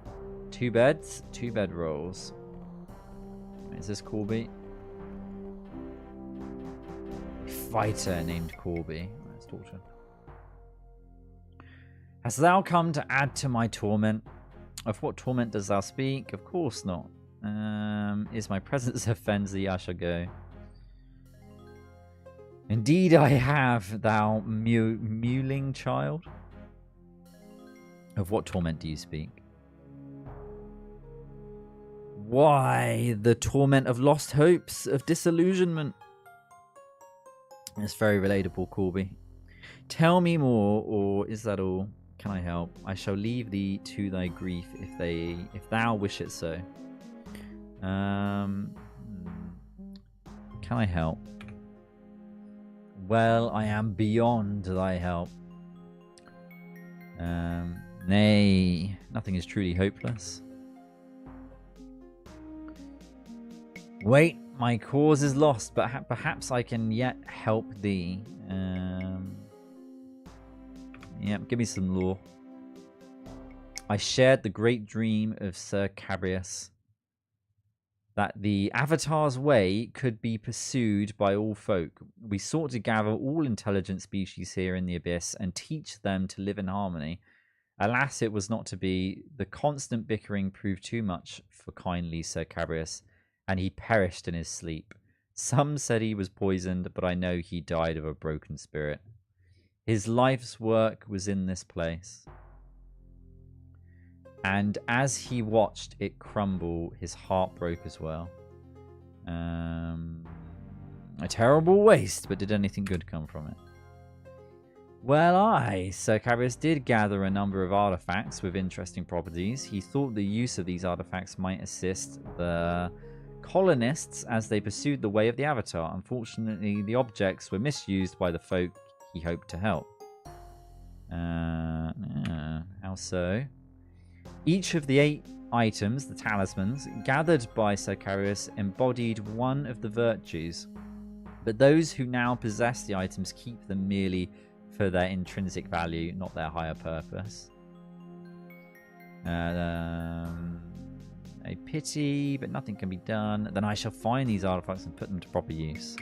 2 beds, 2 bedrolls. Is this Corby? A fighter named Corby. Let's talk to him. Hast thou come to add to my torment? Of what torment does thou speak? Of course not. Is my presence offends thee? I shall go. Indeed I have, thou mewling child. Of what torment do you speak? Why, the torment of lost hopes, of disillusionment. It's very relatable, Corby. Tell me more, or is that all? Can I help? I shall leave thee to thy grief if thou wish it so. Can I help? Well, I am beyond thy help. Nay, nothing is truly hopeless. Wait, my cause is lost, but perhaps I can yet help thee. Yep, give me some lore. I shared the great dream of Sir Cabrius, that the Avatar's way could be pursued by all folk. We sought to gather all intelligent species here in the Abyss and teach them to live in harmony. Alas, it was not to be. The constant bickering proved too much for kindly Sir Cabrius, and he perished in his sleep. Some said he was poisoned, but I know he died of a broken spirit. His life's work was in this place. And as he watched it crumble, his heart broke as well. A terrible waste, but did anything good come from it? Well, Sir Carius did gather a number of artifacts with interesting properties. He thought the use of these artifacts might assist the colonists as they pursued the way of the Avatar. Unfortunately, the objects were misused by the folk he hoped to help. How so? Each of the 8 items, the talismans, gathered by Sir Carius embodied one of the virtues, but those who now possess the items keep them merely for their intrinsic value, not their higher purpose. A pity, but nothing can be done. Then I shall find these artifacts and put them to proper use.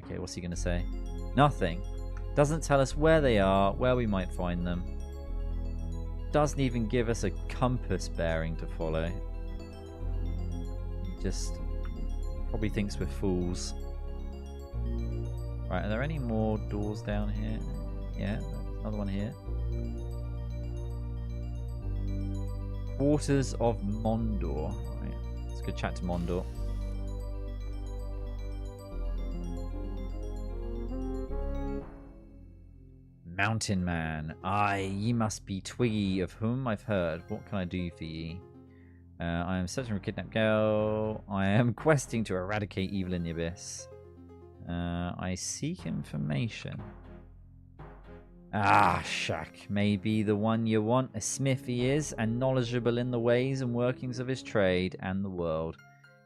Okay, what's he going to say? Nothing. Doesn't tell us where they are, where we might find them. Doesn't even give us a compass bearing to follow. He just probably thinks we're fools. Right, are there any more doors down here? Yeah, there's another one here. Quarters of Mondor. Right, let's go chat to Mondor. Mountain Man. Aye, ye must be Twiggy, of whom I've heard. What can I do for ye? I am searching for a kidnapped girl. I am questing to eradicate evil in the abyss. I seek information. Ah, shuck. Maybe the one you want. A smith he is, and knowledgeable in the ways and workings of his trade and the world.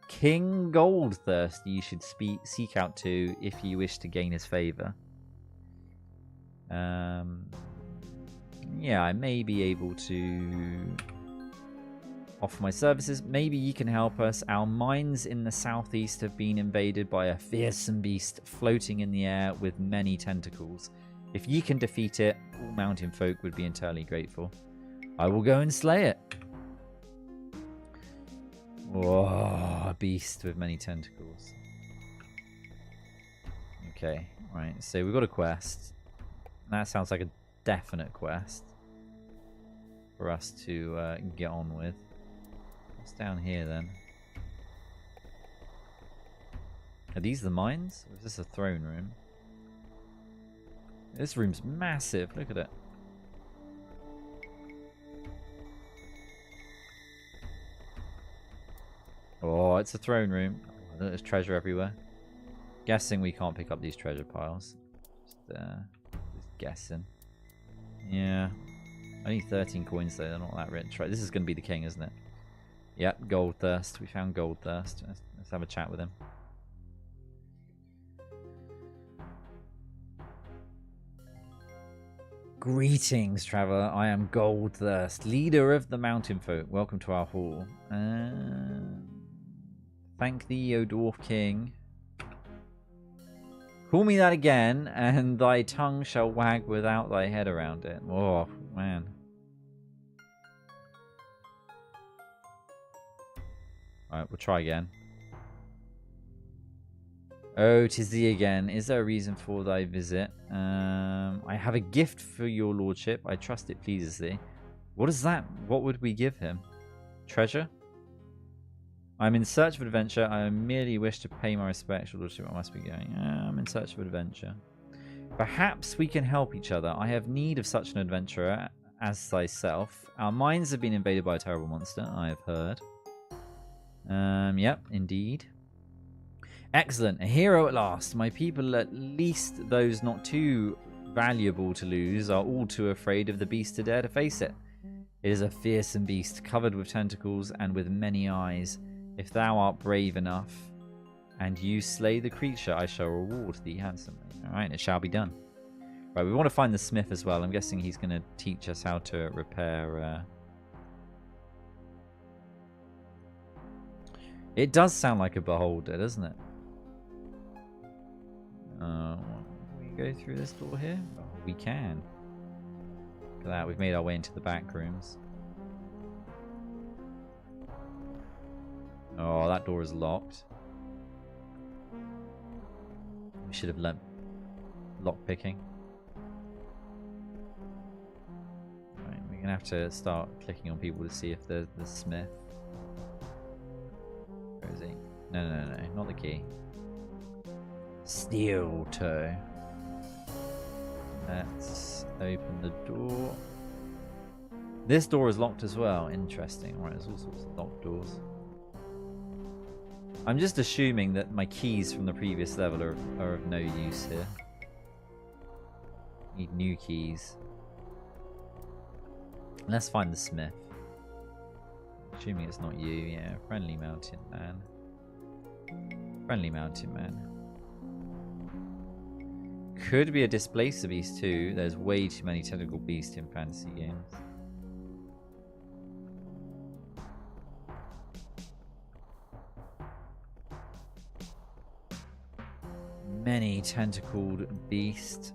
King Goldthirst you should seek out to if you wish to gain his favour. Yeah, I may be able to offer my services. Maybe you can help us. Our mines in the southeast have been invaded by a fearsome beast floating in the air with many tentacles. If ye can defeat it, all mountain folk would be entirely grateful. I will go and slay it. Oh, a beast with many tentacles. Okay, right. So we've got a quest. That sounds like a definite quest for us to get on with. What's down here then? Are these the mines? Or is this a throne room? This room's massive. Look at it. Oh, it's a throne room. Oh, there's treasure everywhere. Guessing we can't pick up these treasure piles. Just guessing. Yeah. Only 13 coins though. They're not that rich. Right, this is going to be the king, isn't it? Yep, Goldthirst. We found Goldthirst. Let's have a chat with him. Greetings, traveller. I am Goldthirst, leader of the mountain folk. Welcome to our hall. Thank thee, O dwarf king. Call me that again, and thy tongue shall wag without thy head around it. Oh, man. Alright, we'll try again. Oh, 'tis thee again. Is there a reason for thy visit? I have a gift for your lordship. I trust it pleases thee. What is that? What would we give him? Treasure? I'm in search of adventure. I merely wish to pay my respects. Your lordship, I must be going. I'm in search of adventure. Perhaps we can help each other. I have need of such an adventurer as thyself. Our mines have been invaded by a terrible monster, I have heard. Yep, indeed. Excellent. A hero at last. My people, at least those not too valuable to lose, are all too afraid of the beast to dare to face it. It is a fearsome beast, covered with tentacles and with many eyes. If thou art brave enough, and you slay the creature, I shall reward thee handsomely. Alright, it shall be done. Right, we want to find the smith as well. I'm guessing he's going to teach us how to repair... It does sound like a beholder, doesn't it? Can we go through this door here? Oh, we can. Look at that, we've made our way into the back rooms. Oh, that door is locked. We should have lock picking. Right, we're gonna have to start clicking on people to see if there's the smith. Where is he? No, not the key. Steel toe. Let's open the door. This door is locked as well. Interesting. Alright, there's all sorts of locked doors. I'm just assuming that my keys from the previous level are of no use here. Need new keys. Let's find the smith. Assuming it's not you. Yeah, friendly mountain man. Friendly mountain man. Could be a displacer beast too. There's way too many tentacle beasts in fantasy games. Many tentacled beasts.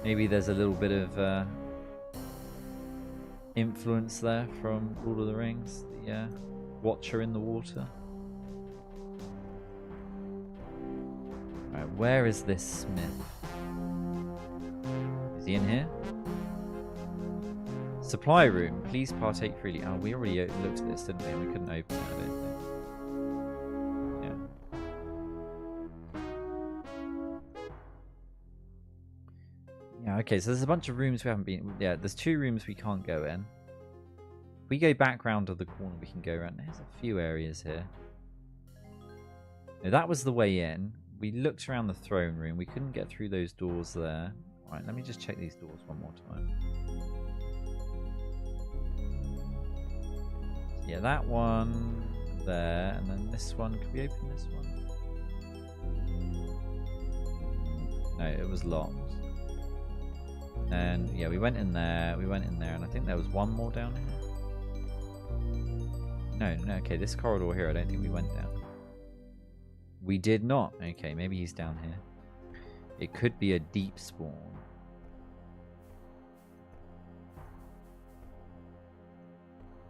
Maybe there's a little bit of influence there from Lord of the Rings. The Watcher in the water. Right, where is this smith? Is he in here? Supply room. Please partake freely. Oh, we already looked at this, didn't we? We couldn't open it, I don't think. Yeah, okay, so there's a bunch of rooms we haven't been... Yeah, there's 2 rooms we can't go in. If we go back round to the corner, we can go around. There's a few areas here. Now, that was the way in. We looked around the throne room. We couldn't get through those doors there. Alright, let me just check these doors one more time. Yeah, that one there, and then this one. Could we open this one? No, it was locked. And yeah, we went in there, and I think there was one more down here. No, okay, this corridor here, I don't think we went down. We did not. Okay, maybe he's down here. It could be a deep spawn.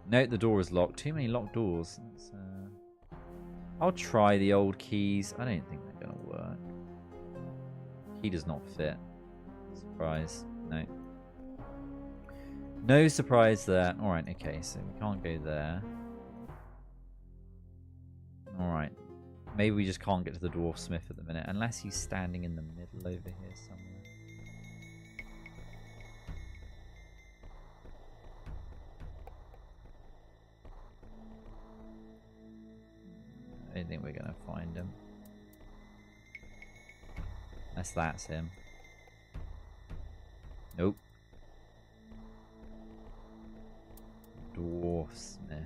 No, the door is locked. Too many locked doors. I'll try the old keys. I don't think they're going to work. Key does not fit. Surprise. No. No surprise there. Alright, okay, so we can't go there. Alright. Maybe we just can't get to the dwarf smith at the minute. Unless he's standing in the middle over here somewhere. I don't think we're going to find him. Unless that's him. Nope. Dwarf smith.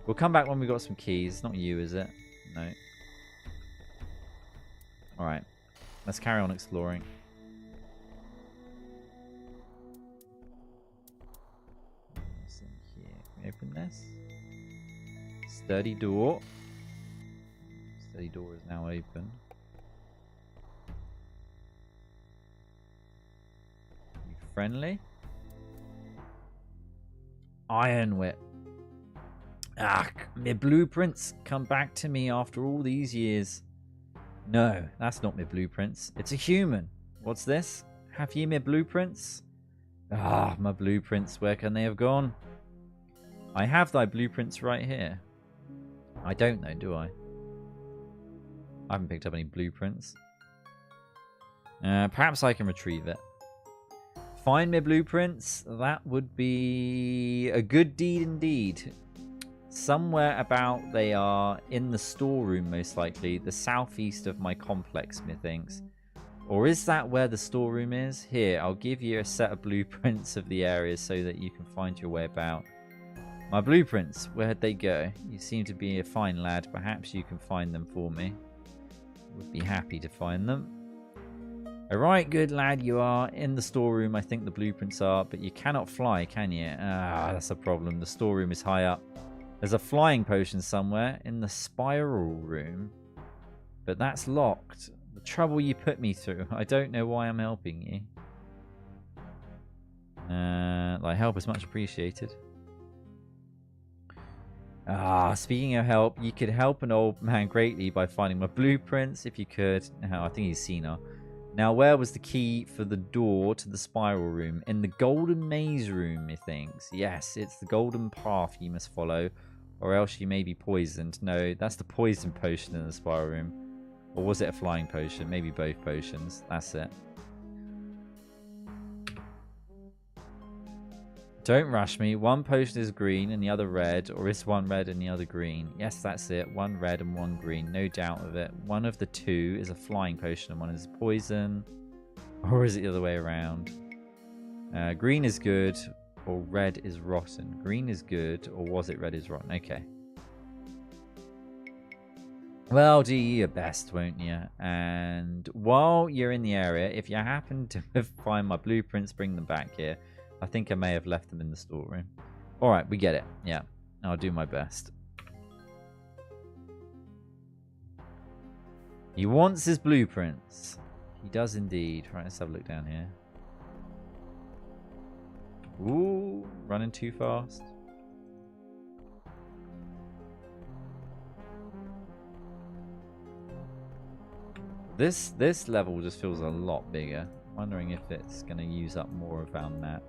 We'll come back when we got some keys. Not you, is it? No. Alright. Let's carry on exploring. What's in here? Can we open this? Sturdy door. Sturdy door is now open. You friendly? Iron whip. Ah, my blueprints come back to me after all these years. No, that's not my blueprints. It's a human. What's this? Have ye my blueprints? Ah, my blueprints. Where can they have gone? I have thy blueprints right here. I don't know, do I? I haven't picked up any blueprints. Perhaps I can retrieve it. Find my blueprints. That would be a good deed indeed. Somewhere about they are in the storeroom, most likely. The southeast of my complex, methinks. Or is that where the storeroom is? Here, I'll give you a set of blueprints of the areas so that you can find your way about. My blueprints, where'd they go? You seem to be a fine lad. Perhaps you can find them for me. Would be happy to find them. Alright, good lad you are. In the storeroom, I think the blueprints are. But you cannot fly, can you? Ah, that's a problem. The storeroom is high up. There's a flying potion somewhere in the spiral room. But that's locked. The trouble you put me through. I don't know why I'm helping you. Like, help is much appreciated. Ah, speaking of help, you could help an old man greatly by finding my blueprints if you could. Now, I think he's seen her. Now, where was the key for the door to the spiral room? In the golden maze room, he thinks. Yes, it's the golden path you must follow, or else you may be poisoned. No, that's the poison potion in the spiral room. Or was it a flying potion? Maybe both potions. That's it. Don't rush me. One potion is green and the other red, or is one red and the other green? Yes, that's it. One red and one green. No doubt of it. One of the two is a flying potion and one is poison. Or is it the other way around? Green is good, or red is rotten. Green is good, or was it red is rotten? Okay. Well, do your best, won't you? And while you're in the area, if you happen to find my blueprints, bring them back here. I think I may have left them in the storeroom. Alright, we get it. Yeah, I'll do my best. He wants his blueprints. He does indeed. Right, let's have a look down here. Ooh, running too fast. This level just feels a lot bigger. Wondering if it's going to use up more of our map.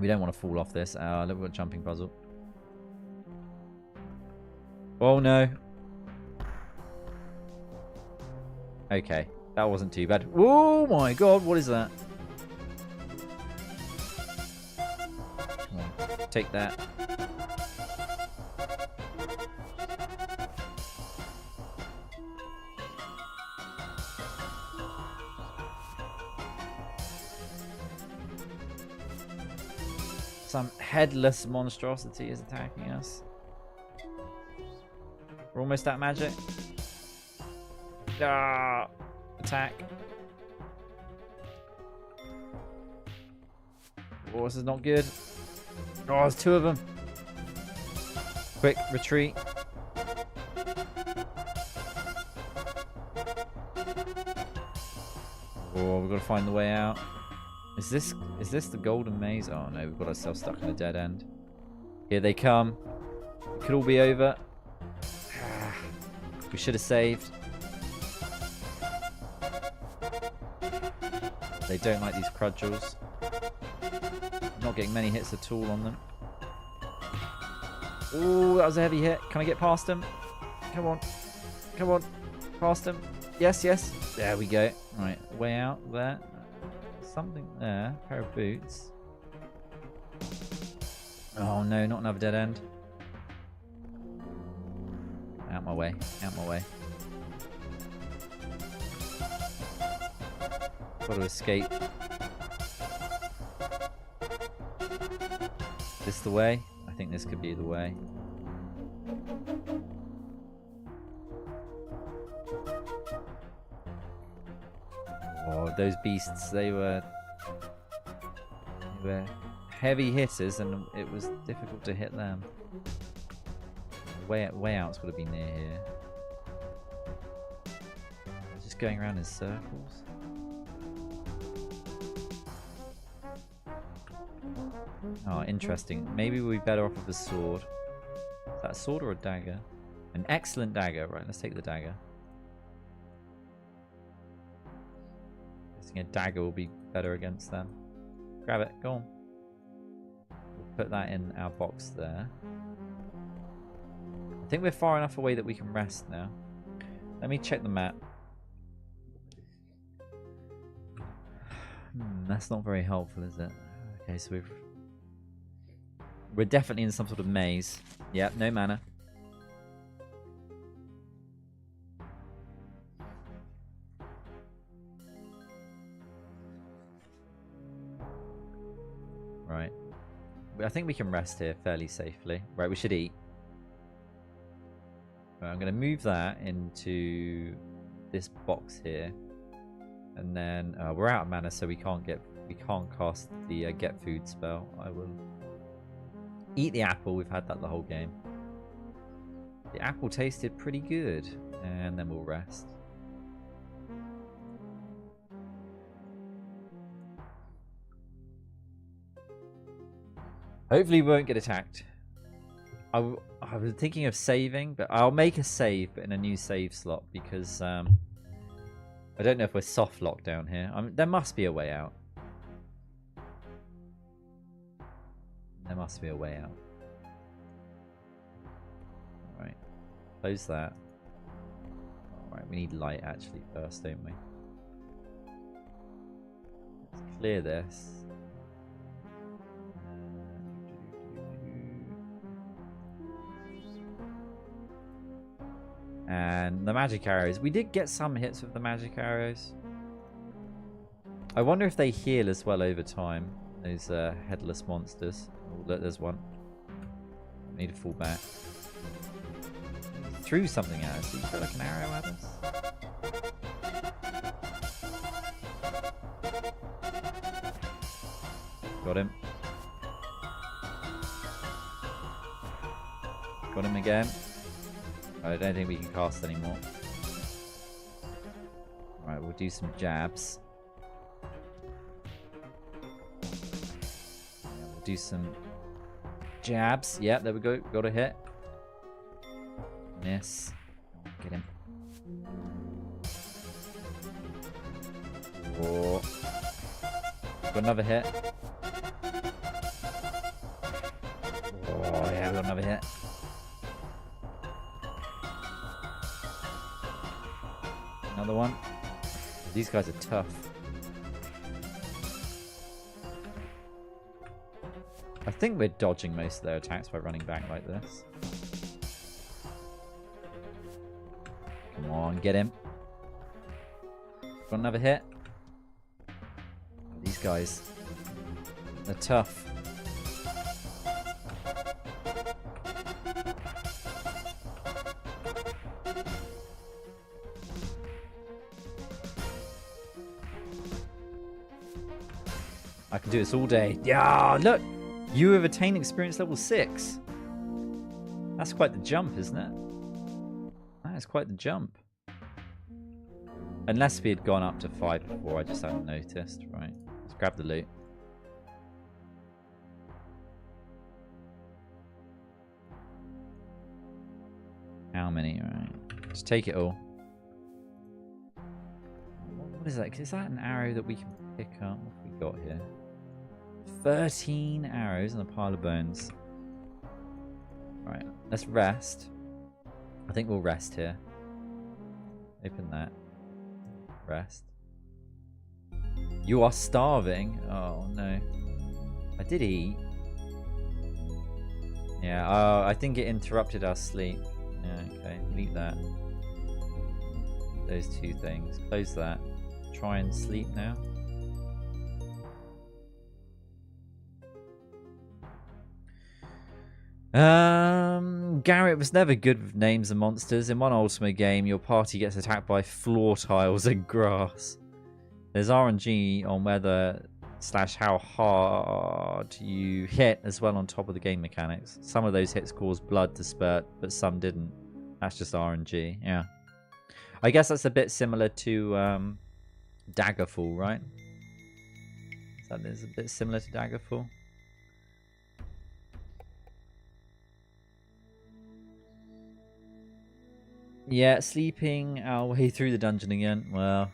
We don't want to fall off this. Look at jumping puzzle. Oh no. Okay, that wasn't too bad. Oh my god, what is that? Come on, take that. Some headless monstrosity is attacking us. We're almost at magic. Ah, attack. Oh, this is not good. Oh, there's two of them. Quick, retreat. Oh, we've got to find the way out. Is this the golden maze? Oh no, we've got ourselves stuck in a dead end. Here they come. It could all be over. We should have saved. They don't like these crudgels. Not getting many hits at all on them. Oh, that was a heavy hit. Can I get past him? Come on. Come on. Past him. Yes, yes. There we go. Right, way out there. Something there. A pair of boots. Oh no, not another dead end. Out my way. Out my way. Got to escape. This the way? I think this could be the way. Oh, those beasts, they were heavy hitters and it was difficult to hit them. Way out's got to be near here. Just going around in circles. Oh, interesting. Maybe we'd be better off with a sword. Is that a sword or a dagger? An excellent dagger. Right, let's take the dagger. I think a dagger will be better against them. Grab it. Go on. We'll put that in our box there. I think we're far enough away that we can rest now. Let me check the map. That's not very helpful, is it? Okay, so we're definitely in some sort of maze. Yep, no mana. Right. I think we can rest here fairly safely. Right, we should eat. Right, I'm going to move that into this box here. And then we're out of mana, so we can't cast the get food spell. I will eat the apple. We've had that the whole game. The apple tasted pretty good, and then we'll rest. Hopefully we won't get attacked. I was thinking of saving, but I'll make a save, but in a new save slot, because I don't know if we're soft locked down here. There must be a way out. There must be a way out. Alright. Close that. Alright, we need light actually first, don't we? Let's clear this. And the magic arrows. We did get some hits with the magic arrows. I wonder if they heal as well over time. Those headless monsters. Oh, look, there's one. Need to fall back. Threw something at us. Did you throw like an arrow at us? Got him. Got him again. I don't think we can cast anymore. Alright, we'll do some jabs. Yeah, we'll do some jabs. Yeah, there we go. Got a hit. Miss. Get him. Oh. Got another hit. Oh, yeah, got another hit. Another one. These guys are tough. I think we're dodging most of their attacks by running back like this. Come on, get him. Got another hit. These guys, they're tough. I can do this all day. Yeah, look! You have attained experience level 6. That's quite the jump, isn't it? That is quite the jump. Unless we had gone up to 5 before, I just hadn't noticed. Right, let's grab the loot. How many? Alright, just take it all. What is that? Is that an arrow that we can pick up? What have we got here? 13 arrows and a pile of bones. Right, let's rest. I think we'll rest here. Open that. Rest. You are starving? Oh no. I did eat. Yeah, I think it interrupted our sleep. Yeah, okay, delete that. Those two things. Close that. Try and sleep now. Garrett was never good with names and monsters. In one Ultima game, your party gets attacked by floor tiles and grass. There's RNG on whether / how hard you hit as well on top of the game mechanics. Some of those hits caused blood to spurt, but some didn't. That's just RNG, yeah. I guess that's a bit similar to Daggerfall, right? That is a bit similar to Daggerfall. Yeah, sleeping our way through the dungeon again. Well,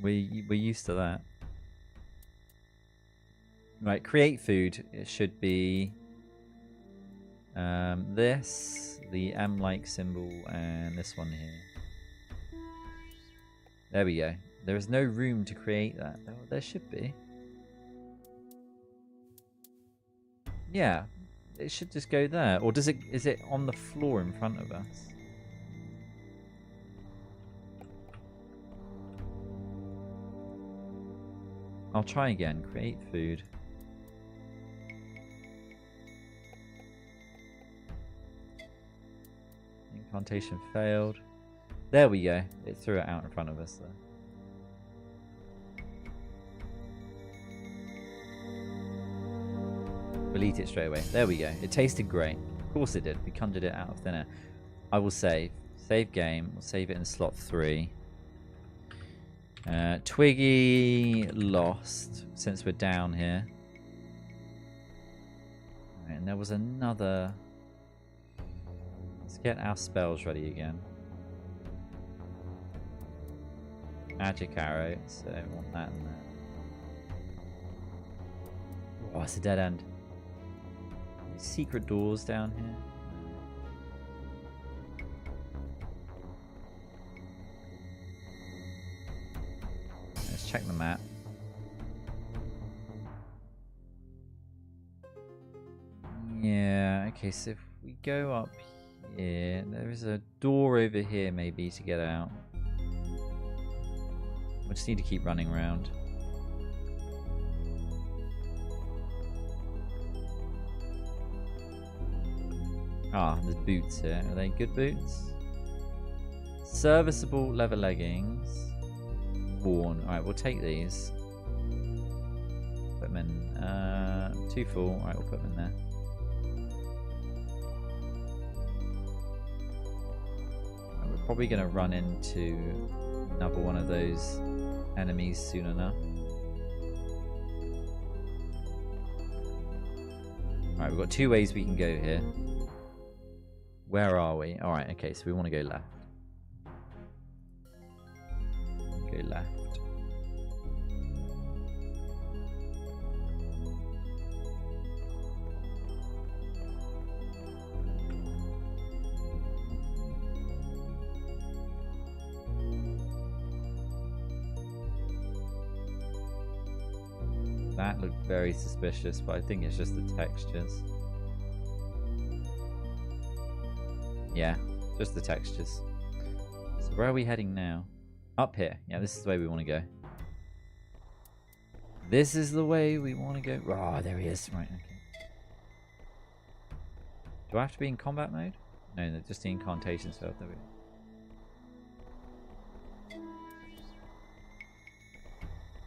we're used to that. Right, create food. It should be this, the M-like symbol, and this one here. There we go. There is no room to create that. There should be. Yeah, it should just go there. Or does it? Is it on the floor in front of us? I'll try again. Create food. Incantation failed. There we go. It threw it out in front of us there. We'll eat it straight away. There we go. It tasted great. Of course it did. We conjured it out of thin air. I will save. Save game. We'll save it in slot 3. Twiggy lost since we're down here. And there was another... Let's get our spells ready again. Magic arrow, so I want that and that. Oh, it's a dead end. Secret doors down here. Let's check the map. Yeah, okay, so if we go up here, there is a door over here maybe to get out. We just need to keep running around. Ah, there's boots here. Are they good boots? Serviceable leather leggings. Worn. Alright, we'll take these. Put them in. Too full. Alright, we'll put them in there. Right, we're probably going to run into another one of those enemies soon enough. Alright, we've got two ways we can go here. Where are we? Alright, okay, so we want to go left. Go left. That looked very suspicious, but I think it's just the textures. Yeah, just the textures. So where are we heading now? Up here. Yeah, this is the way we want to go. This is the way we want to go. Oh, there he is. Right, okay. Do I have to be in combat mode? No, just the incantation stuff. There we go.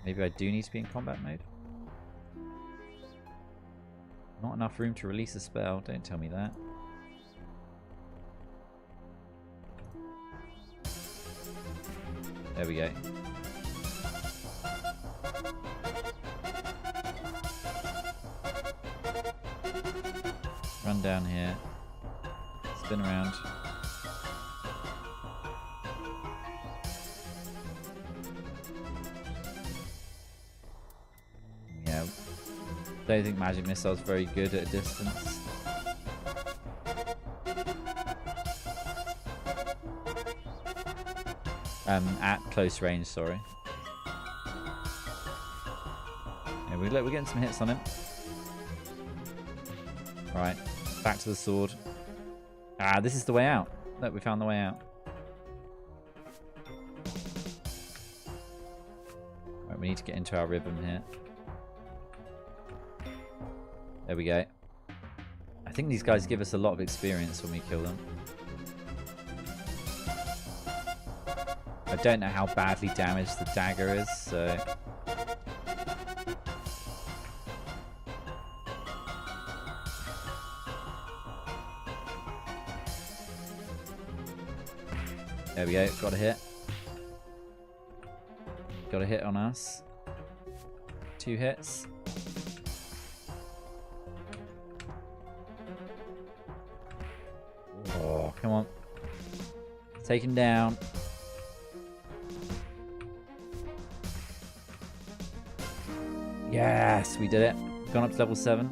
Maybe I do need to be in combat mode? Not enough room to release a spell. Don't tell me that. There we go. Run down here. Spin around. Yeah. Don't think magic missile's very good at a distance. At close range, sorry. Yeah, we're getting some hits on him. Right, back to the sword. Ah, this is the way out. Look, we found the way out. Right, we need to get into our rhythm here. There we go. I think these guys give us a lot of experience when we kill them. I don't know how badly damaged the dagger is, so... There we go, got a hit. Got a hit on us. 2 hits. Oh, come on. Take him down. Yes, we did it. Gone up to level 7.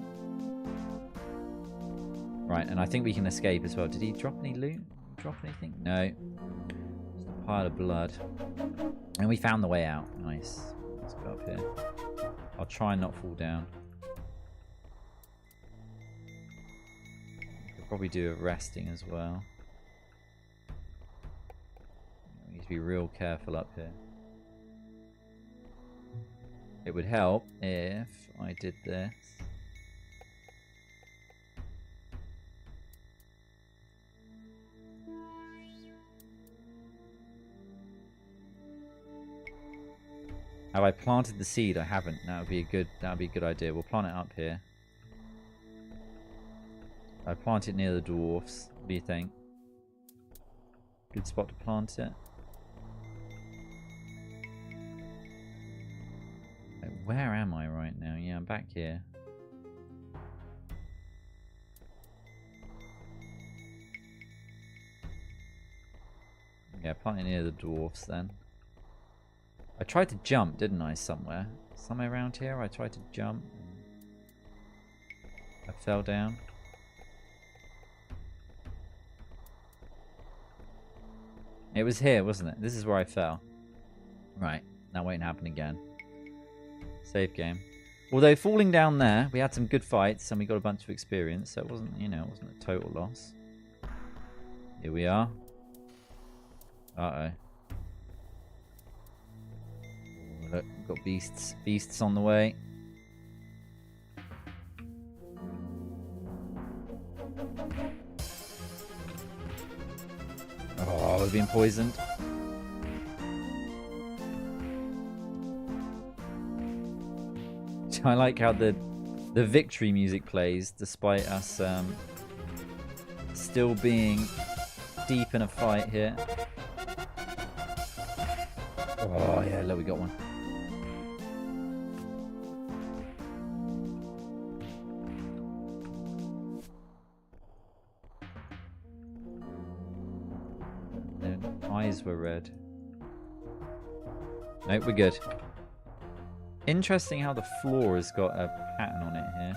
Right, and I think we can escape as well. Did he drop any loot? Drop anything? No. Just a pile of blood. And we found the way out. Nice. Let's go up here. I'll try and not fall down. Could probably do a resting as well. We need to be real careful up here. It would help if I did this. Have I planted the seed? I haven't. That would be a good idea. We'll plant it up here. I plant it near the dwarfs. What do you think? Good spot to plant it. Where am I right now? Yeah, I'm back here. Yeah, probably near the dwarfs then. I tried to jump, didn't I, somewhere? Somewhere around here I tried to jump. I fell down. It was here, wasn't it? This is where I fell. Right, that won't happen again. Save game. Although falling down there, we had some good fights and we got a bunch of experience, so it wasn't, you know, it wasn't a total loss. Here we are. Uh-oh. Look, we've got beasts. Beasts on the way. Oh, we've been poisoned. I like how the victory music plays despite us still being deep in a fight here. Oh yeah, look, we got one. Their eyes were red. Nope, we're good. Interesting how the floor has got a pattern on it here.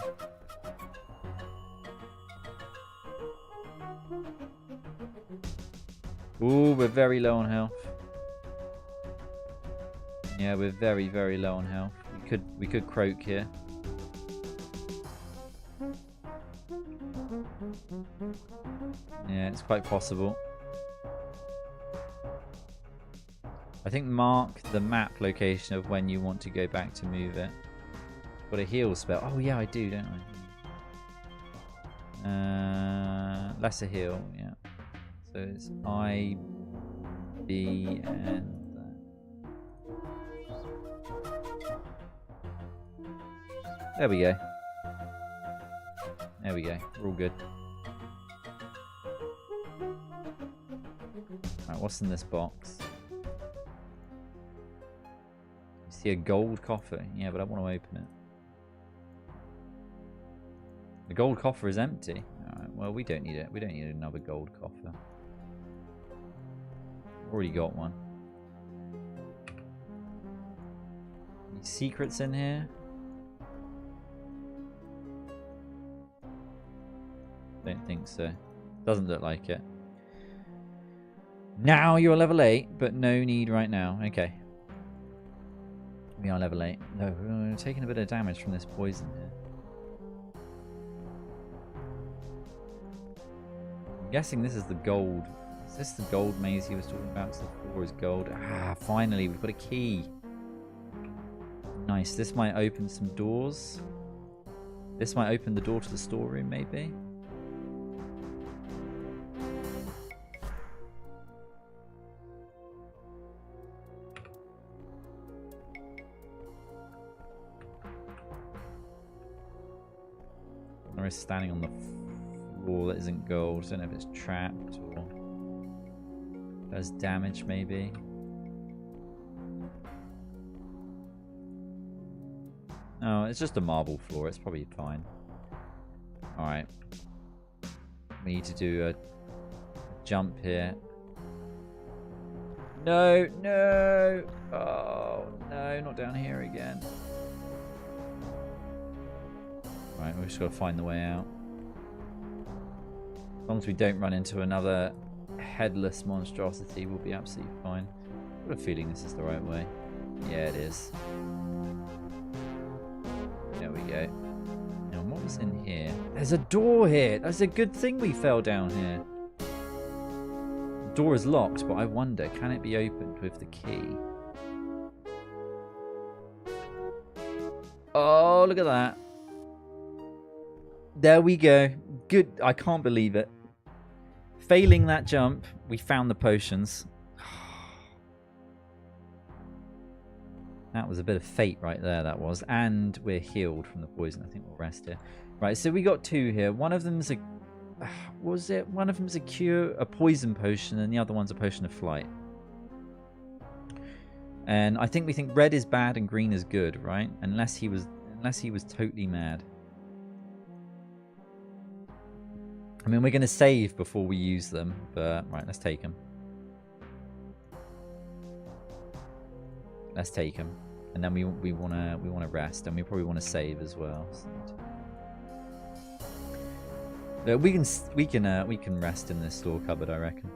Ooh, we're very low on health. Yeah, we're very, very low on health. We could croak here. Yeah, it's quite possible. I think mark the map location of when you want to go back to move it. Got a heal spell. Oh yeah, I do, don't I? Lesser heal, yeah. So it's I, B, and there we go. There we go. We're all good. Alright, what's in this box? See a gold coffer. Yeah, but I want to open it. The gold coffer is empty. Alright, well, we don't need it. We don't need another gold coffer. Already got one. Any secrets in here? Don't think so. Doesn't look like it. Now you're level 8, but no need right now. Okay. We are level 8. No, we're taking a bit of damage from this poison here. I'm guessing this is the gold. Is this the gold maze he was talking about? So the floor is gold. Ah, finally, we've got a key. Nice. This might open some doors. This might open the door to the storeroom, maybe. Or is standing on the floor that isn't gold. I don't know if it's trapped or does damage, maybe. No, it's just a marble floor. It's probably fine. Alright. We need to do a jump here. No, no! Oh, no, not down here again. Right, we've just got to find the way out. As long as we don't run into another headless monstrosity, we'll be absolutely fine. I've got a feeling this is the right way. Yeah, it is. There we go. Now, what was in here? There's a door here! That's a good thing we fell down here. The door is locked, but I wonder, can it be opened with the key? Oh, look at that. There we go. Good. I can't believe it. Failing that jump, we found the potions. That was a bit of fate right there, that was. And we're healed from the poison. I think we'll rest here. Right, so we got two here. One of them's a... was it? One of them's a cure, a poison potion, and the other one's a potion of flight. And I think we think red is bad and green is good, right? Unless he was totally mad. I mean, we're going to save before we use them, but right, let's take them. let's take them, and then we wanna rest, and we probably want to save as well. So we can rest in this store cupboard, I reckon.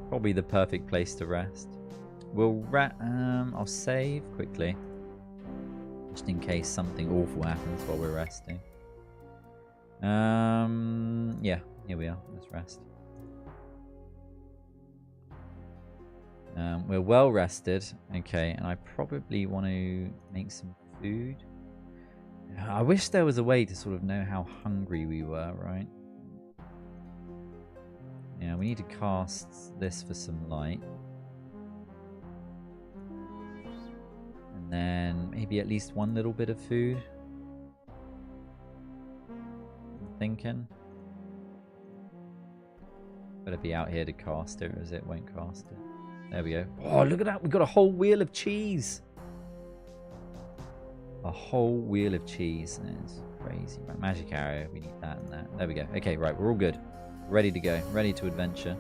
Probably the perfect place to rest. I'll save quickly, just in case something awful happens while we're resting. Yeah, here we are. Let's rest. We're well rested. Okay, and I probably want to make some food. I wish there was a way to sort of know how hungry we were, right? Yeah, we need to cast this for some light. And then maybe at least one little bit of food. I'm thinking. Better be out here to cast it, or as it won't cast it. There we go. Oh, look at that. We've got a whole wheel of cheese. A whole wheel of cheese. It's crazy. Right, magic arrow. We need that and that. There we go. Okay, right. We're all good. Ready to go. Ready to adventure.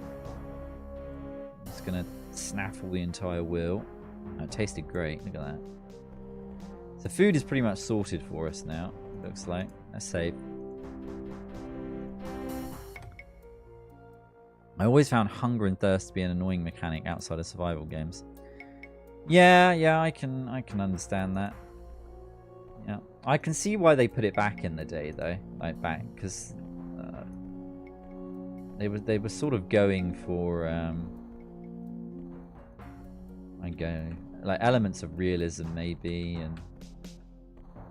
I'm just going to snaffle the entire wheel. Oh, it tasted great. Look at that. So food is pretty much sorted for us now. Looks like. Let's save. I always found hunger and thirst to be an annoying mechanic outside of survival games. Yeah, I can understand that. Yeah, I can see why they put it back in the day though, like back because they were sort of going for like elements of realism maybe, and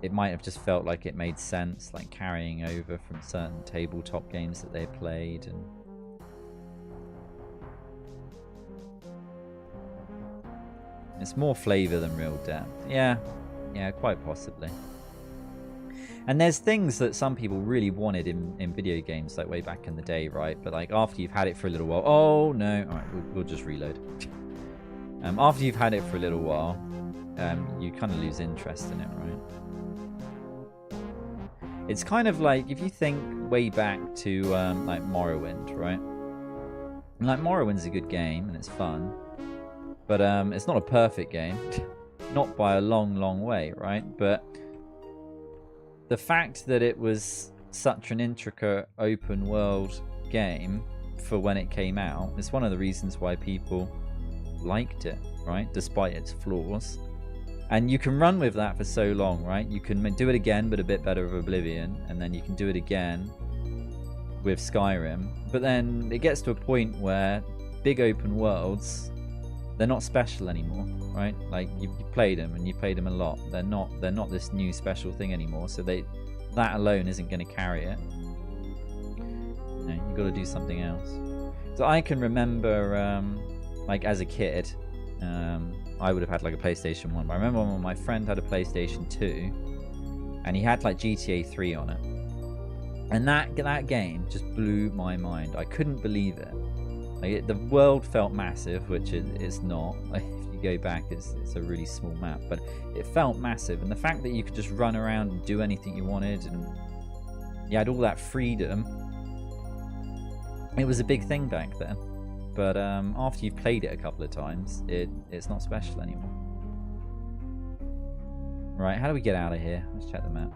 it might have just felt like it made sense, like carrying over from certain tabletop games that they played and. It's more flavour than real depth. Yeah, quite possibly. And there's things that some people really wanted in video games, like way back in the day, right? But like after you've had it for a little while, oh no, all right, we'll just reload. After you've had it for a little while, you kind of lose interest in it, right? It's kind of like if you think way back to like Morrowind, right? And, like Morrowind's a good game and it's fun. But it's not a perfect game. Not by a long way, right? But the fact that it was such an intricate open world game for when it came out is one of the reasons why people liked it, right? Despite its flaws. And you can run with that for so long, right? You can do it again, but a bit better with Oblivion. And then you can do it again with Skyrim. But then it gets to a point where big open worlds... they're not special anymore, right? Like you played them and you played them a lot. They're not this new special thing anymore. So that alone isn't going to carry it. You know, you got to do something else. So I can remember, like as a kid, I would have had like a PlayStation 1. But I remember when my friend had a PlayStation 2, and he had like GTA 3 on it, and that game just blew my mind. I couldn't believe it. Like the world felt massive, which it's not. Like, if you go back, it's a really small map, but it felt massive. And the fact that you could just run around and do anything you wanted, and you had all that freedom, it was a big thing back then. But after you've played it a couple of times, it's not special anymore. Right, how do we get out of here? Let's check the map.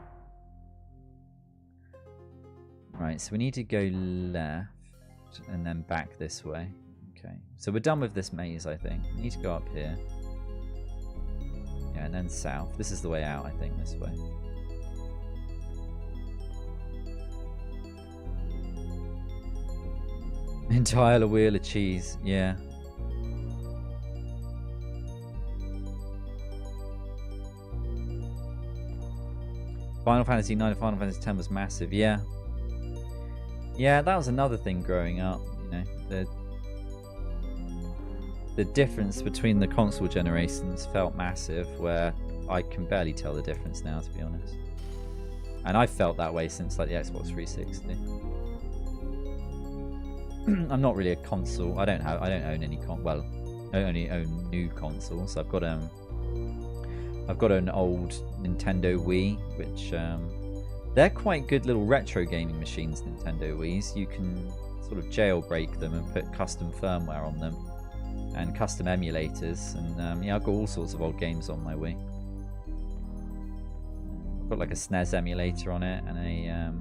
Right, so we need to go left. And then back this way. Okay, so we're done with this maze, I think. We need to go up here. Yeah, and then south. This is the way out, I think, this way. Entire wheel of cheese, yeah. Final Fantasy 9 and Final Fantasy 10 was massive, yeah. Yeah, that was another thing growing up, you know, the difference between the console generations felt massive, where I can barely tell the difference now, to be honest. And I've felt that way since like the Xbox 360. I'm not really a console. I don't own any well, I only own new consoles. I've got an old Nintendo Wii, which they're quite good little retro gaming machines, Nintendo Wiis. You can sort of jailbreak them and put custom firmware on them. and custom emulators, and yeah, I've got all sorts of old games on my Wii. I've got like a SNES emulator on it, and a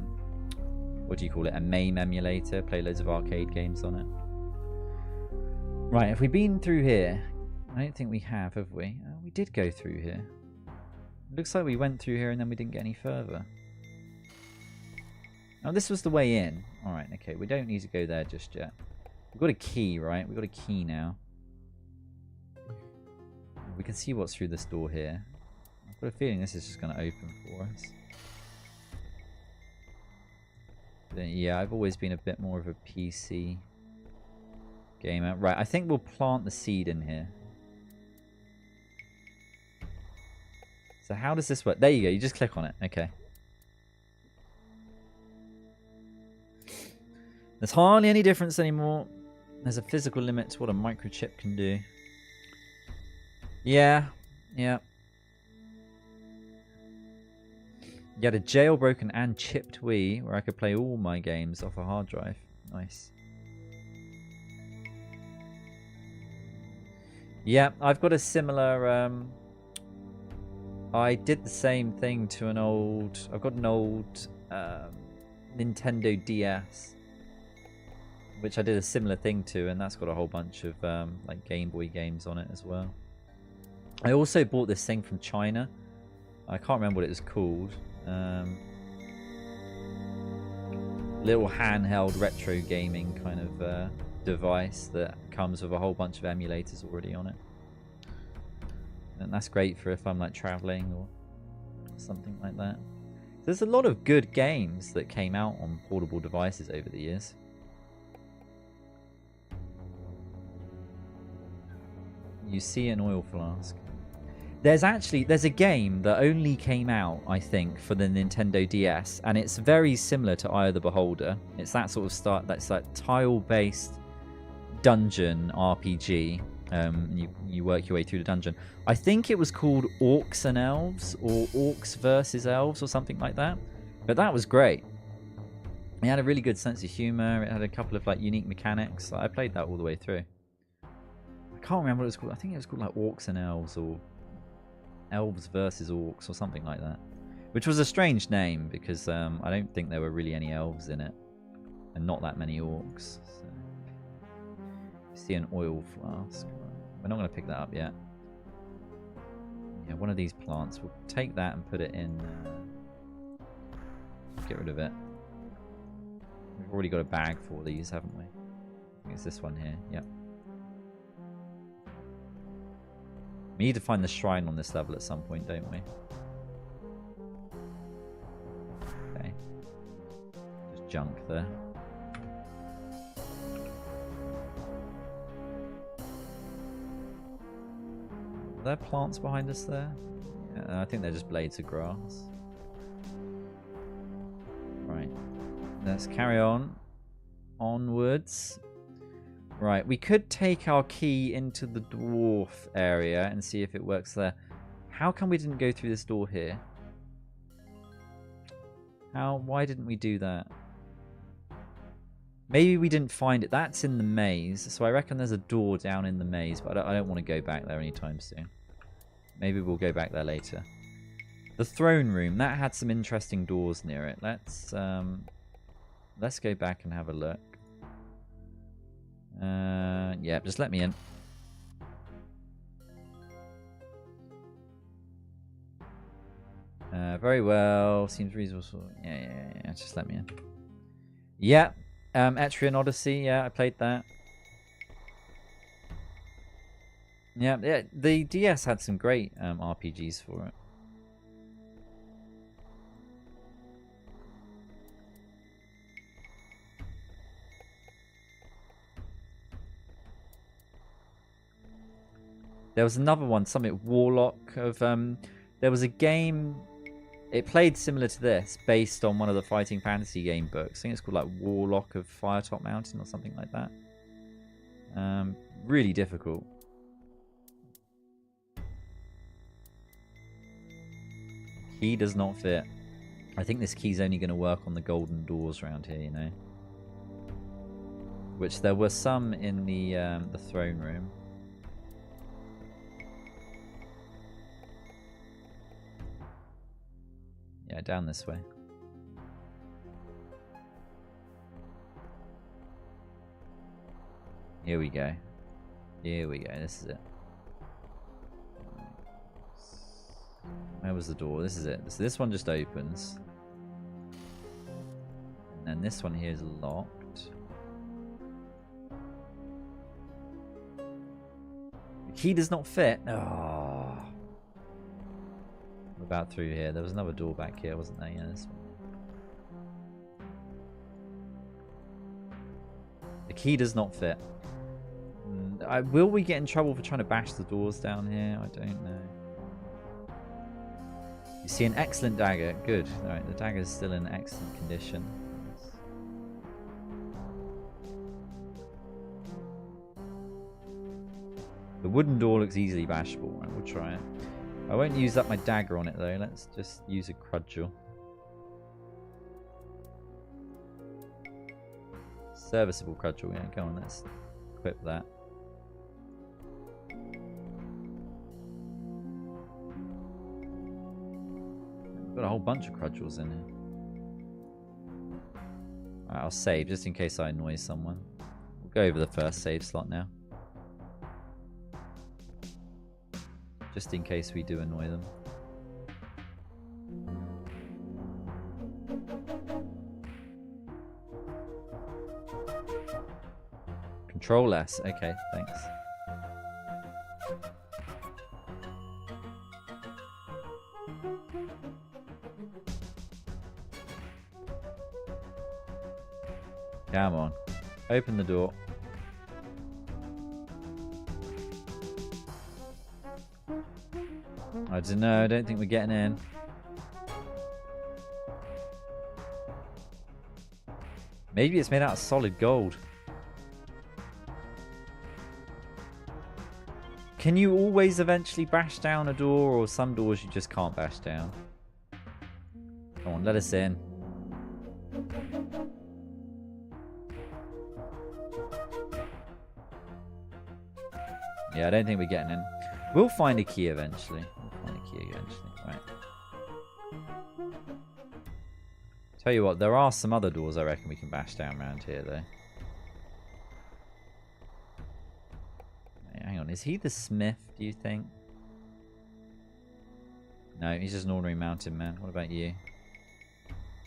what do you call it? A MAME emulator. Play loads of arcade games on it. Right, have we been through here? I don't think we have we? We did go through here. It looks like we went through here and then we didn't get any further. Oh, this was the way in. Alright, okay, we don't need to go there just yet. We've got a key, right? We've got a key now. We can see what's through this door here. I've got a feeling this is just going to open for us. But yeah, I've always been a bit more of a PC gamer. Right, I think we'll plant the seed in here. So how does this work? There you go, you just click on it. Okay. There's hardly any difference anymore. There's a physical limit to what a microchip can do. Yeah. Yeah. You had a jailbroken and chipped Wii where I could play all my games off a hard drive. Nice. Yeah, I've got a similar... I did the same thing to an old... I've got an old Nintendo DS, which I did a similar thing to, and that's got a whole bunch of like Game Boy games on it as well. I also bought this thing from China. I can't remember what it was called. Little handheld retro gaming kind of device that comes with a whole bunch of emulators already on it. And that's great for if I'm like traveling or something like that. There's a lot of good games that came out on portable devices over the years. You see an oil flask. There's a game that only came out, I think, for the Nintendo DS, and it's very similar to Eye of the Beholder. It's that sort of start, that's like tile-based dungeon RPG. You work your way through the dungeon. I think it was called Orcs and Elves, or Orcs versus Elves, or something like that. But that was great. It had a really good sense of humor. It had a couple of like unique mechanics. I played that all the way through. I can't remember what it was called. I think it was called like Orcs and Elves, or Elves versus Orcs, or something like that. Which was a strange name, because I don't think there were really any elves in it. And not that many orcs. So. You see an oil flask. We're not going to pick that up yet. Yeah, one of these plants. We'll take that and put it in... get rid of it. We've already got a bag for these, haven't we? I think it's this one here. Yep. We need to find the shrine on this level at some point, don't we? Okay. Just junk there. Are there plants behind us there? Yeah, I think they're just blades of grass. Right. Let's carry on. Onwards. Right, we could take our key into the dwarf area and see if it works there. How come we didn't go through this door here? Why didn't we do that? Maybe we didn't find it. That's in the maze, so I reckon there's a door down in the maze, but I don't want to go back there anytime soon. Maybe we'll go back there later. The throne room, that had some interesting doors near it. Let's go back and have a look. Yeah, just let me in. Very well. Seems reasonable. Yeah. Just let me in. Yeah. Etrian Odyssey. Yeah, I played that. Yeah. The DS had some great RPGs for it. There was another one, something Warlock of... there was a game... It played similar to this, based on one of the Fighting Fantasy game books. I think it's called like Warlock of Firetop Mountain or something like that. Really difficult. Key does not fit. I think this key's only going to work on the golden doors around here, you know. Which there were some in the throne room. Yeah, down this way. Here we go. Here we go. This is it. Where was the door? This is it. So this one just opens. And then this one here is locked. The key does not fit. Oh. What about through here? There was another door back here, wasn't there? Yeah, this one. The key does not fit. Will we get in trouble for trying to bash the doors down here? I don't know. You see an excellent dagger. Good. Alright, the dagger is still in excellent condition. The wooden door looks easily bashable. Right, we'll try it. I won't use up my dagger on it though. Let's just use a cudgel. Serviceable cudgel. Yeah, go on. Let's equip that. We've got a whole bunch of cudgels in here. Alright, I'll save just in case I annoy someone. We'll go over the first save slot now. Just in case we do annoy them. Control S. Okay, thanks. Come on. Open the door. I don't know. I don't think we're getting in. Maybe it's made out of solid gold. Can you always eventually bash down a door, or some doors you just can't bash down? Come on, let us in. Yeah, I don't think we're getting in. We'll find a key eventually. Right. Tell you what, there are some other doors I reckon we can bash down around here, though. Hey, hang on, is he the smith, do you think? No, he's just an ordinary mountain man. What about you?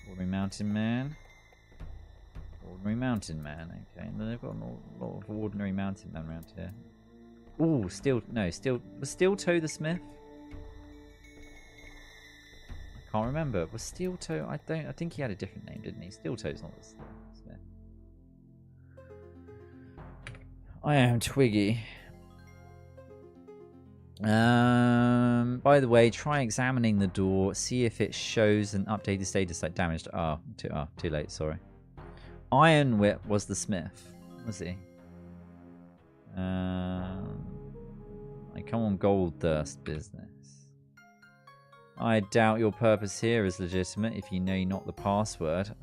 Ordinary mountain man? Ordinary mountain man, okay. And then they've got a lot of ordinary mountain men around here. Ooh, was Steel Toe the smith? I can't remember. Was Steel Toe? I think he had a different name, didn't he? Steel Toe's not the smith. I am Twiggy. By the way, try examining the door. See if it shows an updated status like damaged. Too late. Sorry. Iron Whip was the smith. Was he? I come on gold thirst business. I doubt your purpose here is legitimate if you know not the password.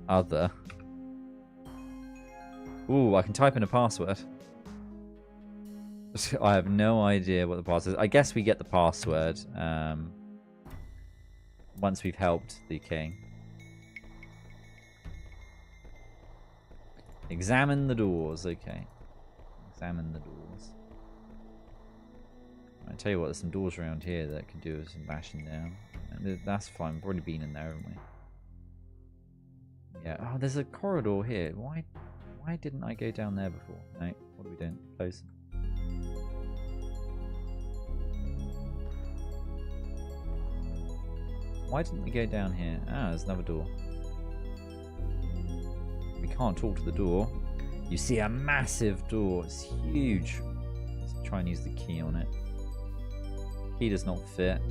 Other. Ooh, I can type in a password. I have no idea what the password is. I guess we get the password once we've helped the king. Examine the doors. Okay. Examine the doors. I tell you what, there's some doors around here that can do with some bashing down. That's fine. We've already been in there, haven't we? Yeah. Oh, there's a corridor here. Why didn't I go down there before? No. What are we doing? Close. Why didn't we go down here? Ah, there's another door. We can't talk to the door. You see a massive door. It's huge. Let's try and use the key on it. Key does not fit.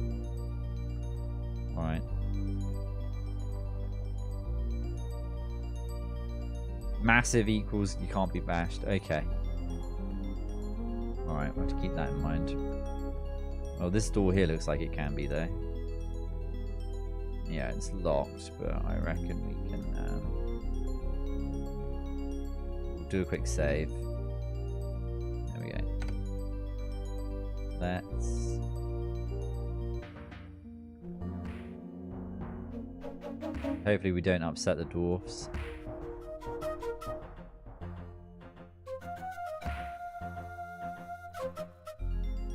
Alright. Massive equals you can't be bashed. Okay. Alright, we'll have to keep that in mind. Well, this door here looks like it can be though. Yeah, it's locked, but I reckon we can do a quick save. There we go. Let's Hopefully we don't upset the dwarfs.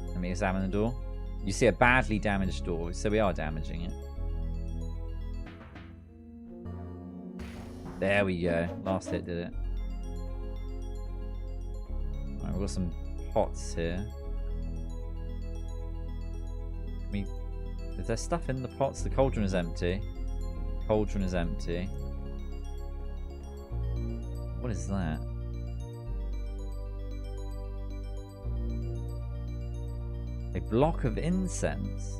Let me examine the door. You see a badly damaged door, so we are damaging it. There we go. Last hit did it. Right, we've got some pots here. Is there stuff in the pots? The cauldron is empty. Cauldron is empty. What is that? A block of incense.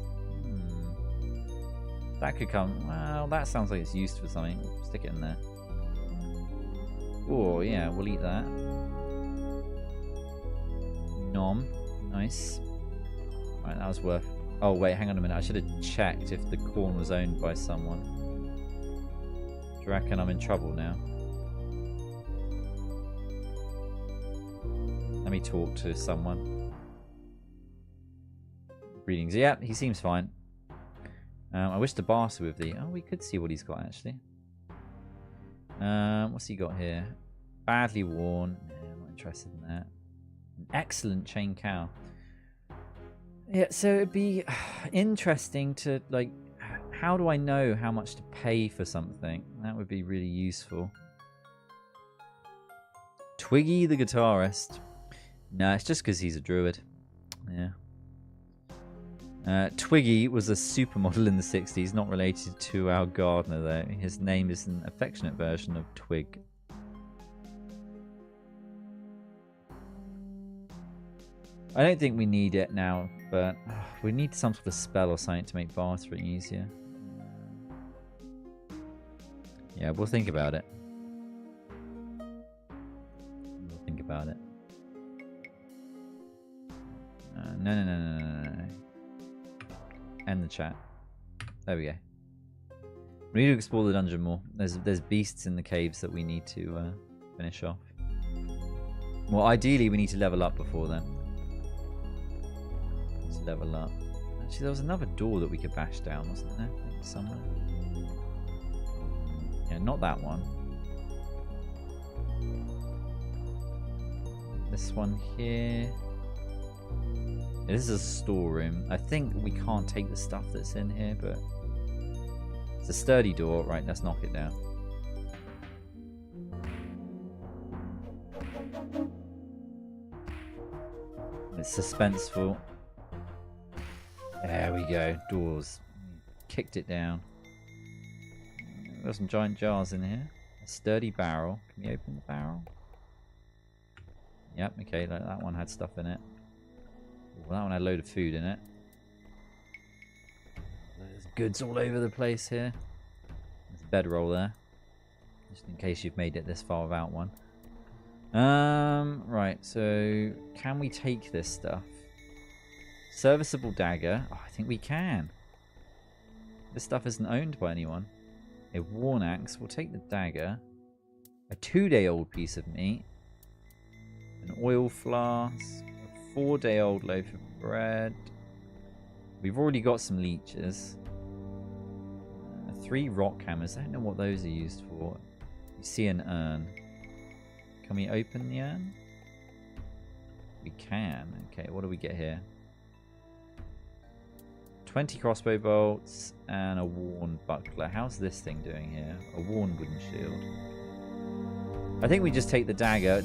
That could come. Well, that sounds like it's used for something. Stick it in there. Oh, yeah, we'll eat that. Nom. Nice. Right, that was worth. Oh, wait, hang on a minute. I should have checked if the corn was owned by someone. Do you reckon I'm in trouble now? Let me talk to someone. Greetings. Yeah, he seems fine. I wish to barter with thee. Oh, we could see what he's got, actually. What's he got here? Badly worn. Yeah, I'm not interested in that. An excellent chain cow. Yeah, so it'd be interesting to, like, how do I know how much to pay for something? That would be really useful. Twiggy the guitarist. No, it's just because he's a druid. Yeah. Twiggy was a supermodel in the 60s, not related to our gardener, though. His name is an affectionate version of Twig. I don't think we need it now, but we need some sort of spell or something to make bartering easier. Yeah, we'll think about it. We'll think about it. No. End the chat. There we go. We need to explore the dungeon more. There's beasts in the caves that we need to finish off. Well, ideally we need to level up before then. Let's level up. Actually, there was another door that we could bash down, wasn't there? Somewhere. Yeah, not that one. This one here. Yeah, this is a storeroom. I think we can't take the stuff that's in here, but it's a sturdy door. Right, let's knock it down. It's suspenseful. There we go. Doors. Kicked it down. We've got some giant jars in here. A sturdy barrel. Can we open the barrel? Yep, okay, that one had stuff in it. Well, that one had a load of food in it. There's goods all over the place here. There's a bedroll there. Just in case you've made it this far without one. Right, so can we take this stuff? Serviceable dagger. Oh, I think we can. This stuff isn't owned by anyone. A worn axe. We'll take the dagger. A 2-day-old piece of meat. An oil flask. A 4-day-old loaf of bread. We've already got some leeches. 3 rock hammers. I don't know what those are used for. You see an urn. Can we open the urn? We can. Okay, what do we get here? 20 crossbow bolts and a worn buckler. How's this thing doing here? A worn wooden shield. I think we just take the dagger.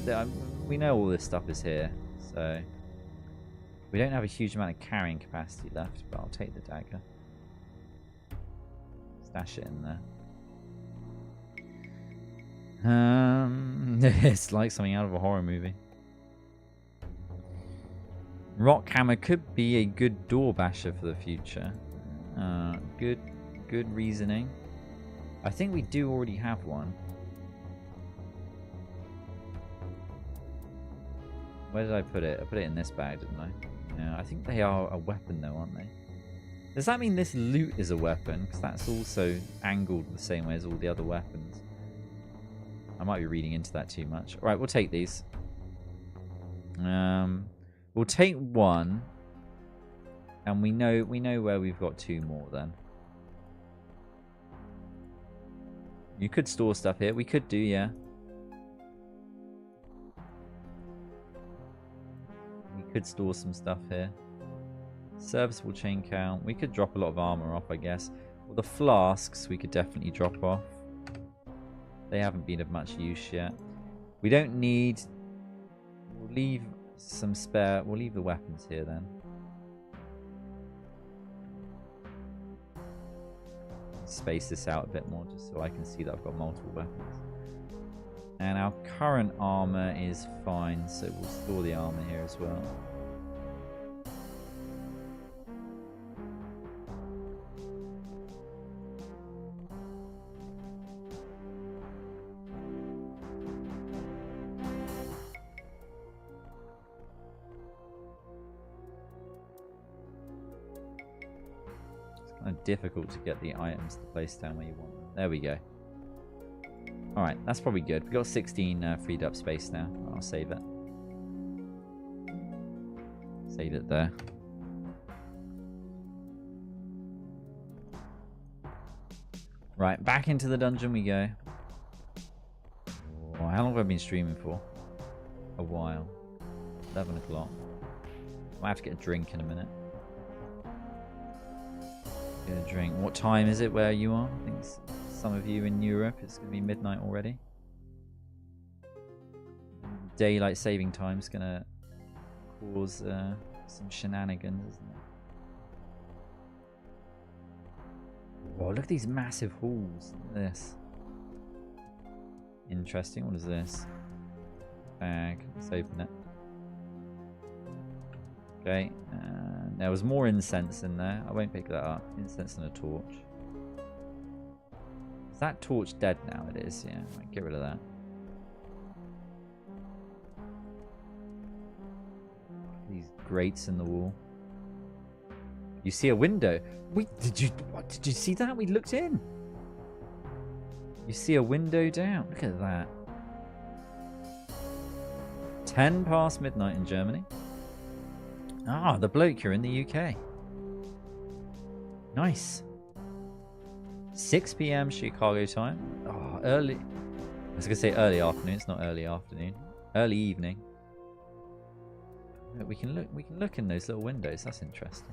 We know all this stuff is here, so we don't have a huge amount of carrying capacity left, but I'll take the dagger. Stash it in there. It's like something out of a horror movie. Rock hammer could be a good door basher for the future. Good reasoning. I think we do already have one. Where did I put it? I put it in this bag, didn't I? Yeah, I think they are a weapon though, aren't they? Does that mean this loot is a weapon? Because that's also angled the same way as all the other weapons. I might be reading into that too much. Alright, we'll take these. We'll take one. And we know where we've got 2 more then. You could store stuff here. We could do, yeah. We could store some stuff here. Serviceable chain count. We could drop a lot of armor off, I guess. Well, the flasks we could definitely drop off. They haven't been of much use yet. We don't need... We'll leave some spare... We'll leave the weapons here then. Space this out a bit more just so I can see that I've got multiple weapons. And our current armor is fine, so we'll store the armor here as well. Kind of difficult to get the items to place down where you want them. There we go. Alright, that's probably good. We've got 16 freed up space now. I'll save it. Save it there. Right, back into the dungeon we go. Oh, how long have I been streaming for? A while. 11 o'clock. Might have to get a drink in a minute. Get a drink. What time is it where you are? I think some of you in Europe, it's going to be midnight already. Daylight saving time is going to cause some shenanigans, isn't it? Whoa, look at these massive halls. Look at this. Interesting. What is this? Bag. Let's open it. Okay. There was more incense in there. I won't pick that up. Incense and a torch. Is that torch dead now? It is, yeah. Right, get rid of that. These grates in the wall. You see a window. Wait, did you see that? We looked in. You see a window down. Look at that. 10 past midnight in Germany. Ah, the bloke, you're in the UK. Nice. 6 p.m. Chicago time. Oh, early. I was going to say early afternoon. It's not early afternoon. Early evening. Look, we can look in those little windows. That's interesting.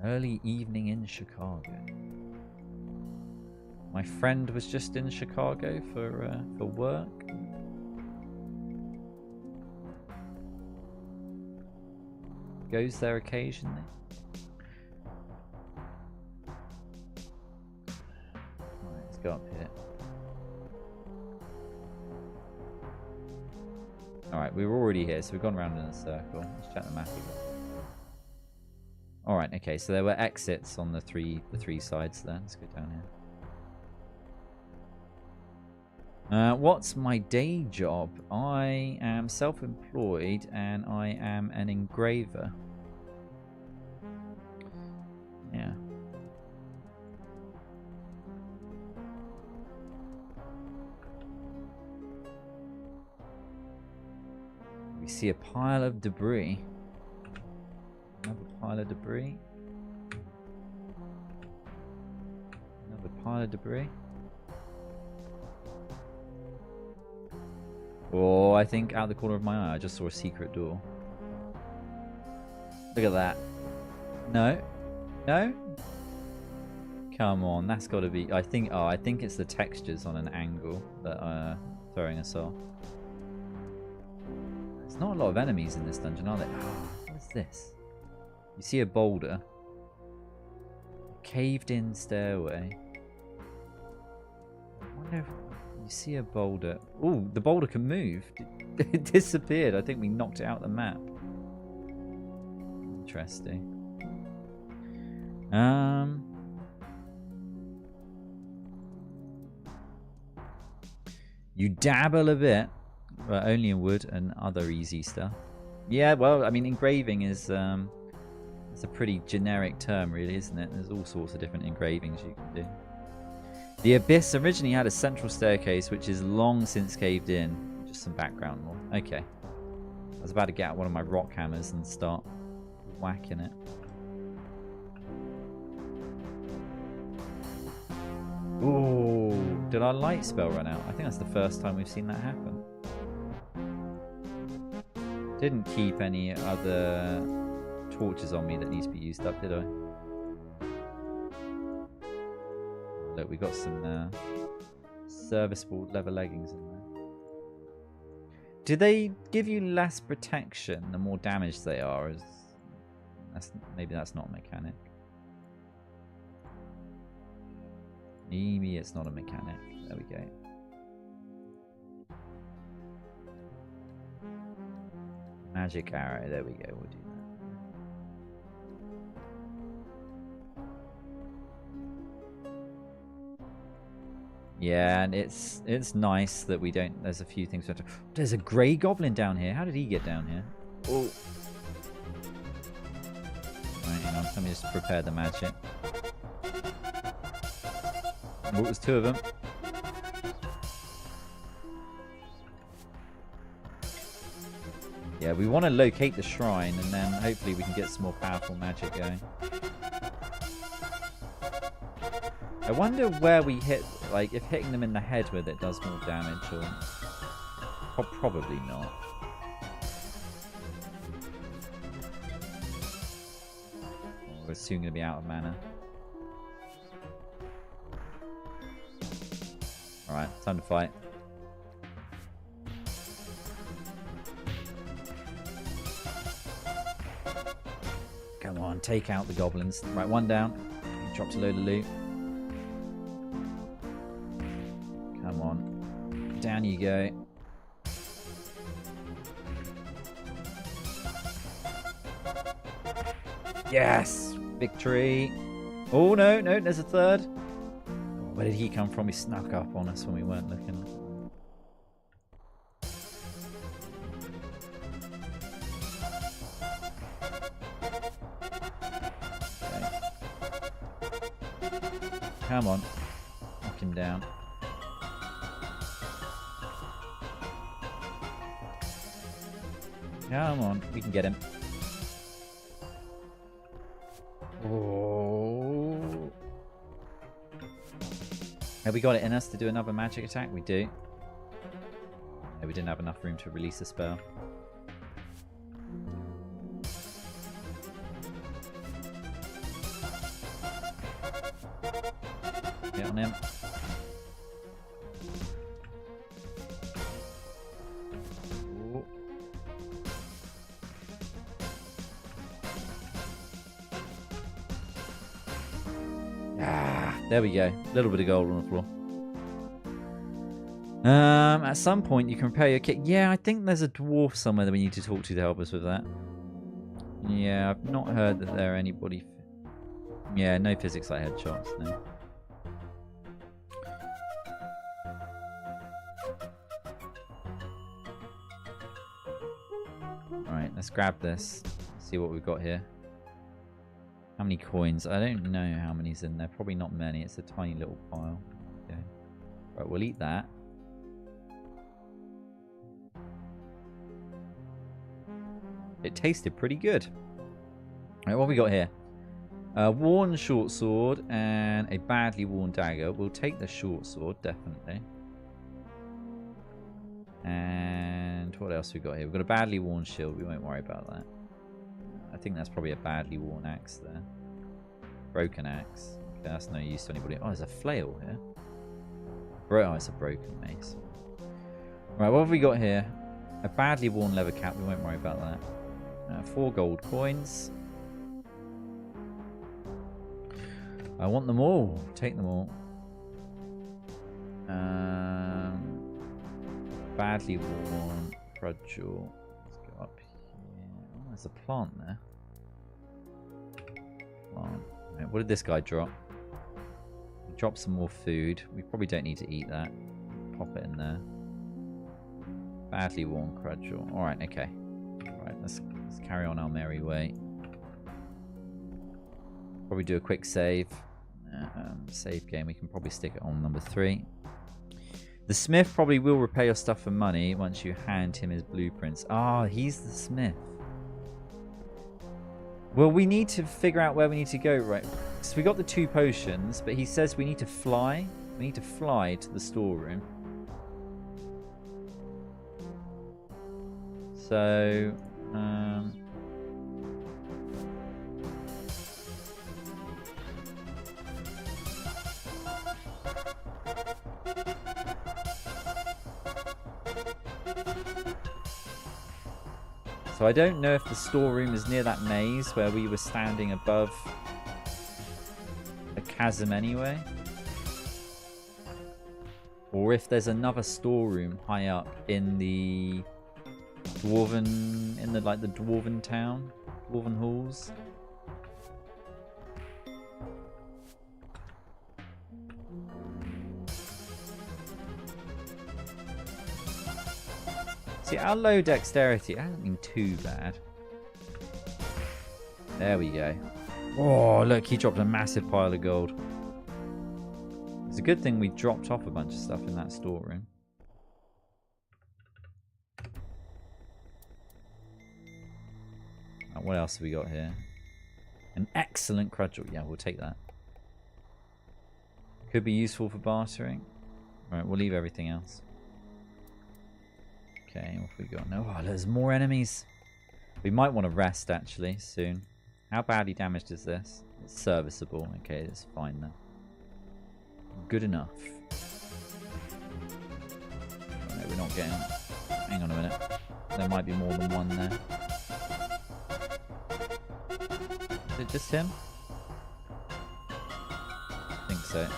Early evening in Chicago. My friend was just in Chicago for work. Goes there occasionally. Right, let's go up here. Alright, we were already here, so we've gone around in a circle. Let's check the map again. Alright, okay, so there were exits on the three sides there. Let's go down here. What's my day job? I am self-employed and I am an engraver. Yeah. We see a pile of debris. Another pile of debris. Another pile of debris. Oh, I think out the corner of my eye, I just saw a secret door. Look at that. No? No? Come on, that's got to be... I think it's the textures on an angle that are throwing us off. There's not a lot of enemies in this dungeon, are there? Oh, what is this? You see a boulder. Caved-in stairway. I wonder if... You see a boulder. Oh, the boulder can move. It disappeared. I think we knocked it out the map. Interesting. You dabble a bit, but only in wood and other easy stuff. Yeah, well, I mean, engraving is it's a pretty generic term, really, isn't it? There's all sorts of different engravings you can do. The Abyss originally had a central staircase, which is long since caved in. Just some background more. Okay. I was about to get out one of my rock hammers and start whacking it. Ooh, did our light spell run out? I think that's the first time we've seen that happen. Didn't keep any other torches on me that needs to be used up, did I? Look, we got some serviceable leather leggings in there. Do they give you less protection the more damaged they are? Maybe that's not a mechanic. Maybe it's not a mechanic. There we go. Magic arrow. There we go. We'll do that. Yeah, and it's nice that we don't. There's a few things. We have to, there's a grey goblin down here. How did he get down here? Oh. Right, hang on. Let me just prepare the magic. Oh, there's two of them. Yeah, we want to locate the shrine, and then hopefully we can get some more powerful magic going. I wonder where we hit, like, if hitting them in the head with it does more damage, or... Probably not. Oh, we're soon going to be out of mana. Alright, time to fight. Come on, take out the goblins. Right, one down. He dropped a load of loot. Come on. Down you go. Yes! Victory! Oh, no, no, there's a third. Where did he come from? He snuck up on us when we weren't looking. Okay. Come on. Knock him down. Come on, we can get him. Oh. Have we got it in us to do another magic attack? We do. No, we didn't have enough room to release a spell. Get on him. Ooh. Ah, there we go. A little bit of gold on the floor. At some point you can repair your kit. Yeah, I think there's a dwarf somewhere that we need to talk to help us with that. Yeah, I've not heard that there are anybody... Yeah, no physics like headshots, no. Alright, let's grab this. See what we've got here. How many coins? I don't know how many's in there. Probably not many. It's a tiny little pile. Okay. Right, we'll eat that. It tasted pretty good. Alright, what have we got here? A worn short sword and a badly worn dagger. We'll take the short sword, definitely. And what else we got here? We've got a badly worn shield. We won't worry about that. I think that's probably a badly worn axe there. Broken axe. Okay, that's no use to anybody. Oh, there's a flail here. Oh, it's a broken mace. Right, what have we got here? A badly worn leather cap. We won't worry about that. 4 gold coins. I want them all. Take them all. Badly worn cudgel. Let's go up here. Oh, there's a plant there. Plant. Right, what did this guy drop? He dropped some more food. We probably don't need to eat that. Pop it in there. Badly worn cudgel. Alright, okay. Alright, let's carry on our merry way. Probably do a quick save. Save game. We can probably stick it on number 3. The smith probably will repay your stuff for money once you hand him his blueprints. Ah, he's the smith. Well, we need to figure out where we need to go, right? So we got the 2 potions, but he says we need to fly. We need to fly to the storeroom. So, so I don't know if the storeroom is near that maze where we were standing above the chasm anyway. Or if there's another storeroom high up in the dwarven, in the like the dwarven town, dwarven halls. See, our low dexterity hasn't been too bad. There we go. Oh, look, he dropped a massive pile of gold. It's a good thing we dropped off a bunch of stuff in that storeroom. Oh, what else have we got here? An excellent cudgel. Yeah, we'll take that. Could be useful for bartering. Right, we'll leave everything else. Okay, what have we got? No, oh, there's more enemies. We might want to rest, actually, soon. How badly damaged is this? It's serviceable. Okay, that's fine then. Good enough. Oh, no, we're not getting... Hang on a minute. There might be more than one there. Is it just him? I think so.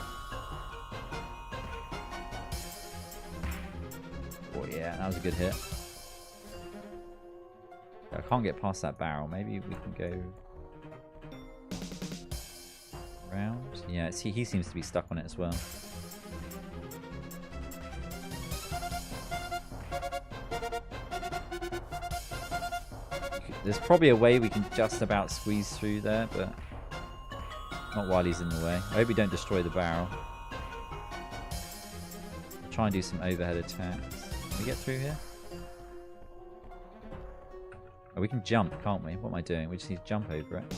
Oh yeah, that was a good hit. I can't get past that barrel. Maybe we can go around. Yeah, he seems to be stuck on it as well. There's probably a way we can just about squeeze through there, but not while he's in the way. I hope we don't destroy the barrel. I'll try and do some overhead attacks. Can we get through here? Oh, we can jump, can't we? What am I doing? We just need to jump over it.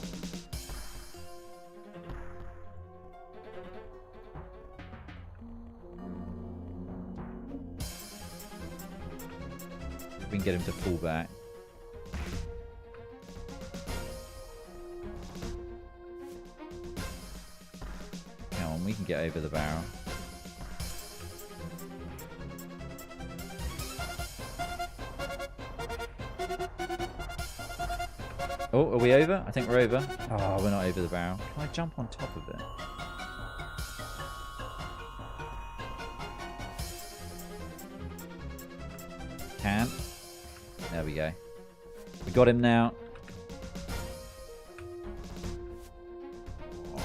We can get him to fall back. Come on, we can get over the barrel. Oh, are we over? I think we're over. Oh, we're not over the barrel. Can I jump on top of it? Can. There we go. We got him now. Oh.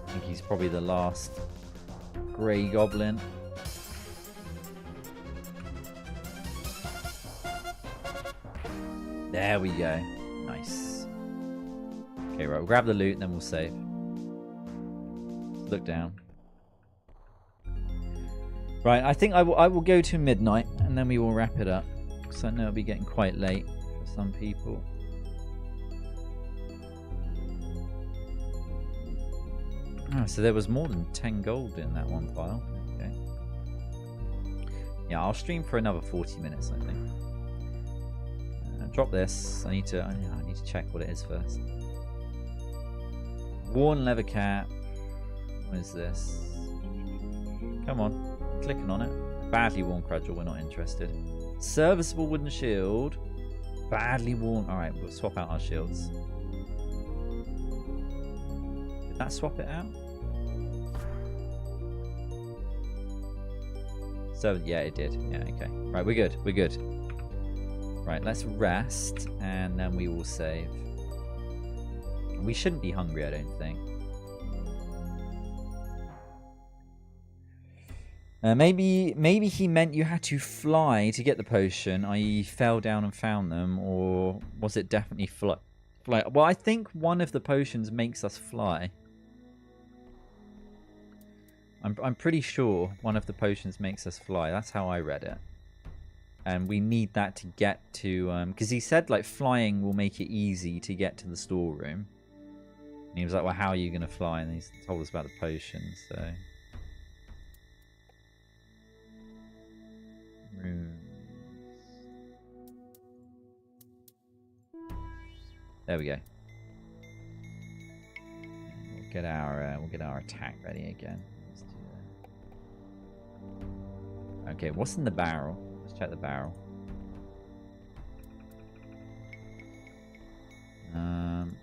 I think he's probably the last grey goblin. There we go. Nice. Okay, right. We'll grab the loot and then we'll save. Look down. Right, I think I will go to midnight and then we will wrap it up. Because I know it'll be getting quite late for some people. Oh, so there was more than 10 gold in that one file. Okay. Yeah, I'll stream for another 40 minutes, I think. Drop this. I need to check what it is first. Worn leather cap. What is this? Come on. I'm clicking on it. Badly worn cudgel. We're not interested. Serviceable wooden shield. Badly worn. Alright, we'll swap out our shields. Did that swap it out? So, yeah, it did. Yeah, okay. Right, we're good. We're good. Right, let's rest, and then we will save. We shouldn't be hungry, I don't think. Maybe he meant you had to fly to get the potion, i.e. fell down and found them, or was it definitely fly? Well, I think one of the potions makes us fly. I'm pretty sure one of the potions makes us fly. That's how I read it. And we need that to get to... because he said, like, flying will make it easy to get to the storeroom. And he was like, well, how are you going to fly? And he's told us about the potions, so... Runes. There we go. We'll get our attack ready again. Let's do that. Okay, what's in the barrel? Let's check the barrel.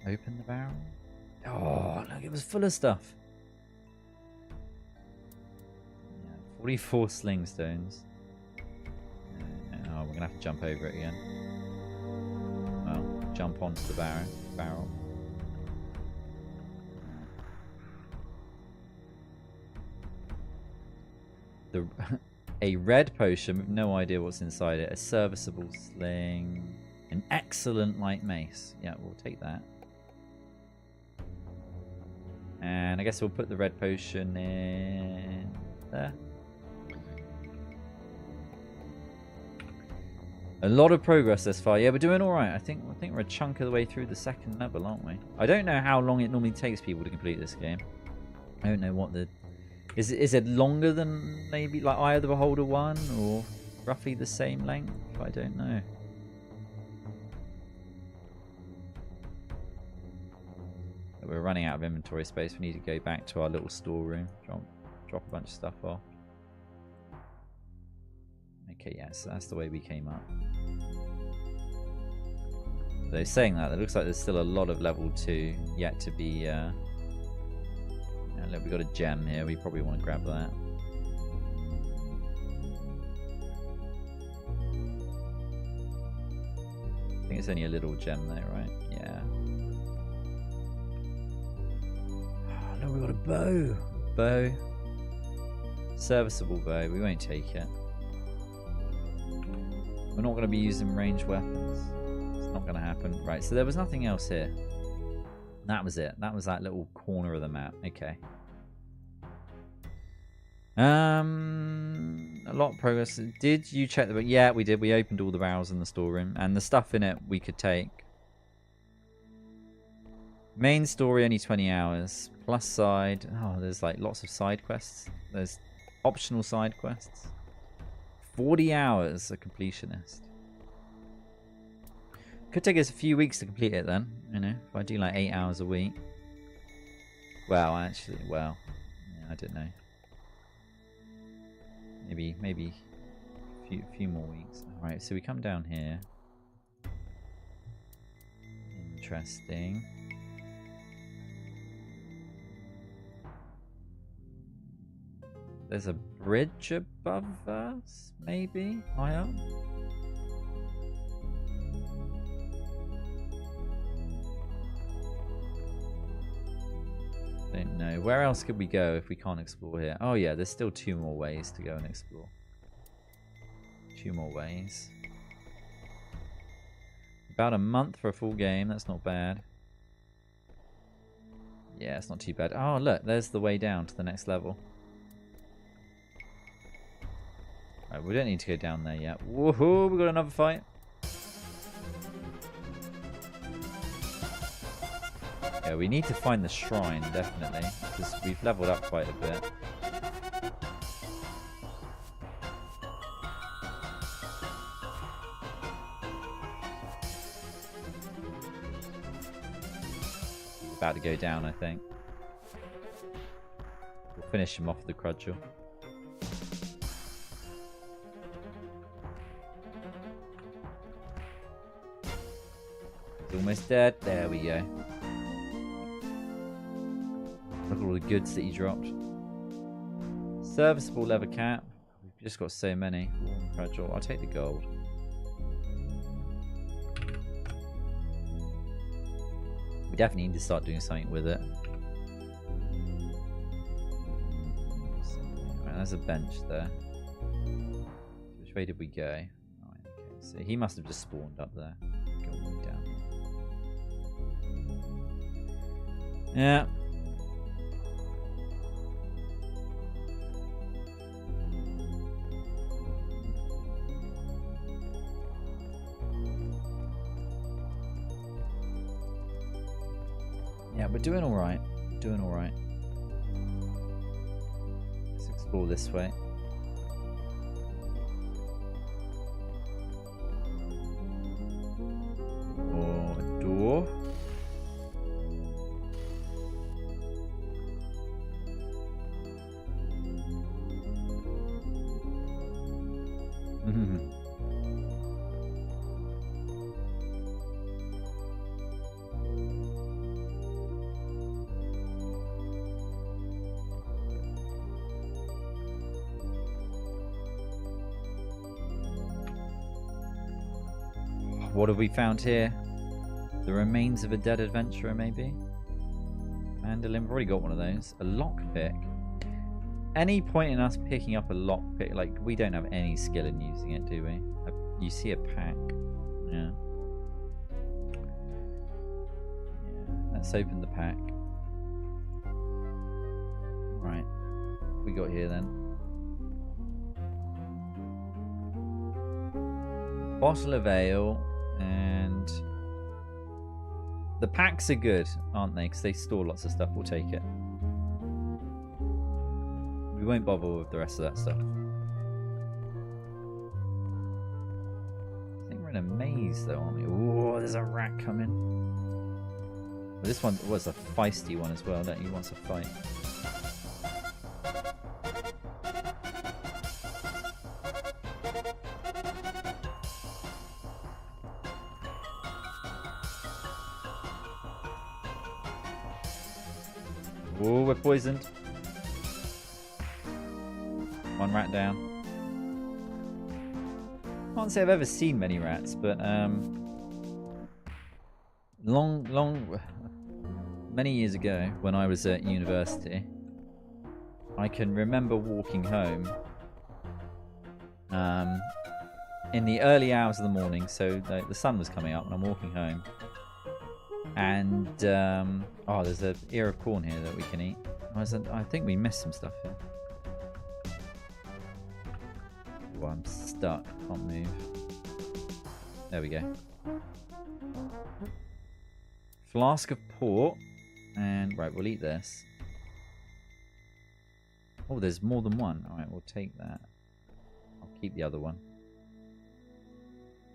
Open the barrel. Oh, look, it was full of stuff. Yeah, 44 sling stones. Oh, we're gonna have to jump over it again. Well, jump onto the barrel. A red potion with no idea what's inside it. A serviceable sling. An excellent light mace. Yeah, we'll take that. And I guess we'll put the red potion in there. A lot of progress this far. Yeah, we're doing all right. I think we're a chunk of the way through the second level, aren't we? I don't know how long it normally takes people to complete this game. I don't know what the... Is it longer than maybe like Eye of the Beholder 1 or roughly the same length? I don't know. We're running out of inventory space. We need to go back to our little storeroom. Drop a bunch of stuff off. Okay, yes, that's the way we came up. Though saying that, it looks like there's still a lot of level 2 yet to be... look, we got a gem here. We probably want to grab that. I think it's only a little gem though, right? Yeah. Oh, no, we got a bow. Bow. Serviceable bow. We won't take it. We're not going to be using ranged weapons. It's not going to happen. Right, so there was nothing else here. That was it. That was that little corner of the map. Okay. A lot of progress. Did you check the... Yeah, we did. We opened all the barrels in the storeroom. And the stuff in it we could take. Main story, only 20 hours. Plus side. Oh, there's like lots of side quests. There's optional side quests. 40 hours a completionist. Could take us a few weeks to complete it then. You know, if I do like 8 hours a week. Well, actually, well. Yeah, I don't know. Maybe a few more weeks. Alright, so we come down here. Interesting. There's a bridge above us, maybe? High up? Don't know. Where else could we go if we can't explore here? Oh yeah, there's still 2 more ways to go and explore. 2 more ways. About a month for a full game. That's not bad. Yeah, it's not too bad. Oh look, there's the way down to the next level. Right, we don't need to go down there yet. Woohoo! We got another fight. Yeah, we need to find the shrine, definitely, because we've leveled up quite a bit. He's about to go down, I think. We'll finish him off with the cudgel. He's almost dead. There we go. Look at all the goods that he dropped. Serviceable leather cap. We've just got so many. Fragile. I'll take the gold. We definitely need to start doing something with it. Right, there's a bench there. Which way did we go? Right, okay. So he must have just spawned up there. Go all the way down. Yeah. we're doing all right. Doing all right. Let's explore this way. Or a door. What have we found here? The remains of a dead adventurer, maybe? Mandolin, we've already got one of those. A lockpick. Any point in us picking up a lockpick? Like, we don't have any skill in using it, do we? You see a pack. Yeah. Let's open the pack. Right. What we got here then? Bottle of ale. And the packs are good, aren't they? Because they store lots of stuff. We'll take it. We won't bother with the rest of that stuff. I think we're in a maze, though, aren't we? Oh, there's a rat coming. Well, this one was a feisty one as well. That he wants to fight. Oh, we're poisoned. One rat down. Can't say I've ever seen many rats, but many years ago when I was at university, I can remember walking home in the early hours of the morning, so the sun was coming up and I'm walking home. And oh, there's an ear of corn here that we can eat. I think we missed some stuff here. Oh, I'm stuck. Can't move. There we go. Flask of port. And right, we'll eat this. Oh, there's more than one. Alright, we'll take that. I'll keep the other one.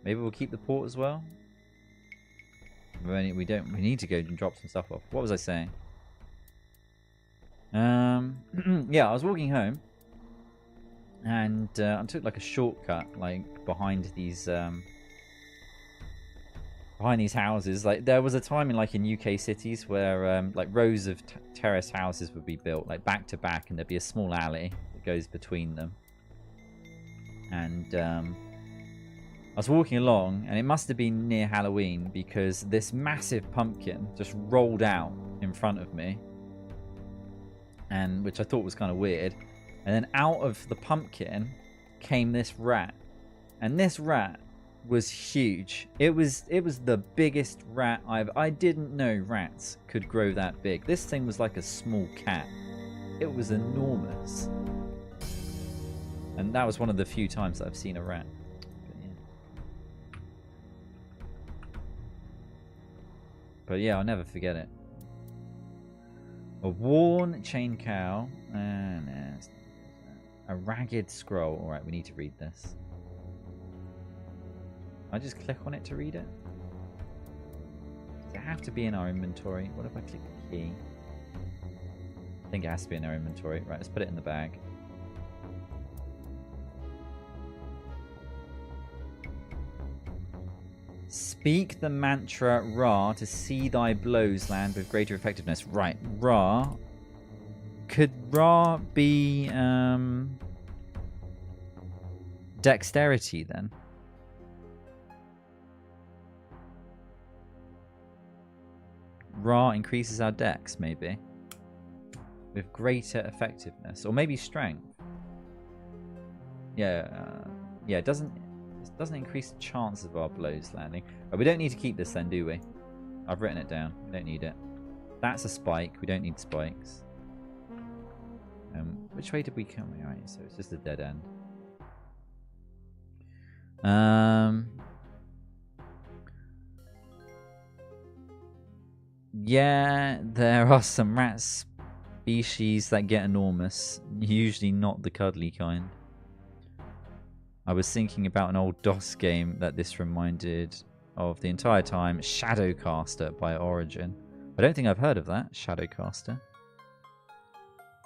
Maybe we'll keep the port as well. We need to go and drop some stuff off. What was I saying? Yeah, I was walking home and I took like a shortcut, like behind these houses. Like there was a time in UK cities where like rows of terrace houses would be built like back to back, and there'd be a small alley that goes between them. And I was walking along, and it must have been near Halloween, because this massive pumpkin just rolled out in front of me, and which I thought was kind of weird. And then out of the pumpkin came this rat, and this rat was huge. It was the biggest rat I didn't know rats could grow that big. This thing was like a small cat. It was enormous, and that was one of the few times that I've seen a rat. But yeah, I'll never forget it. A worn chain cow. And a ragged scroll. Alright, we need to read this. I just click on it to read it? Does it have to be in our inventory? What if I click the key? I think it has to be in our inventory. Right, let's put it in the bag. Speak the mantra Ra to see thy blows land with greater effectiveness. Right, Ra. Could Ra be dexterity then? Ra increases our dex, maybe. With greater effectiveness. Or maybe strength. Yeah, yeah, it doesn't increase the chance of our blows landing. But we don't need to keep this then, do we? I've written it down. We don't need it. That's a spike. We don't need spikes. Which way did we come? Right, so it's just a dead end. Yeah, there are some rat species that get enormous. Usually not the cuddly kind. I was thinking about an old DOS game that this reminded of the entire time. Shadowcaster by Origin. I don't think I've heard of that, Shadowcaster.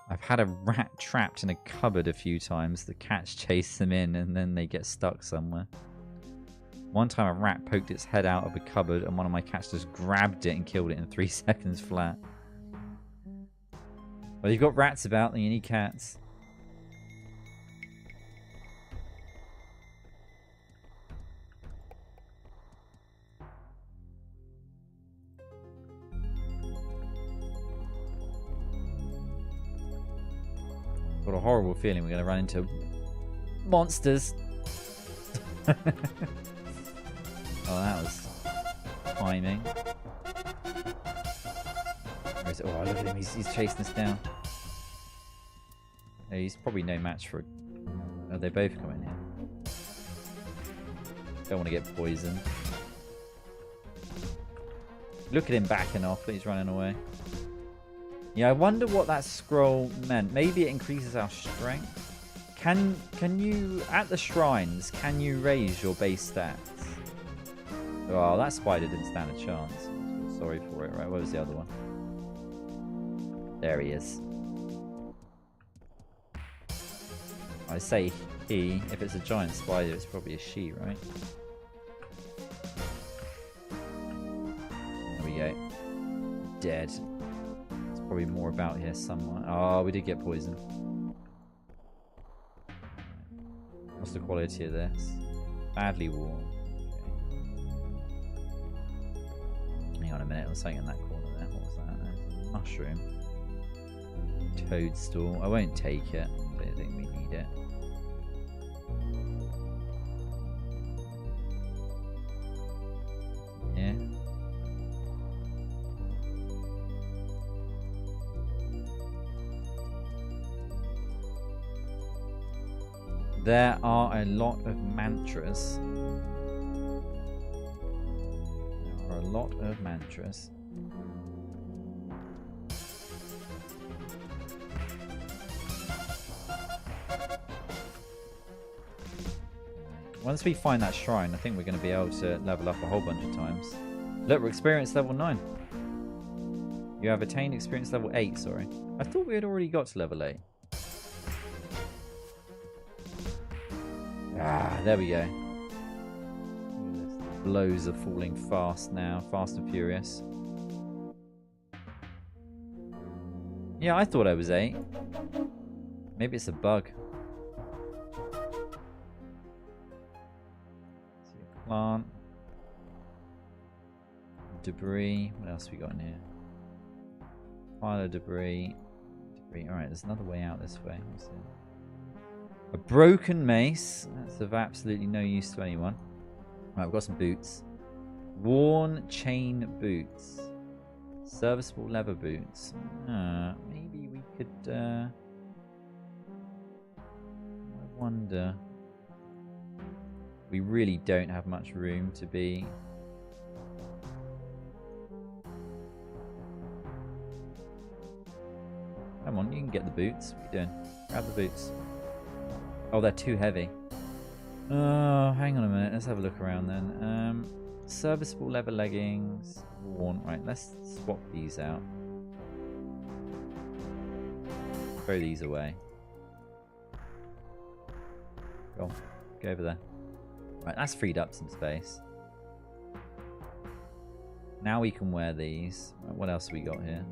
I've had a rat trapped in a cupboard a few times. The cats chase them in and then they get stuck somewhere. One time a rat poked its head out of a cupboard and one of my cats just grabbed it and killed it in 3 seconds flat. Well, you've got rats about, then you need cats. Got a horrible feeling we're going to run into monsters. Oh, that was timing. Where is it? Oh, look at him. He's chasing us down. Oh, he's probably no match for... Oh, they both come in here. Don't want to get poisoned. Look at him backing off, but he's running away. Yeah, I wonder what that scroll meant. Maybe it increases our strength. Can you, at the shrines, can you raise your base stats? Oh, that spider didn't stand a chance. Sorry for it, right? Where was the other one? There he is. I say he. If it's a giant spider, it's probably a she, right? There we go. Dead. There's probably more about here somewhere. Oh, we did get poisoned. What's the quality of this? Badly worn. Okay. Hang on a minute, there's something in that corner there. What was that? There's a mushroom. Toadstool. I won't take it. I don't think we need it. Yeah. There are a lot of mantras. There are a lot of mantras. Once we find that shrine, I think we're going to be able to level up a whole bunch of times. Look, we're experience level 9. You have attained experience level 8, sorry. I thought we had already got to level 8. Ah, there we go. The blows are falling fast now. Fast and furious. Yeah, I thought I was 8. Maybe it's a bug. Plant. Debris. What else have we got in here? Pile of debris. Alright, there's another way out this way. What's it? A broken mace. That's of absolutely no use to anyone. Right, we've got some boots. Worn chain boots. Serviceable leather boots. Maybe we could... I wonder... We really don't have much room to be... Come on, you can get the boots. What are you doing? Grab the boots. Oh, they're too heavy. Oh, hang on a minute. Let's have a look around then. Serviceable leather leggings. Worn. Right, let's swap these out. Throw these away. Go on. Go over there. Right, that's freed up some space. Now we can wear these. Right, what else have we got here?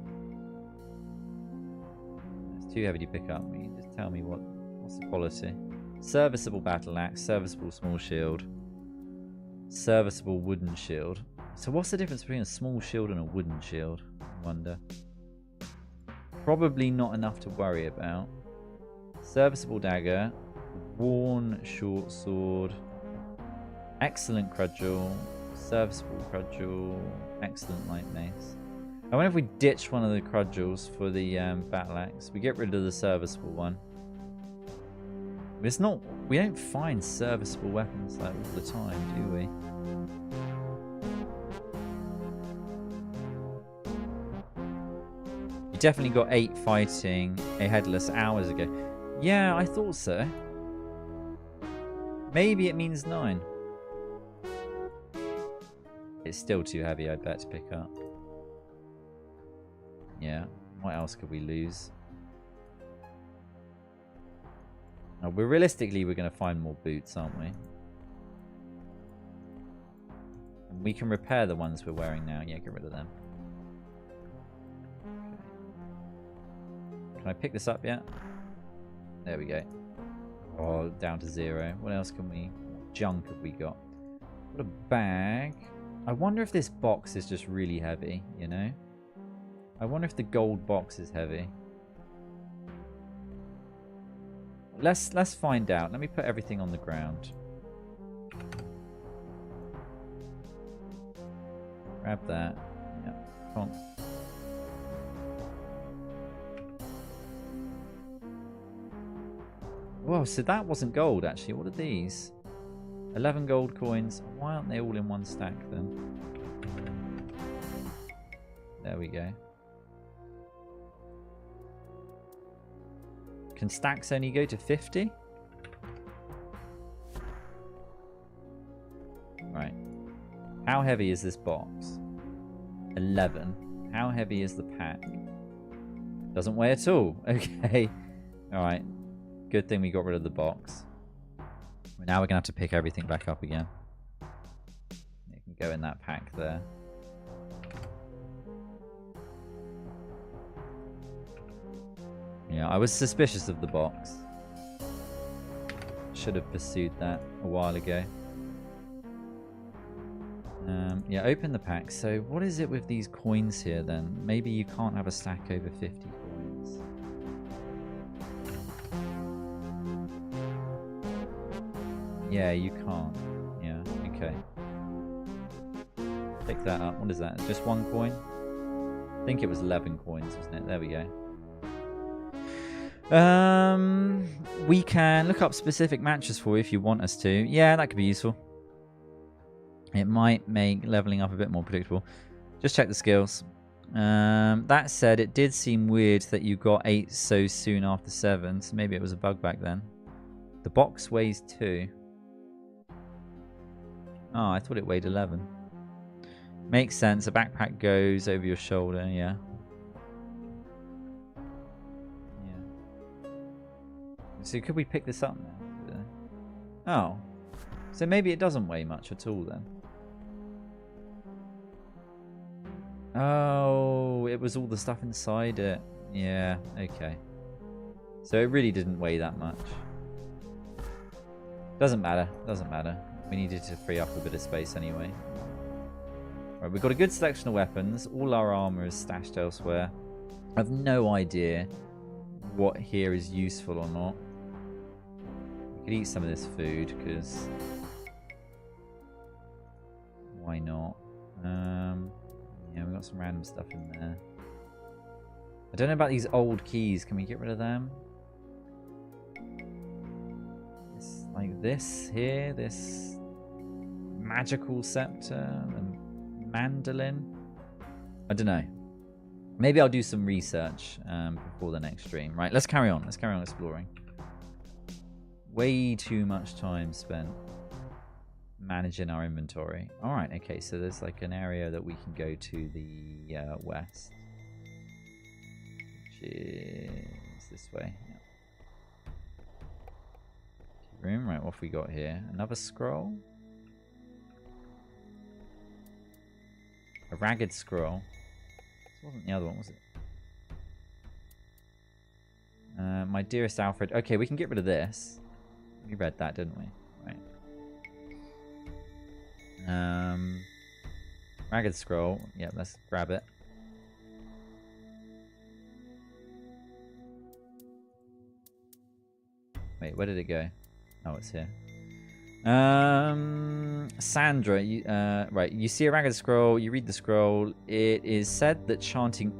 It's too heavy to pick up. You just tell me what's the quality. Serviceable battle axe, serviceable small shield, serviceable wooden shield. So what's the difference between a small shield and a wooden shield? I wonder. Probably not enough to worry about. Serviceable dagger, worn short sword, excellent cudgel, serviceable cudgel, excellent light mace. I wonder if we ditch one of the cudgels for the battle axe. We get rid of the serviceable one. It's not... We don't find serviceable weapons like all the time, do we? definitely got 8 fighting a headless hours ago. Yeah, I thought so. Maybe it means 9. It's still too heavy, I bet, to pick up. Yeah. What else could we lose? Oh, realistically, we're going to find more boots, aren't we? And we can repair the ones we're wearing now. Yeah, get rid of them. Okay. Can I pick this up yet? There we go. Oh, down to 0. What else can we... What junk have we got? What a bag. I wonder if this box is just really heavy, you know? I wonder if the gold box is heavy. Let's find out. Let me put everything on the ground. Grab that. Yeah, come on. Whoa, so that wasn't gold actually. What are these? 11 gold coins. Why aren't they all in one stack then? There we go. Can stacks only go to 50? Right. How heavy is this box? 11. How heavy is the pack? Doesn't weigh at all. Okay. Alright. Good thing we got rid of the box. Now we're going to have to pick everything back up again. It can go in that pack there. Yeah, I was suspicious of the box. Should have pursued that a while ago. Yeah, open the pack. So what is it with these coins here then? Maybe you can't have a stack over 50 coins. Yeah, you can't. Yeah, okay. Pick that up. What is that? Just 1 coin? I think it was 11 coins, wasn't it? There we go. We can look up specific matches for you if you want us to. Yeah, that could be useful. It might make leveling up a bit more predictable. Just check the skills. That said, it did seem weird that you got 8 so soon after 7. So maybe it was a bug back then. The box weighs 2. Oh, I thought it weighed 11. Makes sense. A backpack goes over your shoulder, yeah. So could we pick this up now? Oh. So maybe it doesn't weigh much at all then. Oh, it was all the stuff inside it. Yeah, okay. So it really didn't weigh that much. Doesn't matter. Doesn't matter. We needed to free up a bit of space anyway. Right, we've got a good selection of weapons. All our armor is stashed elsewhere. I have no idea what here is useful or not. We could eat some of this food, because... why not? Yeah, we got some random stuff in there. I don't know about these old keys. Can we get rid of them? It's like this here, this magical scepter and mandolin. I don't know. Maybe I'll do some research before the next stream. Right, let's carry on. Let's carry on exploring. Way too much time spent managing our inventory. Alright, okay, so there's like an area that we can go to the west. Which is this way. Yeah. Room, right, what have we got here? Another scroll? A ragged scroll. This wasn't the other one, was it? My dearest Alfred. Okay, we can get rid of this. We read that, didn't we? Right. Ragged scroll. Yeah, let's grab it. Wait, where did it go? Oh, it's here. Sandra, right, you see a ragged scroll, you read the scroll. It is said that chanting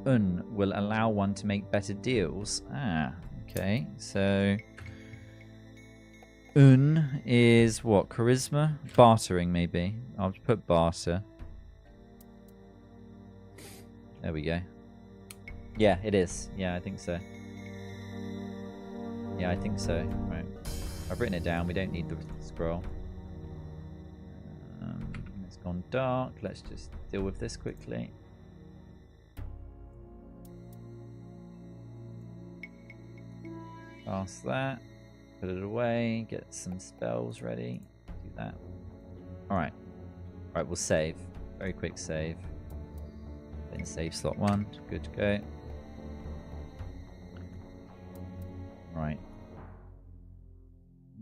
will allow one to make better deals. Ah, okay. So is what? Charisma? Bartering, maybe. I'll put barter. There we go. Yeah, it is. Yeah, I think so. Yeah, I think so. Right. I've written it down. We don't need the scroll. It's gone dark. Let's just deal with this quickly. Cast that. Put it away. Get some spells ready. Do that. Alright. Alright, we'll save. Very quick save. Then save slot 1. Good to go. Right.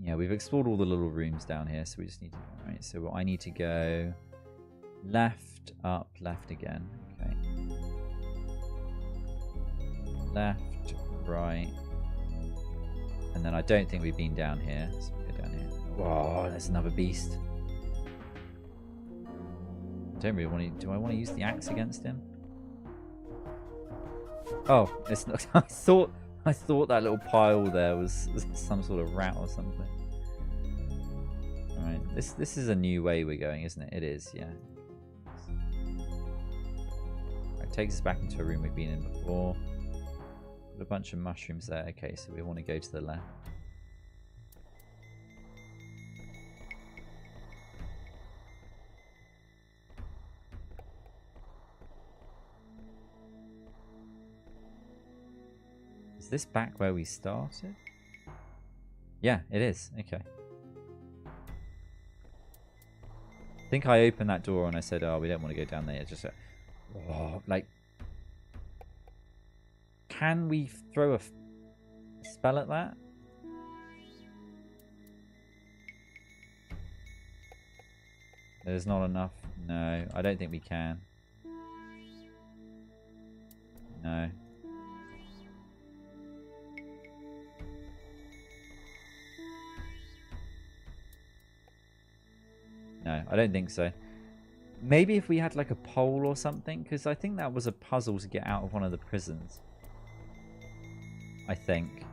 Yeah, we've explored all the little rooms down here, so we just need to... Right, so I need to go left, up, left again. Okay. Left, right. And then I don't think we've been down here. So we'll go down here. Whoa, there's another beast. I don't really want to... Do I want to use the axe against him? Oh, it's not... I thought that little pile there was some sort of rat or something. Alright, this is a new way we're going, isn't it? It is, yeah. It takes us back into a room we've been in before. Got a bunch of mushrooms there. Okay, so we want to go to the left. Is this back where we started? Yeah, it is. Okay. I think I opened that door and I said, oh, we don't want to go down there. It's just oh, like... Can we throw a spell at that? There's not enough. No, I don't think we can. No. No, I don't think so. Maybe if we had like a pole or something, because I think that was a puzzle to get out of one of the prisons. I think.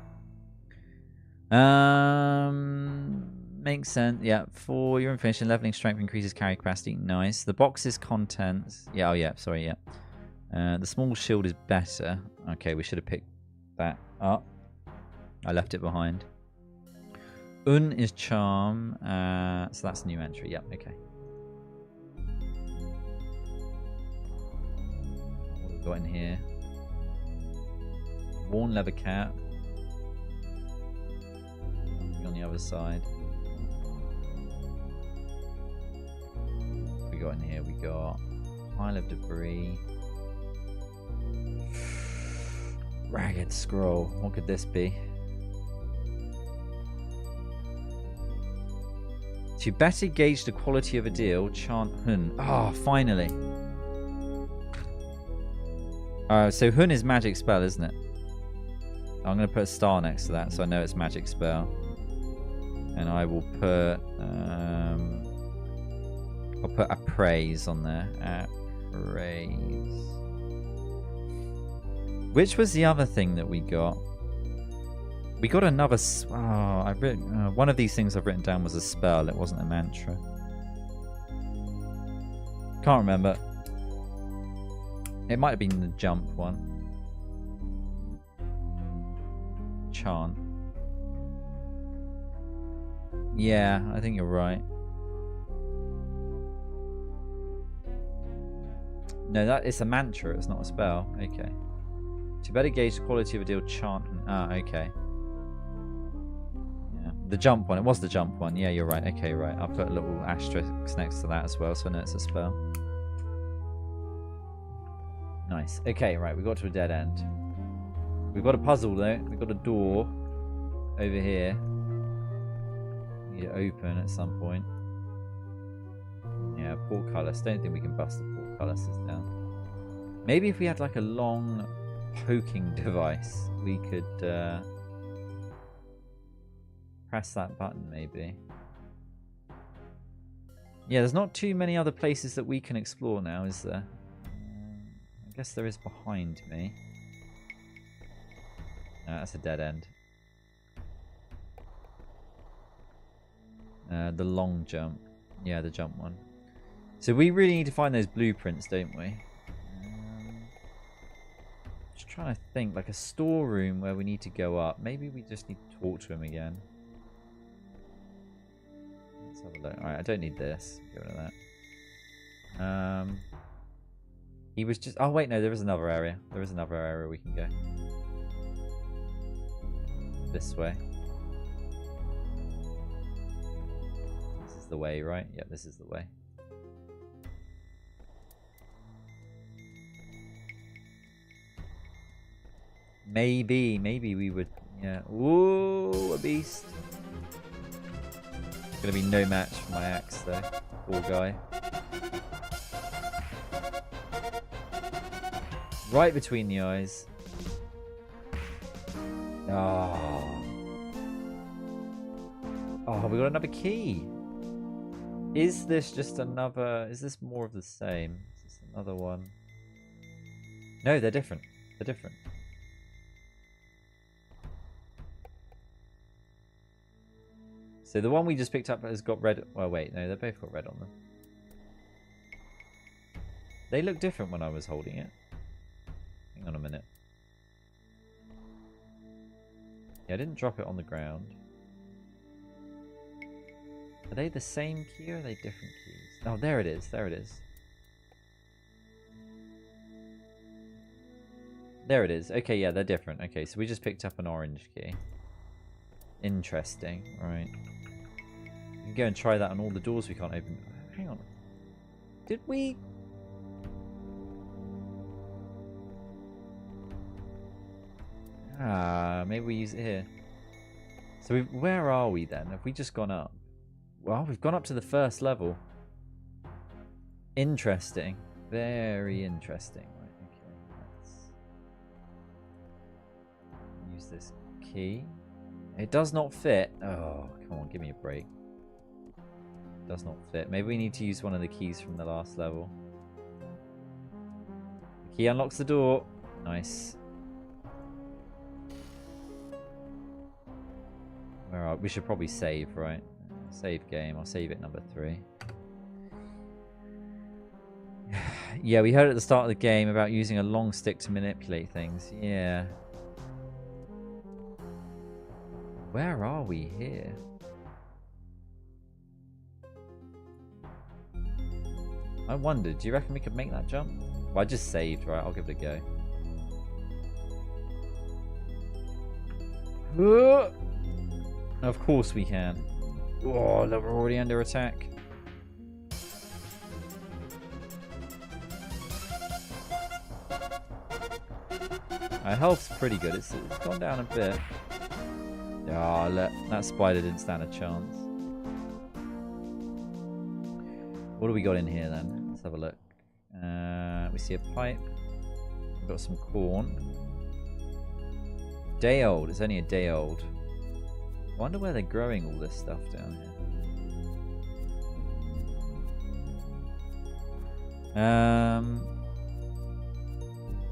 Makes sense. Yeah, for your information, leveling strength increases carry capacity. Nice. The box's contents. Yeah, oh yeah, sorry, yeah. The small shield is better. Okay, we should have picked that up. I left it behind. Un is charm, so that's a new entry. Yep, okay. What have we got in here? Worn leather cap. Something on the other side. What we got in here? We got pile of debris. Ragged scroll. What could this be? To better gauge the quality of a deal, chant Hun. Ah, oh, finally. So Hun is magic spell, isn't it? I'm going to put a star next to that so I know it's magic spell. And I will put... I'll put appraise on there. Appraise. Which was the other thing that we got? We got another... Oh, I've written... one of these things I've written down was a spell. It wasn't a mantra. Can't remember. It might have been the jump one. Chant. Yeah, I think you're right. No, that is a mantra. It's not a spell. Okay. To better gauge the quality of a deal, chant. Ah, okay. The jump one. It was the jump one. Yeah, you're right. Okay, right. I'll put a little asterisk next to that as well, so I know it's a spell. Nice. Okay, right. We got to a dead end. We've got a puzzle, though. We've got a door over here. Need to open at some point. Yeah, portcullis. Don't think we can bust the portcullises down. Maybe if we had like a long poking device, we could... press that button, maybe. Yeah, there's not too many other places that we can explore now, is there? I guess there is behind me. No, that's a dead end. The long jump. Yeah, the jump one. So we really need to find those blueprints, don't we? Just trying to think, like a storeroom where we need to go up. Maybe we just need to talk to him again. Let's have a look. Alright, I don't need this. Get rid of that. He was just... Oh, wait, no, there is another area. There is another area we can go. This way. This is the way, right? Yeah, this is the way. Maybe we would... Yeah. Ooh, a beast. Gonna be no match for my axe, though. Poor guy. Right between the eyes. Oh. Oh, we got another key. Is this just another... Is this more of the same? Is this another one? No, they're different. They're different. So the one we just picked up has got red... Well, wait. No, they both got red on them. They look different when I was holding it. Hang on a minute. Yeah, I didn't drop it on the ground. Are they the same key or are they different keys? Oh, there it is. There it is. There it is. Okay, yeah, they're different. Okay, so we just picked up an orange key. Interesting. Right. We can go and try that on all the doors we can't open. Hang on. Did we... Ah, maybe we use it here. So where are we then? Have we just gone up? Well, we've gone up to the first level. Interesting. Very interesting. Right, okay, let's use this key. It does not fit. Oh, come on, give me a break. It does not fit. Maybe we need to use one of the keys from the last level. The key unlocks the door. Nice. Where are we? Should probably save, right? Save game. I'll save it number 3. Yeah, we heard at the start of the game about using a long stick to manipulate things. Yeah. Where are we here? I wondered, do you reckon we could make that jump? Well, I just saved, right? I'll give it a go. Of course we can. Oh, look, we're already under attack. Our health's pretty good. It's gone down a bit. Oh, look, that spider didn't stand a chance. What do we got in here then? Let's have a look. We see a pipe. We've got some corn. Day old. It's only a day old. I wonder where they're growing all this stuff down here.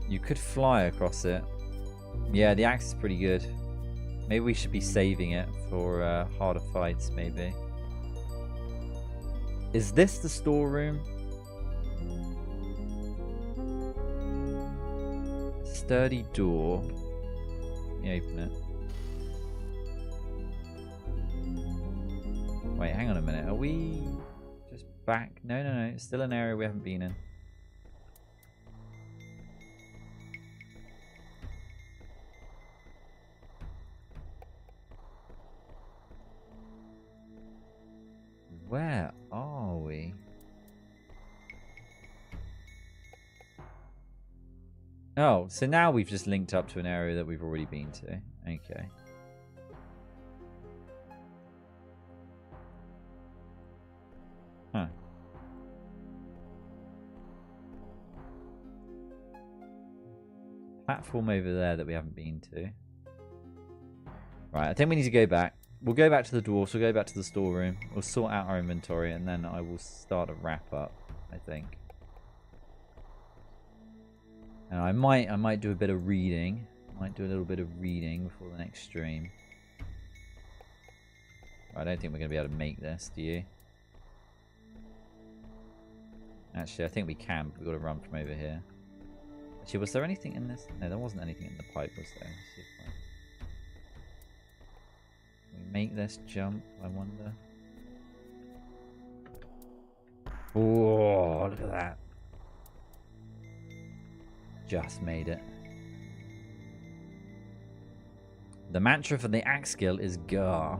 You could fly across it. Yeah, the axe is pretty good. Maybe we should be saving it for harder fights, maybe. Is this the storeroom? Sturdy door. Let me open it. Wait, hang on a minute. Are we just back? No, no, no. It's still an area we haven't been in. Where are we? Oh, so now we've just linked up to an area that we've already been to. Okay. Huh. Platform over there that we haven't been to. Right, I think we need to go back. We'll go back to the dwarves, we'll go back to the storeroom, we'll sort out our inventory, and then I will start a wrap up, I think. Now, I might do a bit of reading. Might do a little bit of reading before the next stream. I don't think we're going to be able to make this, do you? Actually, I think we can, but we've got to run from over here. Actually, was there anything in this? No, there wasn't anything in the pipe, was there? Let's see if can we make this jump, I wonder? Oh, look at that. Just made it. The mantra for the axe skill is Gar.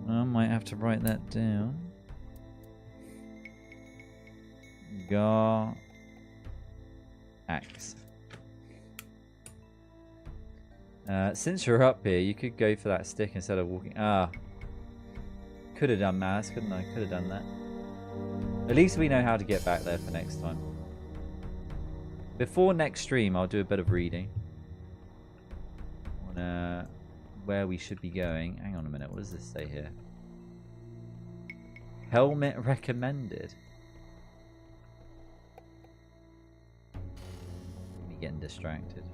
I might have to write that down. Gar axe. Since you're up here, you could go for that stick instead of walking. Ah. Could have done mass, couldn't I? Could have done that. At least we know how to get back there for next time. Before next stream, I'll do a bit of reading on where we should be going. Hang on a minute, what does this say here? Helmet recommended. Me getting distracted.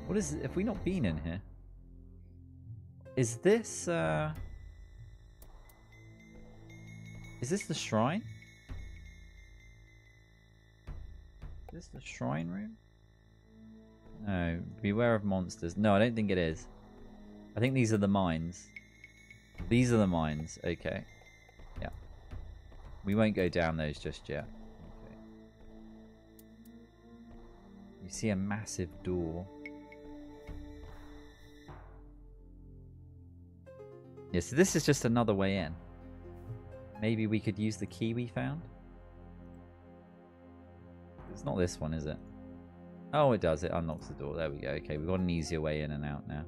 What is it? Have we not been in here? Is this the shrine? Is this the shrine room? No. Beware of monsters. No, I don't think it is. I think these are the mines. These are the mines. Okay. Yeah. We won't go down those just yet. Okay. You see a massive door. Yeah, so this is just another way in. Maybe we could use the key we found. It's not this one, is it? Oh, it does. It unlocks the door. There we go. Okay, we've got an easier way in and out now.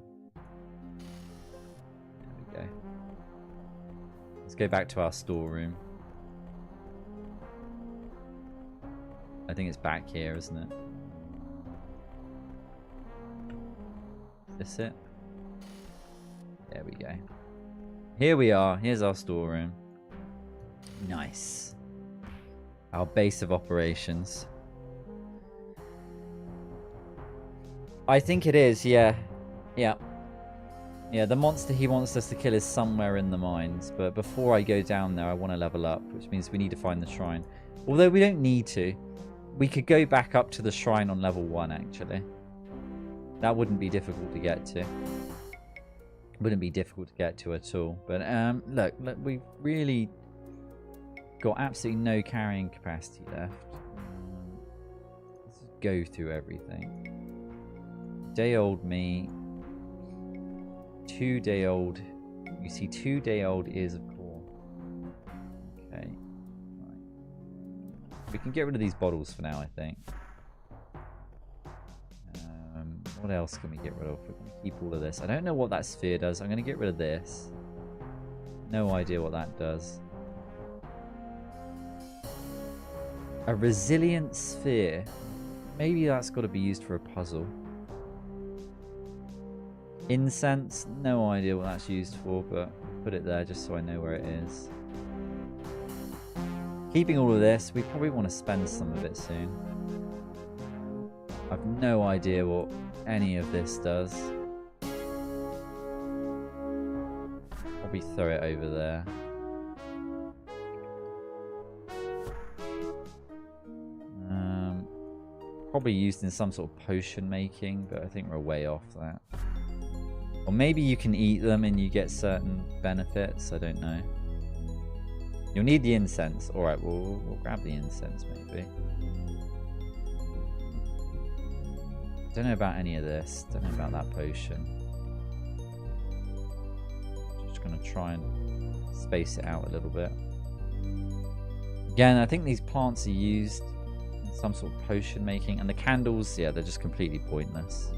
There we go. Let's go back to our storeroom. I think it's back here, isn't it? Is this it? There we go. Here we are. Here's our storeroom. Nice. Our base of operations. I think it is, yeah. Yeah. Yeah, the monster he wants us to kill is somewhere in the mines. But before I go down there, I want to level up, which means we need to find the shrine. Although we don't need to. We could go back up to the shrine on level 1, actually. That wouldn't be difficult to get to. Wouldn't be difficult to get to at all. But look, we've really got absolutely no carrying capacity left. Let's just go through everything. Day old me. 2 day old. You see 2 day old ears of corn. Okay. Right. We can get rid of these bottles for now, I think. What else can we get rid of? We're going to keep all of this. I don't know what that sphere does. I'm going to get rid of this. No idea what that does. A resilient sphere. Maybe that's got to be used for a puzzle. Incense. No idea what that's used for, but put it there just so I know where it is. Keeping all of this. We probably want to spend some of it soon. I've no idea what any of this does. Probably throw it over there. Probably used in some sort of potion making, but I think we're way off that. Or maybe you can eat them and you get certain benefits. I don't know. You'll need the incense. Alright, we'll grab the incense maybe. Don't know about any of this. Don't know about that potion. Just gonna try and space it out a little bit. Again, I think these plants are used in some sort of potion making, and the candles, yeah, they're just completely pointless.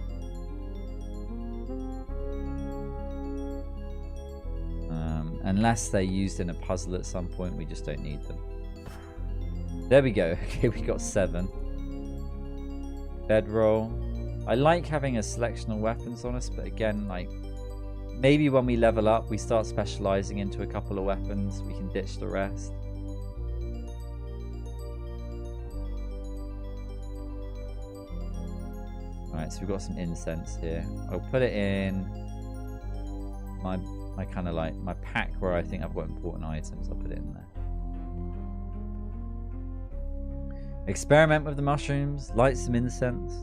Unless they're used in a puzzle at some point, we just don't need them. There we go. Okay, we got 7. Bedroll. I like having a selection of weapons on us, but again, like, maybe when we level up, we start specializing into a couple of weapons, we can ditch the rest. Alright, so we've got some incense here. I'll put it in my kind of like, my pack where I think I've got important items, I'll put it in there. Experiment with the mushrooms, light some incense.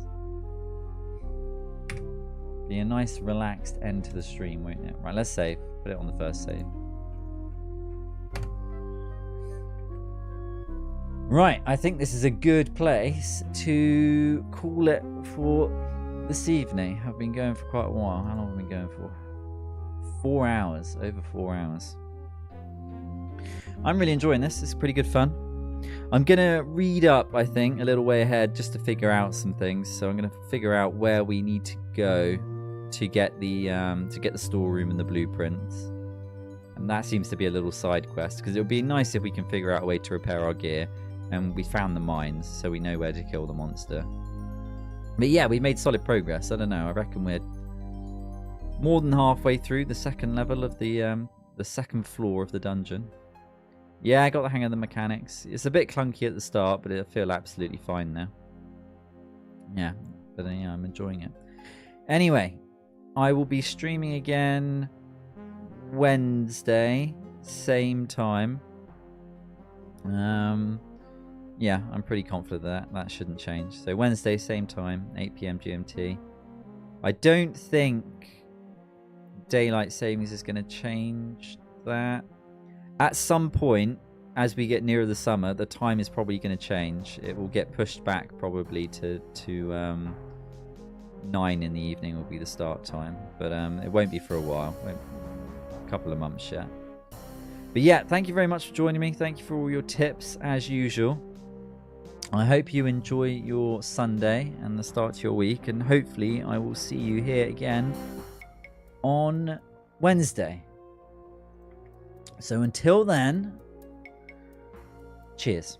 Be a nice relaxed end to the stream, won't it? Right, let's save. Put it on the first save. Right, I think this is a good place to call it for this evening. I've been going for quite a while. How long have I been going for? 4 hours. Over 4 hours. I'm really enjoying this. It's pretty good fun. I'm going to read up, I think, a little way ahead just to figure out some things. So I'm going to figure out where we need to go to get the storeroom and the blueprints. And that seems to be a little side quest, because it would be nice if we can figure out a way to repair our gear. And we found the mines, so we know where to kill the monster. But yeah, we made solid progress. I don't know. I reckon we're more than halfway through the second level of the second floor of the dungeon. Yeah, I got the hang of the mechanics. It's a bit clunky at the start, but it'll feel absolutely fine now. Yeah, but yeah, I'm enjoying it. Anyway, I will be streaming again Wednesday, same time. Yeah, I'm pretty confident that shouldn't change. So Wednesday, same time, 8 PM GMT. I don't think daylight savings is going to change that. At some point, as we get nearer the summer, the time is probably going to change. It will get pushed back probably to 9 in the evening will be the start time. But it won't be for a while. A couple of months yet. But yeah, thank you very much for joining me. Thank you for all your tips, as usual. I hope you enjoy your Sunday and the start to your week. And hopefully I will see you here again on Wednesday. So until then, cheers.